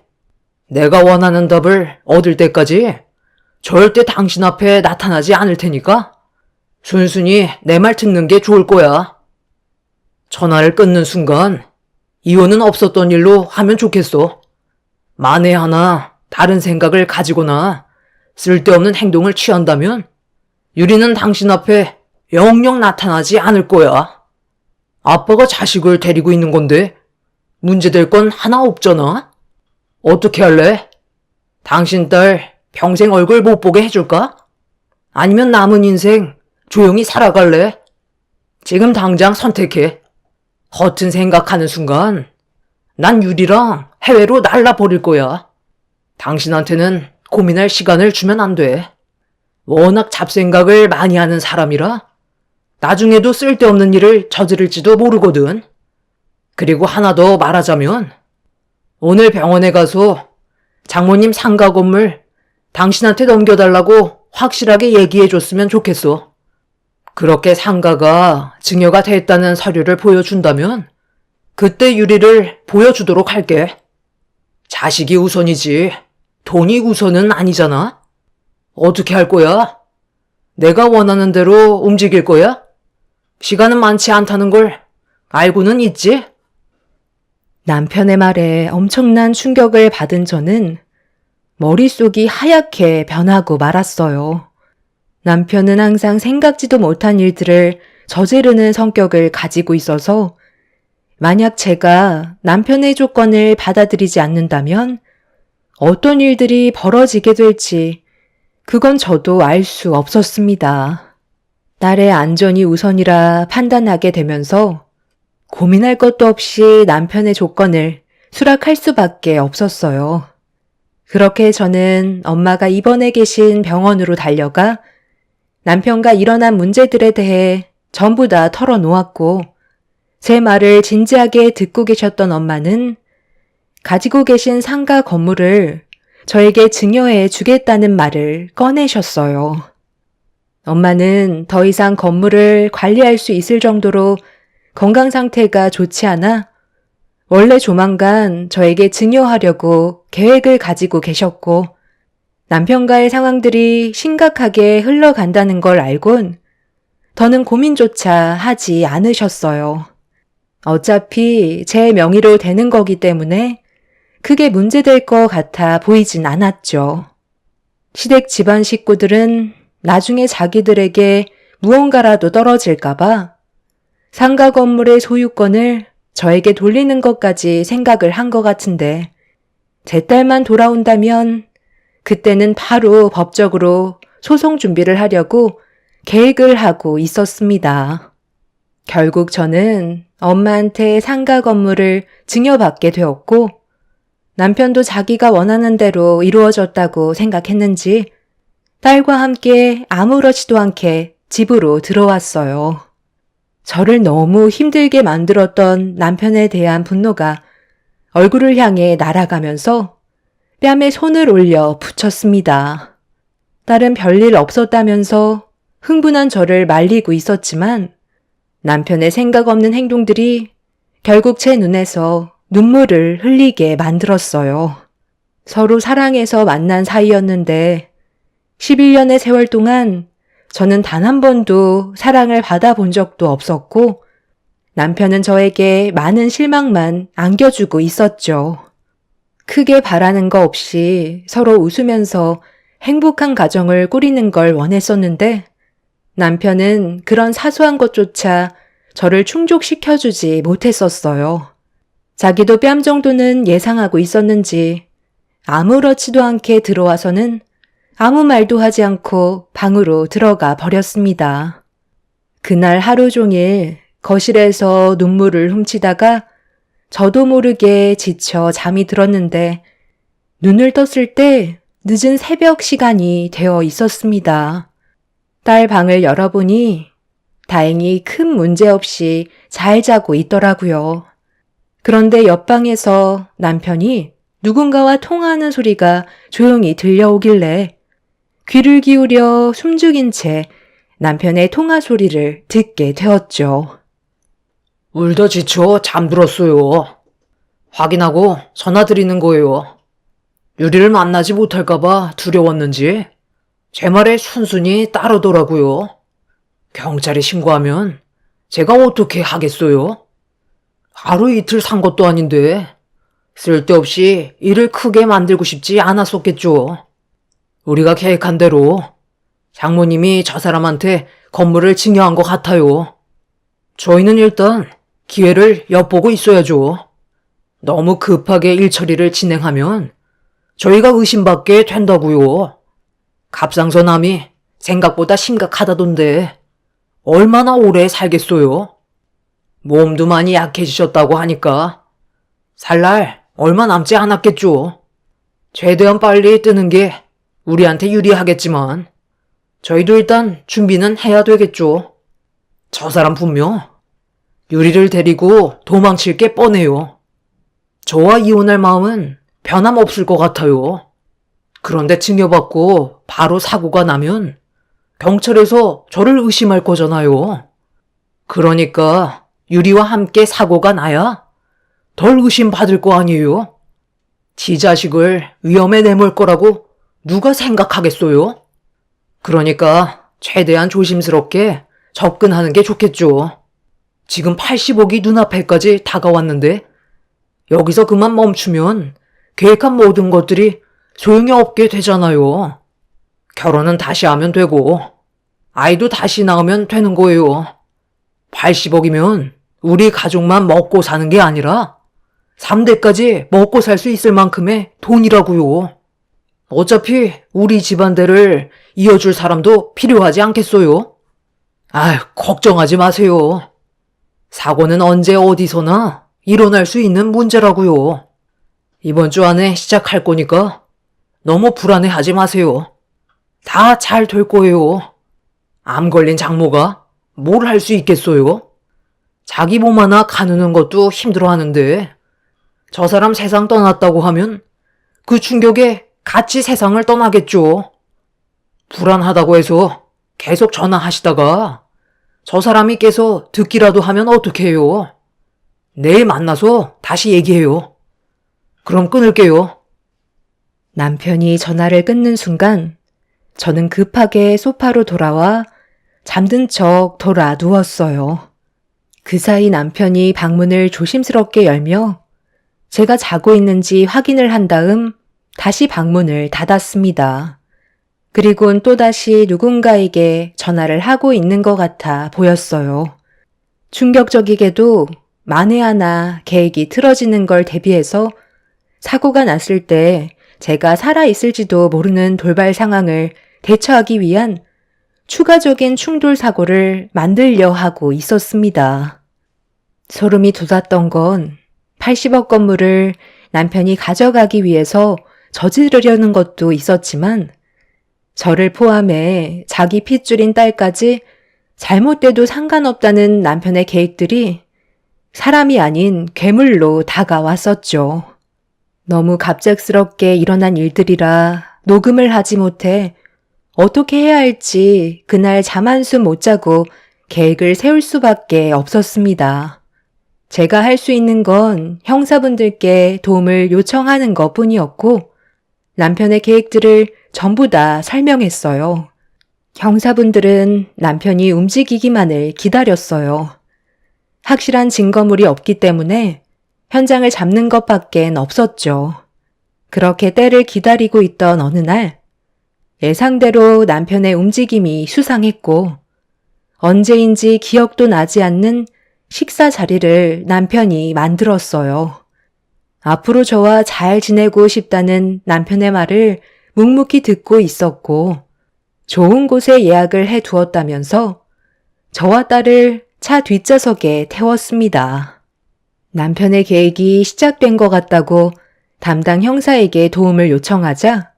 내가 원하는 답을 얻을 때까지 절대 당신 앞에 나타나지 않을 테니까 순순히 내 말 듣는 게 좋을 거야. 전화를 끊는 순간 이혼은 없었던 일로 하면 좋겠어. 만에 하나 다른 생각을 가지거나 쓸데없는 행동을 취한다면 유리는 당신 앞에 영영 나타나지 않을 거야. 아빠가 자식을 데리고 있는 건데 문제될 건 하나 없잖아. 어떻게 할래? 당신 딸 평생 얼굴 못 보게 해줄까? 아니면 남은 인생 조용히 살아갈래? 지금 당장 선택해. 허튼 생각하는 순간 난 유리랑 해외로 날라버릴 거야. 당신한테는 고민할 시간을 주면 안 돼. 워낙 잡생각을 많이 하는 사람이라 나중에도 쓸데없는 일을 저지를지도 모르거든. 그리고 하나 더 말하자면 오늘 병원에 가서 장모님 상가 건물 당신한테 넘겨달라고 확실하게 얘기해줬으면 좋겠어. 그렇게 상가가 증여가 됐다는 서류를 보여준다면 그때 유리를 보여주도록 할게. 자식이 우선이지 돈이 우선은 아니잖아. 어떻게 할 거야? 내가 원하는 대로 움직일 거야? 시간은 많지 않다는 걸 알고는 있지? 남편의 말에 엄청난 충격을 받은 저는 머릿속이 하얗게 변하고 말았어요. 남편은 항상 생각지도 못한 일들을 저지르는 성격을 가지고 있어서 만약 제가 남편의 조건을 받아들이지 않는다면 어떤 일들이 벌어지게 될지 그건 저도 알 수 없었습니다. 딸의 안전이 우선이라 판단하게 되면서 고민할 것도 없이 남편의 조건을 수락할 수밖에 없었어요. 그렇게 저는 엄마가 입원해 계신 병원으로 달려가 남편과 일어난 문제들에 대해 전부 다 털어놓았고 제 말을 진지하게 듣고 계셨던 엄마는 가지고 계신 상가 건물을 저에게 증여해 주겠다는 말을 꺼내셨어요. 엄마는 더 이상 건물을 관리할 수 있을 정도로 건강 상태가 좋지 않아 원래 조만간 저에게 증여하려고 계획을 가지고 계셨고 남편과의 상황들이 심각하게 흘러간다는 걸 알곤 더는 고민조차 하지 않으셨어요. 어차피 제 명의로 되는 거기 때문에 크게 문제될 것 같아 보이진 않았죠. 시댁 집안 식구들은 나중에 자기들에게 무언가라도 떨어질까봐 상가 건물의 소유권을 저에게 돌리는 것까지 생각을 한 것 같은데 제 딸만 돌아온다면 그때는 바로 법적으로 소송 준비를 하려고 계획을 하고 있었습니다. 결국 저는 엄마한테 상가 건물을 증여받게 되었고 남편도 자기가 원하는 대로 이루어졌다고 생각했는지 딸과 함께 아무렇지도 않게 집으로 들어왔어요. 저를 너무 힘들게 만들었던 남편에 대한 분노가 얼굴을 향해 날아가면서 뺨에 손을 올려 붙였습니다. 딸은 별일 없었다면서 흥분한 저를 말리고 있었지만 남편의 생각 없는 행동들이 결국 제 눈에서 눈물을 흘리게 만들었어요. 서로 사랑해서 만난 사이였는데 11년의 세월 동안 저는 단 한 번도 사랑을 받아본 적도 없었고 남편은 저에게 많은 실망만 안겨주고 있었죠. 크게 바라는 거 없이 서로 웃으면서 행복한 가정을 꾸리는 걸 원했었는데 남편은 그런 사소한 것조차 저를 충족시켜주지 못했었어요. 자기도 뺨 정도는 예상하고 있었는지 아무렇지도 않게 들어와서는 아무 말도 하지 않고 방으로 들어가 버렸습니다. 그날 하루 종일 거실에서 눈물을 훔치다가 저도 모르게 지쳐 잠이 들었는데 눈을 떴을 때 늦은 새벽 시간이 되어 있었습니다. 딸 방을 열어보니 다행히 큰 문제 없이 잘 자고 있더라고요. 그런데 옆방에서 남편이 누군가와 통화하는 소리가 조용히 들려오길래 귀를 기울여 숨죽인 채 남편의 통화 소리를 듣게 되었죠. 울다 지쳐 잠들었어요. 확인하고 전화 드리는 거예요. 유리를 만나지 못할까봐 두려웠는지 제 말에 순순히 따르더라고요. 경찰에 신고하면 제가 어떻게 하겠어요? 하루 이틀 산 것도 아닌데 쓸데없이 일을 크게 만들고 싶지 않았었겠죠. 우리가 계획한 대로 장모님이 저 사람한테 건물을 증여한 것 같아요. 저희는 일단 기회를 엿보고 있어야죠. 너무 급하게 일 처리를 진행하면 저희가 의심받게 된다고요. 갑상선암이 생각보다 심각하다던데 얼마나 오래 살겠어요? 몸도 많이 약해지셨다고 하니까 살 날 얼마 남지 않았겠죠. 최대한 빨리 뜨는 게 우리한테 유리하겠지만 저희도 일단 준비는 해야 되겠죠. 저 사람 분명 유리를 데리고 도망칠 게 뻔해요. 저와 이혼할 마음은 변함없을 것 같아요. 그런데 증여받고 바로 사고가 나면 경찰에서 저를 의심할 거잖아요. 그러니까 유리와 함께 사고가 나야 덜 의심받을 거 아니에요. 지 자식을 위험에 내몰 거라고 누가 생각하겠어요? 그러니까 최대한 조심스럽게 접근하는 게 좋겠죠. 지금 80억이 눈앞에까지 다가왔는데 여기서 그만 멈추면 계획한 모든 것들이 소용이 없게 되잖아요. 결혼은 다시 하면 되고 아이도 다시 낳으면 되는 거예요. 80억이면 우리 가족만 먹고 사는 게 아니라 3대까지 먹고 살 수 있을 만큼의 돈이라고요. 어차피 우리 집안대를 이어줄 사람도 필요하지 않겠어요? 아휴, 걱정하지 마세요. 사고는 언제 어디서나 일어날 수 있는 문제라고요. 이번 주 안에 시작할 거니까 너무 불안해하지 마세요. 다 잘 될 거예요. 암 걸린 장모가 뭘 할 수 있겠어요? 자기 몸 하나 가누는 것도 힘들어하는데 저 사람 세상 떠났다고 하면 그 충격에 같이 세상을 떠나겠죠. 불안하다고 해서 계속 전화하시다가 저 사람이 깨서 듣기라도 하면 어떡해요? 내일 만나서 다시 얘기해요. 그럼 끊을게요. 남편이 전화를 끊는 순간 저는 급하게 소파로 돌아와 잠든 척 돌아 누웠어요. 그 사이 남편이 방문을 조심스럽게 열며 제가 자고 있는지 확인을 한 다음 다시 방문을 닫았습니다. 그리곤 또다시 누군가에게 전화를 하고 있는 것 같아 보였어요. 충격적이게도 만에 하나 계획이 틀어지는 걸 대비해서 사고가 났을 때 제가 살아있을지도 모르는 돌발 상황을 대처하기 위한 추가적인 충돌 사고를 만들려 하고 있었습니다. 소름이 돋았던 건 80억 건물을 남편이 가져가기 위해서 저지르려는 것도 있었지만 저를 포함해 자기 핏줄인 딸까지 잘못돼도 상관없다는 남편의 계획들이 사람이 아닌 괴물로 다가왔었죠. 너무 갑작스럽게 일어난 일들이라 녹음을 하지 못해 어떻게 해야 할지 그날 잠 한숨 못 자고 계획을 세울 수밖에 없었습니다. 제가 할 수 있는 건 형사분들께 도움을 요청하는 것 뿐이었고 남편의 계획들을 전부 다 설명했어요. 형사분들은 남편이 움직이기만을 기다렸어요. 확실한 증거물이 없기 때문에 현장을 잡는 것밖엔 없었죠. 그렇게 때를 기다리고 있던 어느 날 예상대로 남편의 움직임이 수상했고 언제인지 기억도 나지 않는 식사 자리를 남편이 만들었어요. 앞으로 저와 잘 지내고 싶다는 남편의 말을 묵묵히 듣고 있었고 좋은 곳에 예약을 해 두었다면서 저와 딸을 차 뒷좌석에 태웠습니다. 남편의 계획이 시작된 것 같다고 담당 형사에게 도움을 요청하자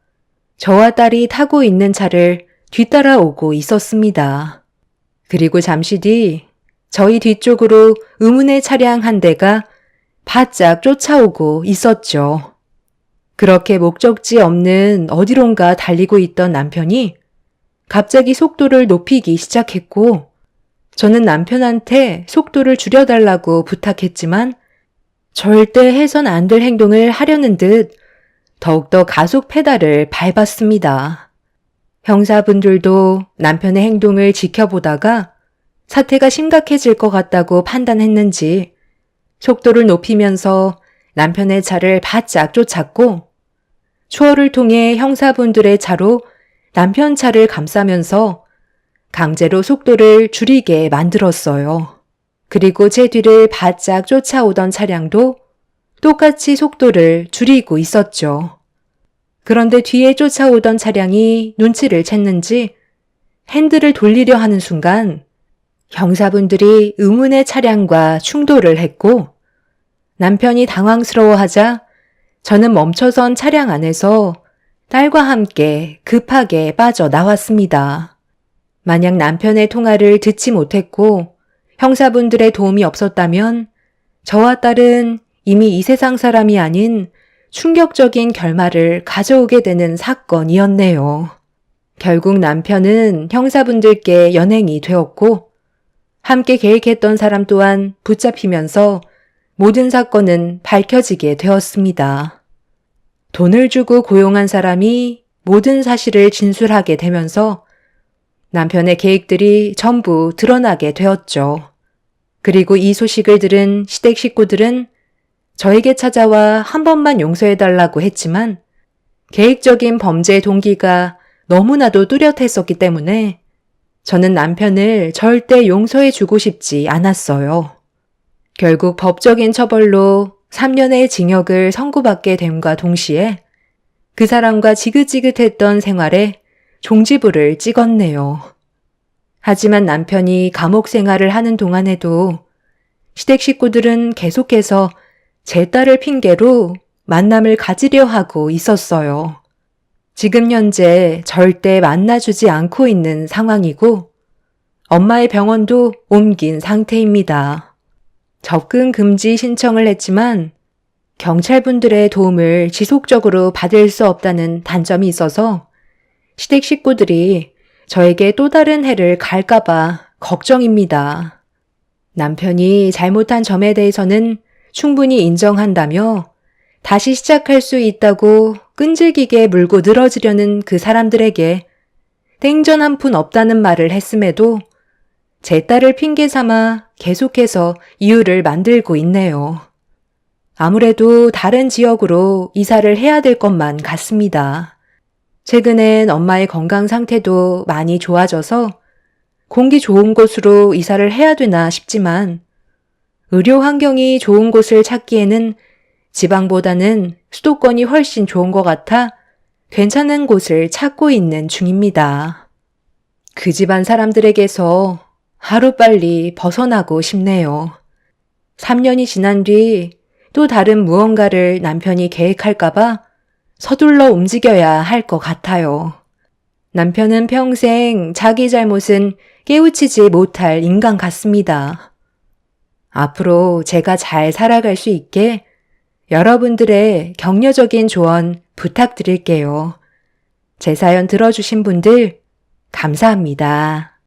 저와 딸이 타고 있는 차를 뒤따라오고 있었습니다. 그리고 잠시 뒤 저희 뒤쪽으로 의문의 차량 한 대가 바짝 쫓아오고 있었죠. 그렇게 목적지 없는 어디론가 달리고 있던 남편이 갑자기 속도를 높이기 시작했고 저는 남편한테 속도를 줄여달라고 부탁했지만 절대 해선 안 될 행동을 하려는 듯 더욱더 가속 페달을 밟았습니다. 형사분들도 남편의 행동을 지켜보다가 사태가 심각해질 것 같다고 판단했는지 속도를 높이면서 남편의 차를 바짝 쫓았고 추월을 통해 형사분들의 차로 남편 차를 감싸면서 강제로 속도를 줄이게 만들었어요. 그리고 제 뒤를 바짝 쫓아오던 차량도 똑같이 속도를 줄이고 있었죠. 그런데 뒤에 쫓아오던 차량이 눈치를 챘는지 핸들을 돌리려 하는 순간 형사분들이 의문의 차량과 충돌을 했고 남편이 당황스러워하자 저는 멈춰선 차량 안에서 딸과 함께 급하게 빠져나왔습니다. 만약 남편의 통화를 듣지 못했고 형사분들의 도움이 없었다면 저와 딸은 이미 이 세상 사람이 아닌 충격적인 결말을 가져오게 되는 사건이었네요. 결국 남편은 형사분들께 연행이 되었고 함께 계획했던 사람 또한 붙잡히면서 모든 사건은 밝혀지게 되었습니다. 돈을 주고 고용한 사람이 모든 사실을 진술하게 되면서 남편의 계획들이 전부 드러나게 되었죠. 그리고 이 소식을 들은 시댁 식구들은 저에게 찾아와 한 번만 용서해달라고 했지만 계획적인 범죄 동기가 너무나도 뚜렷했었기 때문에 저는 남편을 절대 용서해주고 싶지 않았어요. 결국 법적인 처벌로 3년의 징역을 선고받게 됨과 동시에 그 사람과 지긋지긋했던 생활에 종지부를 찍었네요. 하지만 남편이 감옥 생활을 하는 동안에도 시댁 식구들은 계속해서 제 딸을 핑계로 만남을 가지려 하고 있었어요. 지금 현재 절대 만나주지 않고 있는 상황이고 엄마의 병원도 옮긴 상태입니다. 접근 금지 신청을 했지만 경찰분들의 도움을 지속적으로 받을 수 없다는 단점이 있어서 시댁 식구들이 저에게 또 다른 해를 갈까봐 걱정입니다. 남편이 잘못한 점에 대해서는 충분히 인정한다며 다시 시작할 수 있다고 끈질기게 물고 늘어지려는 그 사람들에게 땡전 한 푼 없다는 말을 했음에도 제 딸을 핑계 삼아 계속해서 이유를 만들고 있네요. 아무래도 다른 지역으로 이사를 해야 될 것만 같습니다. 최근엔 엄마의 건강 상태도 많이 좋아져서 공기 좋은 곳으로 이사를 해야 되나 싶지만 의료 환경이 좋은 곳을 찾기에는 지방보다는 수도권이 훨씬 좋은 것 같아 괜찮은 곳을 찾고 있는 중입니다. 그 집안 사람들에게서 하루빨리 벗어나고 싶네요. 3년이 지난 뒤 또 다른 무언가를 남편이 계획할까봐 서둘러 움직여야 할 것 같아요. 남편은 평생 자기 잘못은 깨우치지 못할 인간 같습니다. 앞으로 제가 잘 살아갈 수 있게 여러분들의 격려적인 조언 부탁드릴게요. 제 사연 들어주신 분들 감사합니다.